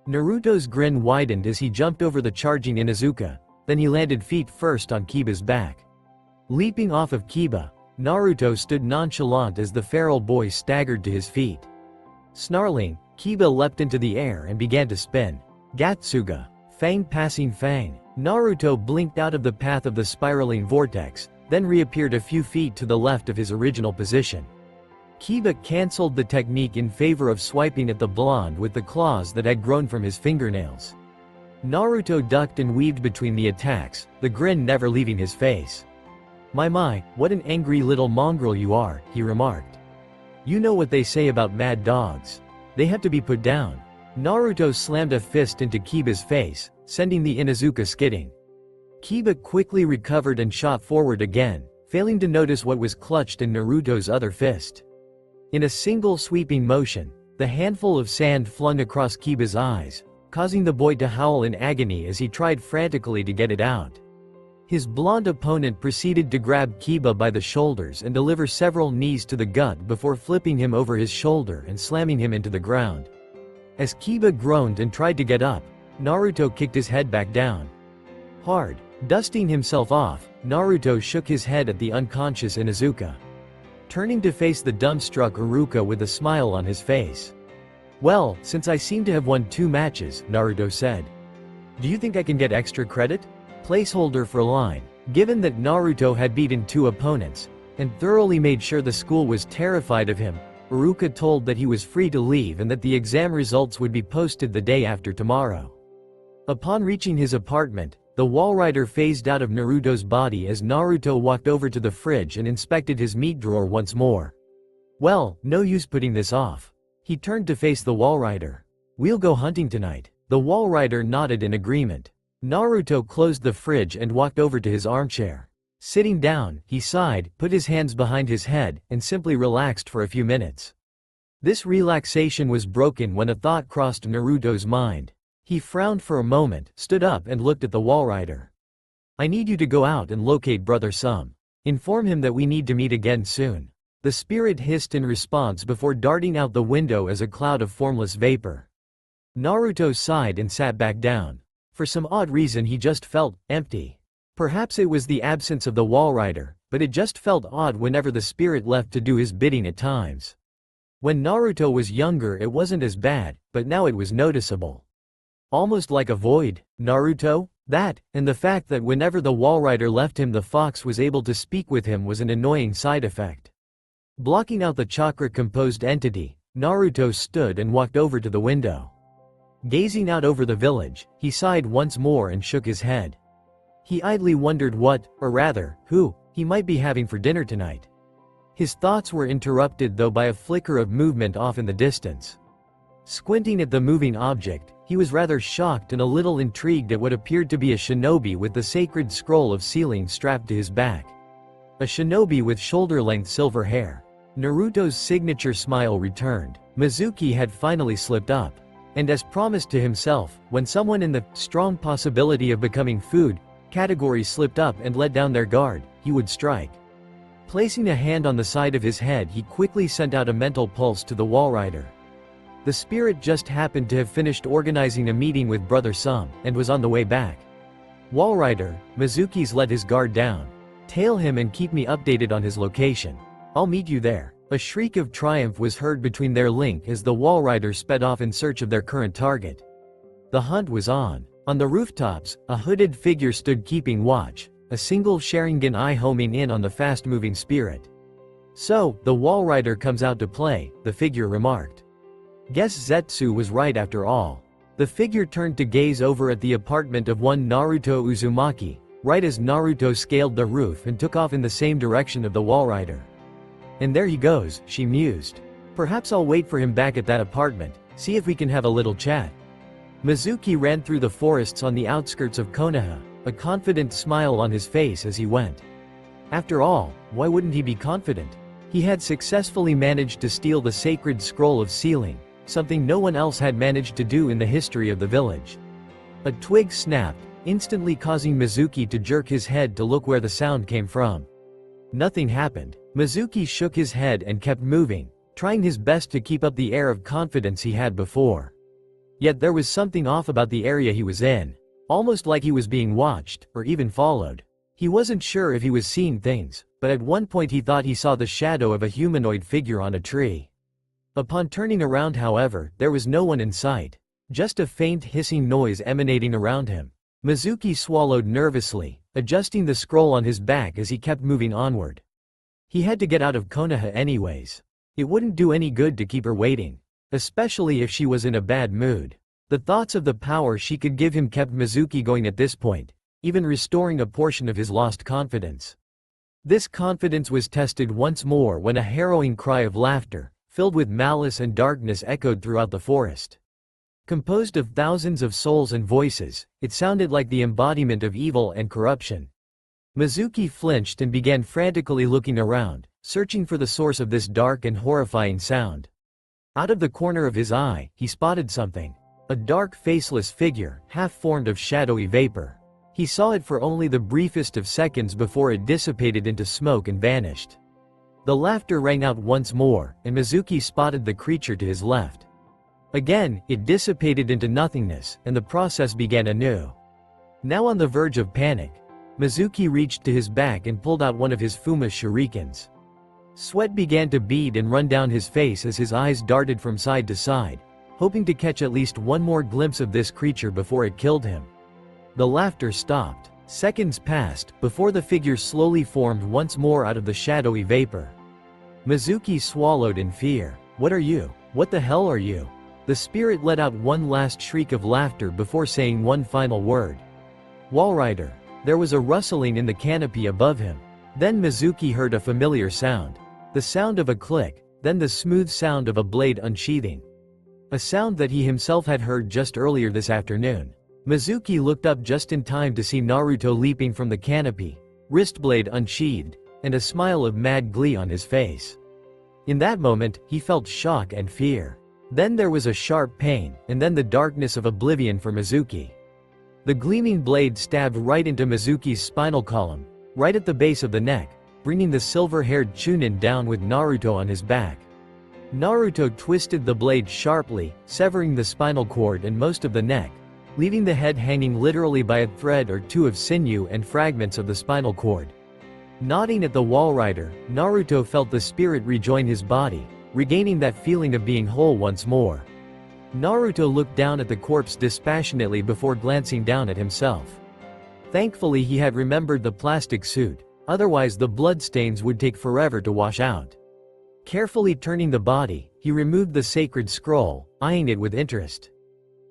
Naruto's grin widened as he jumped over the charging Inuzuka, then he landed feet first on Kiba's back. Leaping off of Kiba, Naruto stood nonchalant as the feral boy staggered to his feet. Snarling, Kiba leapt into the air and began to spin. Gatsuga, fang passing fang. Naruto blinked out of the path of the spiraling vortex, then reappeared a few feet to the left of his original position. Kiba cancelled the technique in favor of swiping at the blonde with the claws that had grown from his fingernails. Naruto ducked and weaved between the attacks, the grin never leaving his face. My, what an angry little mongrel you are," he remarked. "You know what they say about mad dogs. They have to be put down." Naruto slammed a fist into Kiba's face, sending the Inuzuka skidding. Kiba quickly recovered and shot forward again, failing to notice what was clutched in Naruto's other fist. In a single sweeping motion, the handful of sand flung across Kiba's eyes, causing the boy to howl in agony as he tried frantically to get it out. His blonde opponent proceeded to grab Kiba by the shoulders and deliver several knees to the gut before flipping him over his shoulder and slamming him into the ground. As Kiba groaned and tried to get up, Naruto kicked his head back down hard. Dusting himself off, Naruto shook his head at the unconscious Inuzuka. Turning to face the dumbstruck Iruka with a smile on his face. "Well, since I seem to have won 2 matches," Naruto said. "Do you think I can get extra credit?" Placeholder for line. Given that Naruto had beaten 2 opponents, and thoroughly made sure the school was terrified of him, Iruka told that he was free to leave and that the exam results would be posted the day after tomorrow. Upon reaching his apartment, the Walrider phased out of Naruto's body as Naruto walked over to the fridge and inspected his meat drawer once more. "Well, no use putting this off." He turned to face the Walrider. "We'll go hunting tonight." The Walrider nodded in agreement. Naruto closed the fridge and walked over to his armchair. Sitting down, he sighed, put his hands behind his head, and simply relaxed for a few minutes. This relaxation was broken when a thought crossed Naruto's mind. He frowned for a moment, stood up and looked at the Walrider. "I need you to go out and locate Brother Sum. Inform him that we need to meet again soon." The spirit hissed in response before darting out the window as a cloud of formless vapor. Naruto sighed and sat back down. For some odd reason he just felt empty. Perhaps it was the absence of the Walrider, but it just felt odd whenever the spirit left to do his bidding at times. When Naruto was younger it wasn't as bad, but now it was noticeable. Almost like a void. Naruto? That, and the fact that whenever the Walrider left him the fox was able to speak with him was an annoying side effect. Blocking out the chakra-composed entity, Naruto stood and walked over to the window. Gazing out over the village, he sighed once more and shook his head. He idly wondered what, or rather, who, he might be having for dinner tonight. His thoughts were interrupted though by a flicker of movement off in the distance. Squinting at the moving object, he was rather shocked and a little intrigued at what appeared to be a shinobi with the sacred scroll of sealing strapped to his back. A shinobi with shoulder-length silver hair. Naruto's signature smile returned. Mizuki had finally slipped up. And as promised to himself, when someone in the strong possibility of becoming food category slipped up and let down their guard, he would strike. Placing a hand on the side of his head he quickly sent out a mental pulse to the Walrider. The spirit just happened to have finished organizing a meeting with Brother Sum, and was on the way back. "Walrider, Mizuki's let his guard down. Tail him and keep me updated on his location. I'll meet you there." A shriek of triumph was heard between their link as the Walrider sped off in search of their current target. The hunt was on. On the rooftops, a hooded figure stood keeping watch, a single Sharingan eye homing in on the fast-moving spirit. "So, the Walrider comes out to play," the figure remarked. Guess Zetsu was right after all. The figure turned to gaze over at the apartment of one Naruto Uzumaki, right as Naruto scaled the roof and took off in the same direction of the Walrider. "And there he goes," she mused. "Perhaps I'll wait for him back at that apartment, see if we can have a little chat." Mizuki ran through the forests on the outskirts of Konoha, a confident smile on his face as he went. After all, why wouldn't he be confident? He had successfully managed to steal the sacred scroll of sealing, something no one else had managed to do in the history of the village. A twig snapped, instantly causing Mizuki to jerk his head to look where the sound came from. Nothing happened. Mizuki shook his head and kept moving, trying his best to keep up the air of confidence he had before. Yet there was something off about the area he was in, almost like he was being watched, or even followed. He wasn't sure if he was seeing things, but at one point he thought he saw the shadow of a humanoid figure on a tree. Upon turning around however, there was no one in sight, just a faint hissing noise emanating around him. Mizuki swallowed nervously, adjusting the scroll on his back as he kept moving onward. He had to get out of Konoha anyways. It wouldn't do any good to keep her waiting, especially if she was in a bad mood. The thoughts of the power she could give him kept Mizuki going at this point, even restoring a portion of his lost confidence. This confidence was tested once more when a harrowing cry of laughter, filled with malice and darkness, echoed throughout the forest. Composed of thousands of souls and voices, it sounded like the embodiment of evil and corruption. Mizuki flinched and began frantically looking around, searching for the source of this dark and horrifying sound. Out of the corner of his eye, he spotted something. A dark, faceless figure, half-formed of shadowy vapor. He saw it for only the briefest of seconds before it dissipated into smoke and vanished. The laughter rang out once more, and Mizuki spotted the creature to his left. Again, it dissipated into nothingness, and the process began anew. Now on the verge of panic, Mizuki reached to his back and pulled out one of his Fuma shurikens. Sweat began to bead and run down his face as his eyes darted from side to side, hoping to catch at least one more glimpse of this creature before it killed him. The laughter stopped. Seconds passed, before the figure slowly formed once more out of the shadowy vapor. Mizuki swallowed in fear. "What are you? What the hell are you?" The spirit let out one last shriek of laughter before saying one final word. "Walrider." There was a rustling in the canopy above him. Then Mizuki heard a familiar sound. The sound of a click, then the smooth sound of a blade unsheathing. A sound that he himself had heard just earlier this afternoon. Mizuki looked up just in time to see Naruto leaping from the canopy, wristblade unsheathed, and a smile of mad glee on his face. In that moment, he felt shock and fear. Then there was a sharp pain, and then the darkness of oblivion for Mizuki. The gleaming blade stabbed right into Mizuki's spinal column, right at the base of the neck, bringing the silver-haired Chunin down with Naruto on his back. Naruto twisted the blade sharply, severing the spinal cord and most of the neck, leaving the head hanging literally by a thread or two of sinew and fragments of the spinal cord. Nodding at the Walrider, Naruto felt the spirit rejoin his body, regaining that feeling of being whole once more. Naruto looked down at the corpse dispassionately before glancing down at himself. Thankfully he had remembered the plastic suit, otherwise the bloodstains would take forever to wash out. Carefully turning the body, he removed the sacred scroll, eyeing it with interest.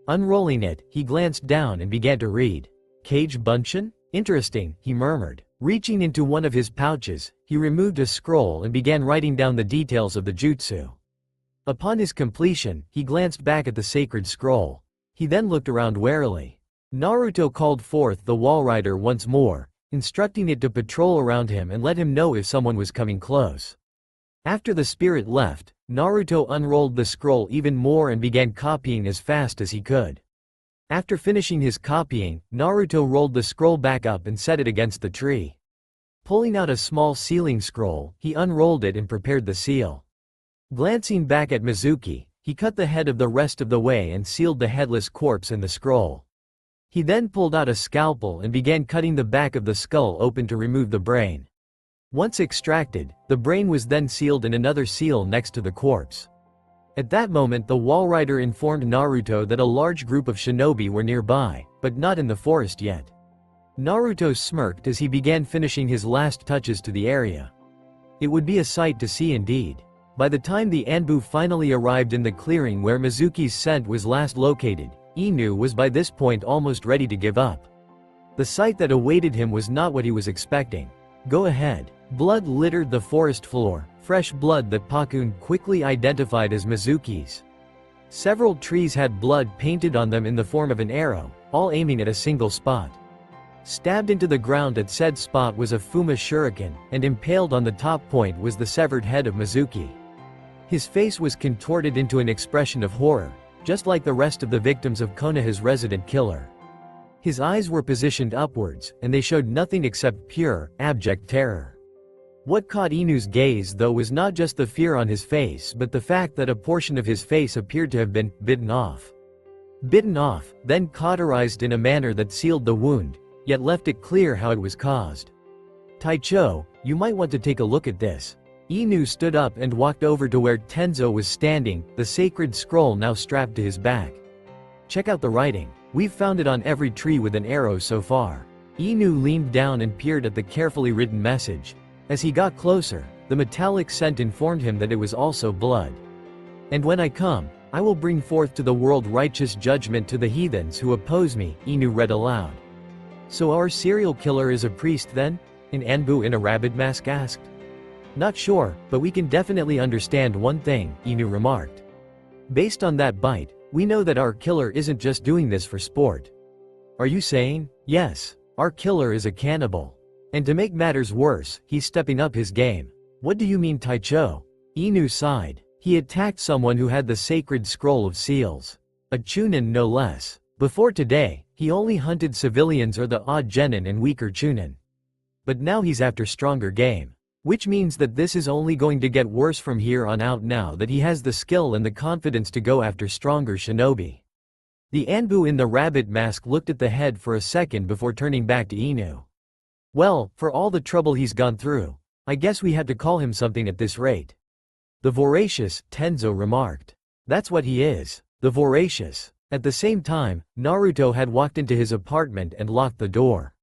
Unrolling it, he glanced down and began to read. "Kage Bunshin? Interesting," he murmured. Reaching into one of his pouches, he removed a scroll and began writing down the details of the jutsu. Upon his completion, he glanced back at the sacred scroll. He then looked around warily. Naruto called forth the Walrider once more, instructing it to patrol around him and let him know if someone was coming close. After the spirit left, Naruto unrolled the scroll even more and began copying as fast as he could. After finishing his copying, Naruto rolled the scroll back up and set it against the tree. Pulling out a small sealing scroll, he unrolled it and prepared the seal. Glancing back at Mizuki, he cut the head of the rest of the way and sealed the headless corpse in the scroll. He then pulled out a scalpel and began cutting the back of the skull open to remove the brain. Once extracted, the brain was then sealed in another seal next to the corpse. At that moment the Walrider informed Naruto that a large group of shinobi were nearby, but not in the forest yet. Naruto smirked as he began finishing his last touches to the area. It would be a sight to see indeed. By the time the Anbu finally arrived in the clearing where Mizuki's scent was last located, Inu was by this point almost ready to give up. The sight that awaited him was not what he was expecting. Go ahead. Blood littered the forest floor, fresh blood that Pakun quickly identified as Mizuki's. Several trees had blood painted on them in the form of an arrow, all aiming at a single spot. Stabbed into the ground at said spot was a Fuma shuriken, and impaled on the top point was the severed head of Mizuki. His face was contorted into an expression of horror, just like the rest of the victims of Konoha's resident killer. His eyes were positioned upwards, and they showed nothing except pure, abject terror. What caught Inu's gaze though was not just the fear on his face but the fact that a portion of his face appeared to have been bitten off. Bitten off, then cauterized in a manner that sealed the wound, yet left it clear how it was caused. Taicho, you might want to take a look at this. Inu stood up and walked over to where Tenzo was standing, the sacred scroll now strapped to his back. Check out the writing. We've found it on every tree with an arrow so far. Inu leaned down and peered at the carefully written message. As he got closer, the metallic scent informed him that it was also blood. And when I come, I will bring forth to the world righteous judgment to the heathens who oppose me, Inu read aloud. So our serial killer is a priest then? An Anbu in a rabbit mask asked. Not sure, but we can definitely understand one thing, Inu remarked. Based on that bite, we know that our killer isn't just doing this for sport. Are you saying? Yes, our killer is a cannibal. And to make matters worse, he's stepping up his game. What do you mean Taicho? Inu sighed. He attacked someone who had the sacred scroll of seals. A Chunin no less. Before today, he only hunted civilians or the odd genin and weaker Chunin. But now he's after stronger game. Which means that this is only going to get worse from here on out now that he has the skill and the confidence to go after stronger shinobi. The Anbu in the rabbit mask looked at the head for a second before turning back to Inu. Well, for all the trouble he's gone through, I guess we had to call him something at this rate. The voracious, Tenzo remarked. That's what he is, the voracious. At the same time, Naruto had walked into his apartment and locked the door.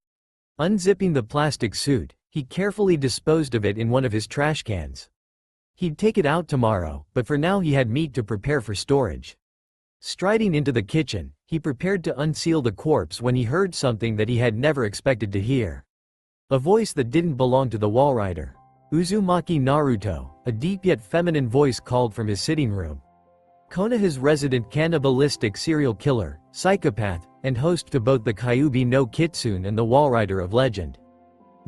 Unzipping the plastic suit, he carefully disposed of it in one of his trash cans. He'd take it out tomorrow, but for now he had meat to prepare for storage. Striding into the kitchen, he prepared to unseal the corpse when he heard something that he had never expected to hear. A voice that didn't belong to the Walrider. Uzumaki Naruto, a deep yet feminine voice called from his sitting room. Konoha's resident cannibalistic serial killer, psychopath, and host to both the Kyuubi no Kitsune and the Walrider of legend.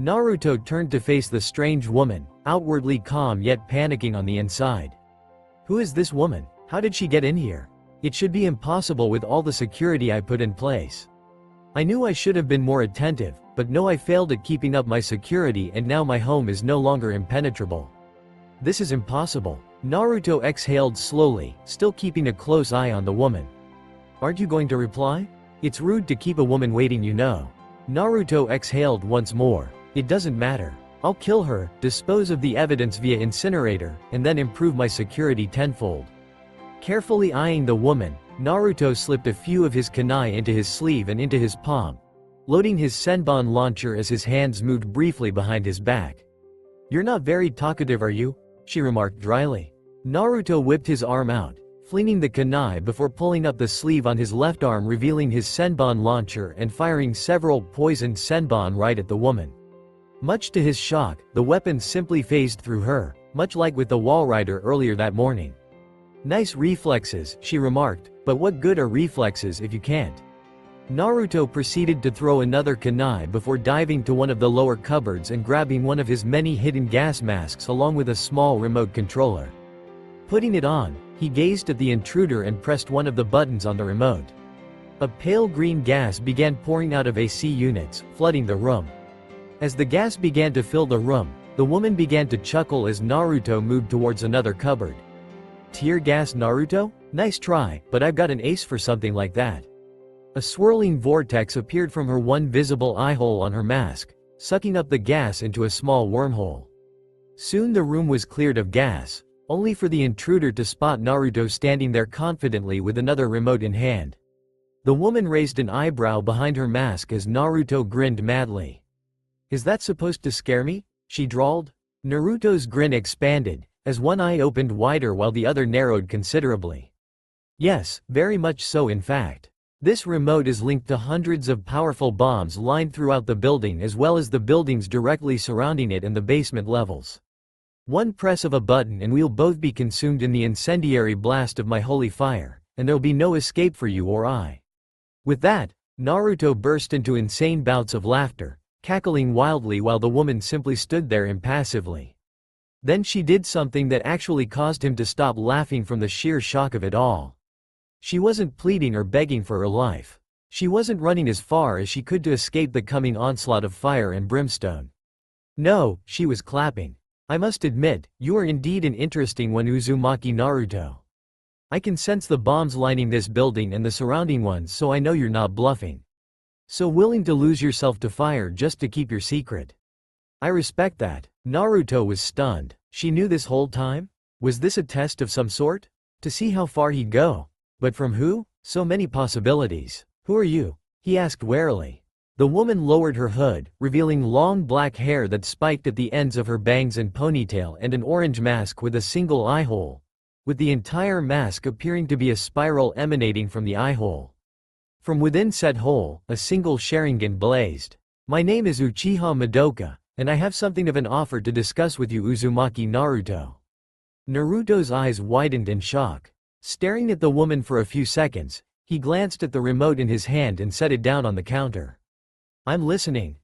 Naruto turned to face the strange woman, outwardly calm yet panicking on the inside. Who is this woman? How did she get in here? It should be impossible with all the security I put in place. I knew I should have been more attentive, but no, I failed at keeping up my security and now my home is no longer impenetrable. This is impossible. Naruto exhaled slowly, still keeping a close eye on the woman. Aren't you going to reply? It's rude to keep a woman waiting, you know. Naruto exhaled once more. It doesn't matter. I'll kill her, dispose of the evidence via incinerator, and then improve my security tenfold. Carefully eyeing the woman, Naruto slipped a few of his kunai into his sleeve and into his palm, loading his senbon launcher as his hands moved briefly behind his back. You're not very talkative, are you? She remarked dryly. Naruto whipped his arm out, flinging the kunai before pulling up the sleeve on his left arm, revealing his senbon launcher and firing several poisoned senbon right at the woman. Much to his shock, the weapon simply phased through her, much like with the Walrider earlier that morning. Nice reflexes, she remarked, but what good are reflexes if you can't? Naruto proceeded to throw another kunai before diving to one of the lower cupboards and grabbing one of his many hidden gas masks along with a small remote controller. Putting it on, he gazed at the intruder and pressed one of the buttons on the remote. A pale green gas began pouring out of AC units, flooding the room. As the gas began to fill the room, the woman began to chuckle as Naruto moved towards another cupboard. Tear gas, Naruto? Nice try, but I've got an ace for something like that. A swirling vortex appeared from her one visible eye hole on her mask, sucking up the gas into a small wormhole. Soon the room was cleared of gas, only for the intruder to spot Naruto standing there confidently with another remote in hand. The woman raised an eyebrow behind her mask as Naruto grinned madly. Is that supposed to scare me? She drawled. Naruto's grin expanded, as one eye opened wider while the other narrowed considerably. Yes, very much so in fact. This remote is linked to hundreds of powerful bombs lined throughout the building as well as the buildings directly surrounding it and the basement levels. One press of a button and we'll both be consumed in the incendiary blast of my holy fire, and there'll be no escape for you or I. With that, Naruto burst into insane bouts of laughter, cackling wildly while the woman simply stood there impassively. Then she did something that actually caused him to stop laughing from the sheer shock of it all. She wasn't pleading or begging for her life. She wasn't running as far as she could to escape the coming onslaught of fire and brimstone. No, she was clapping. I must admit, you are indeed an interesting one, Uzumaki Naruto. I can sense the bombs lining this building and the surrounding ones, so I know you're not bluffing. So willing to lose yourself to fire just to keep your secret. I respect that. Naruto was stunned. She knew this whole time? Was this a test of some sort? To see how far he'd go? But from who? So many possibilities. Who are you? He asked warily. The woman lowered her hood, revealing long black hair that spiked at the ends of her bangs and ponytail and an orange mask with a single eye hole, with the entire mask appearing to be a spiral emanating from the eye hole. From within said hole, a single Sharingan blazed. My name is Uchiha Madoka, and I have something of an offer to discuss with you, Uzumaki Naruto. Naruto's eyes widened in shock. Staring at the woman for a few seconds, he glanced at the remote in his hand and set it down on the counter. I'm listening.